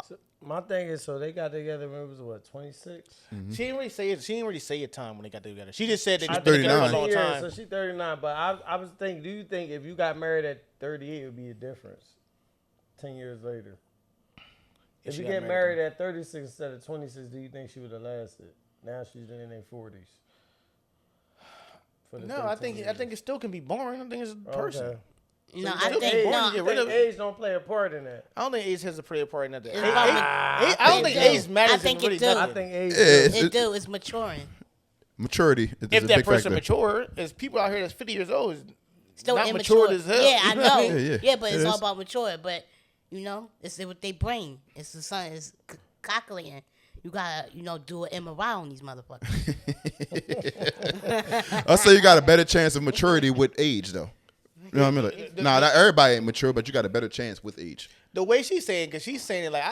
So my thing is, so they got together when it was what, 26? Mm-hmm. She didn't really say a time when they got together. She just said that She's they been together for a 39. long Yeah, time. so she's 39. But I was thinking, do you think if you got married at 38, it would be a difference 10 years later? If you get married at 36 instead of 26, do you think she would have lasted? Now she's in her 40s. No, I think it still can be boring. I think it's a person. Okay. No, you I still think get bored, no. you get rid of it. Age don't play a part in that. I don't think age has a play a part in that. It's I don't think it age do. matters I think in really it do. nothing. I think age. It do. It's maturing. Maturity is If a that big person factor. mature, there's people out here that's 50 years old is Still not immature. matured as hell. Yeah, I You know what know. mean? Yeah, but It it's all is. about mature. But you know, it's with their brain. It's the sun is calculating. You gotta, do an MRI on these motherfuckers. I say you got a better chance of maturity with age, though. You know what I mean? Like, not everybody ain't mature, but you got a better chance with age. The way she's saying, because she's saying it like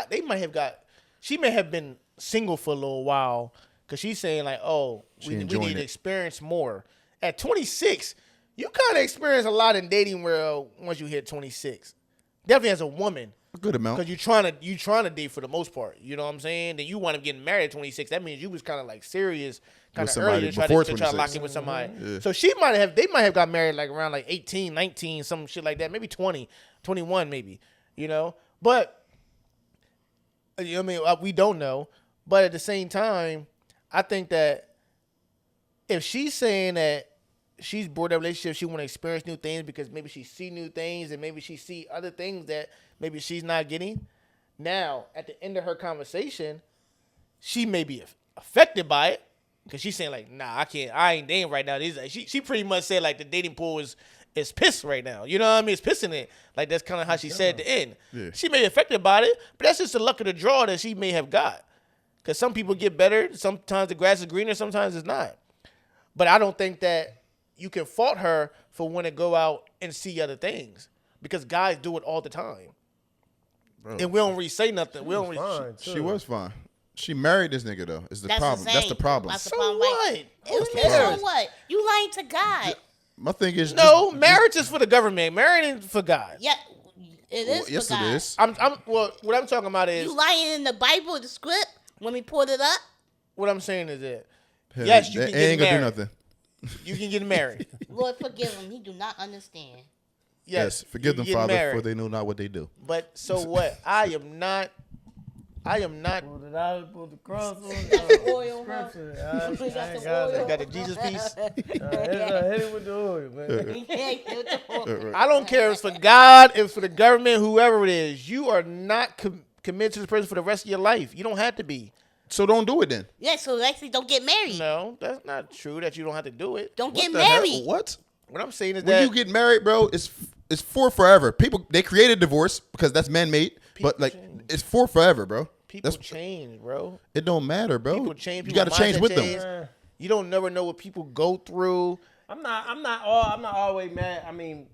she may have been single for a little while, because she's saying like, oh, we need enjoying to it. experience more. At 26, you kind of experience a lot in dating world once you hit 26. Definitely as a woman. A good amount. Because you trying to date for the most part. You know what I'm saying? Then you want to get married at 26. That means you was kind of like serious kind With of early somebody to try before to lock 26. in with somebody. Yeah. So they might have got married like around like 18, 19, some shit like that. Maybe 20, 21 maybe. But I mean, we don't know. But at the same time, I think that if she's saying that she's bored of that relationship, she want to experience new things because maybe she see new things and maybe she see other things that maybe she's not getting. Now, at the end of her conversation, she may be affected by it because she's saying like, nah, I ain't dating right now. She pretty much said like the dating pool is pissed right now. You know what I mean? It's pissing it. Like that's kind of how she said at the end. Yeah. She may be affected by it, but that's just the luck of the draw that she may have got. Because some people get better. Sometimes the grass is greener. Sometimes it's not. But I don't think that you can fault her for wanting to go out and see other things because guys do it all the time. Bro. And we don't really say nothing. We don't really. Fine, She was fine. She married this nigga though. Is the problem? That's the problem. That's the So problem. what? Like, Who so cares? what? You lying to God. My thing is No, marriage is for the government. Marriage ain't for God. Yeah, It is Yes, for God. it is. Well, what I'm talking about is You lying in the Bible, the script, when we pulled it up? what I'm saying is that Hell, yes, you that can ain't get gonna married. do nothing. You can get married. Lord forgive him. He do not understand. Yes, forgive you them, can get Father, married. for they know not what they do. But so what? I am not. Pulled it out, pulled the cross on Oil, huh? I We got ain't some got oil. it. Got the Jesus piece. Hit it with the oil, man. I don't care if it's for God, if it's for the government, whoever it is. You are not committed to this person for the rest of your life. You don't have to be. So don't do it then. Yeah, so actually don't get married. No, that's not true. That you don't have to do it. Don't What get the hell? married. What? What I'm saying is When that you get married, bro, it's for forever. People they created divorce because that's man-made, but like it's for forever, bro. people change, bro. It don't matter, bro. People change. You got to change with them. them. You don't never know what people go through. I'm not always mad. I mean,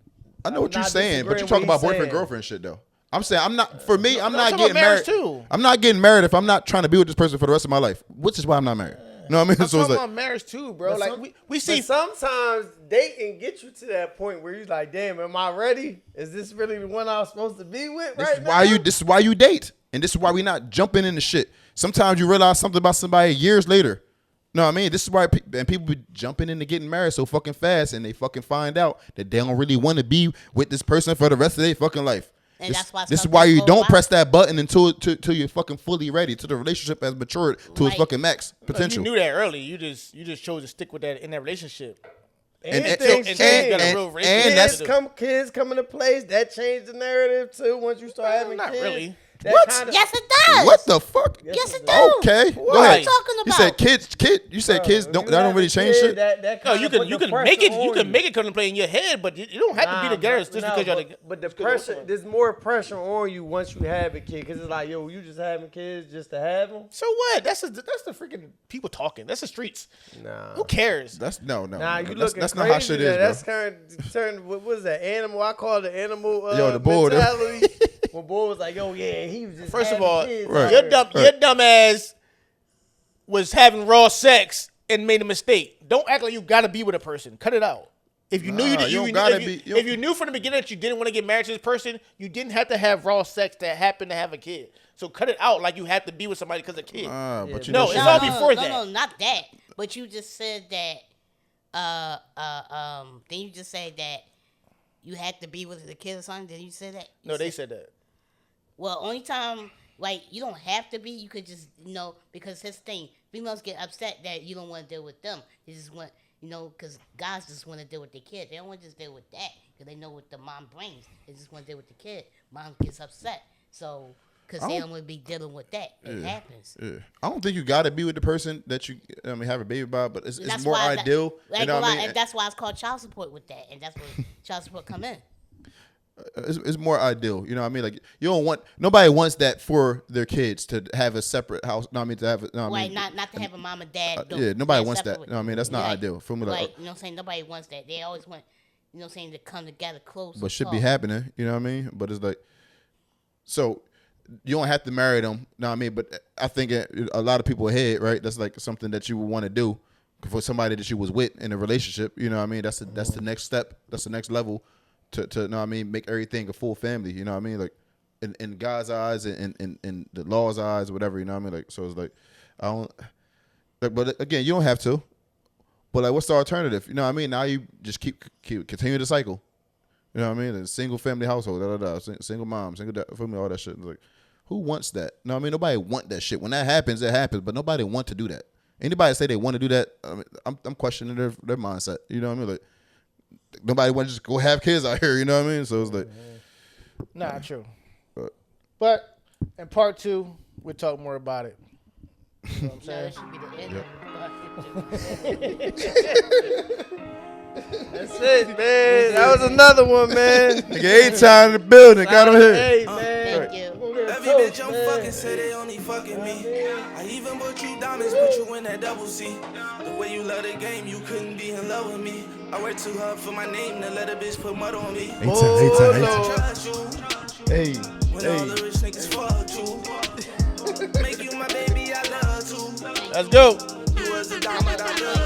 I know what you're saying, but you're disagreeing talking what about he's boyfriend saying. girlfriend shit though. I'm saying I'm not. For me, I'm I'm not talking getting about married. marriage, too. I'm not getting married if I'm not trying to be with this person for the rest of my life, which is why I'm not married. You know what I mean? I'm So it's talking like, about marriage too, bro. But Like some- we see. But sometimes dating get you to that point where you're like, damn, am I ready? Is this really the one I was supposed to be with this right is now? why you. This is why you date, and this is why we not jumping into shit. Sometimes you realize something about somebody years later. No, I mean, this is why people be jumping into getting married so fucking fast, and they fucking find out that they don't really want to be with this person for the rest of their fucking life. And that's why this is some why you people don't go press out. that button until you're fucking fully ready, till the relationship has matured to its Right. fucking max You potential. knew that early. You just chose to stick with that in that relationship. And things and- change. got a real relationship. and that's Kids come into place. That changed the narrative too. Once you start having Not kids, really. that What? kinda- Yes, it does. what the fuck? Yes, it does. Okay, What go are ahead. you talking You said about? kids. You said kids don't. That don't really change shit. That No, kinda you put can the make pressure it. You on can make it come to play in your head, but you don't have to be together just because y'all. But the pressure, there's more pressure on you once you have a kid, because it's like, yo, you just having kids just to have them. So what? That's the freaking people talking. That's the streets. Nah. Who cares? That's no. Nah, you that's, looking that's crazy. not how shit is, bro. That's kind of turned. What was that animal? I call it the animal. Yo, the bull, though. mentality. When bull was like, yo, yeah, he was just. First of having all, kids Right. out your dumb ass was having raw sex and made a mistake. Don't act like you gotta be with a person. Cut it out. If you knew Nah, you don't gotta be- you if you knew from the beginning that you didn't want to get married to this person, you didn't have to have raw sex to happen to have a kid. So cut it out like you have to be with somebody because of a kid. But you No, know, it's shit- all before that. No, not that. But you just said that. Then you just say that you had to be with the kid or something. Did you say that? No, they said that. Well, only time, like, you don't have to be. You could just, because his thing, females get upset that you don't want to deal with them. They just want, because guys just want to deal with their kid. They don't want to just deal with that because they know what the mom brings. They just want to deal with the kid. Mom gets upset. So, because they don't want to be dealing with that. It happens. Yeah. I don't think you got to be with the person that you have a baby by, but it's That's more why ideal. You know what I mean? and that's why it's called child support with that. And that's where child support come in. It's more ideal. You know what I mean? Like you don't want nobody wants that for their kids to have a separate house. No, I mean to have. No, I Right, mean, not to have a mom and dad. yeah, nobody that's wants that. separate. No, I mean that's not Right. ideal. For me, Right, like, you know what I'm saying? Nobody wants that. They always want, to come together close. but and should be talk. happening. You know what I mean? But it's like, so you don't have to marry them. No, I mean, but I think a lot of people ahead, right? That's like something that you would want to do for somebody that you was with in a relationship. You know what I mean? That's the next step. That's the next level to know what I mean, make everything a full family. You know what I mean? Like in God's eyes and in the law's eyes, whatever. You know what I mean? Like so, it's like I don't. Like, but again, you don't have to. But like, what's the alternative? You know what I mean? Now you just keep continue the cycle. You know what I mean? A single family household, single mom, single dad, family, all that shit. Like, who wants that? No, I mean nobody want that shit. When that happens, it happens. But nobody want to do that. Anybody say they want to do that, I mean, I'm questioning their mindset. You know what I mean? Like, nobody want to just go have kids out here. You know what I mean? So it's like, Nah, true. But in part 2, we'll talk more about it. You know what I'm No, saying? that should be the end That's it, man. That was another one, man. nigga, 8 time in the building, got him here. Hey, man. Thank you. Every bitch I'm fucking say they only fucking me. I even bought you diamonds, put you in that double C. The way you love the game, you couldn't be in love with me. I work too hard for my name to let a bitch put mud on me. Trust you. Hey, When all the rich niggas fuck you. Make you my baby, I love to. Let's go. You was a diamond, I love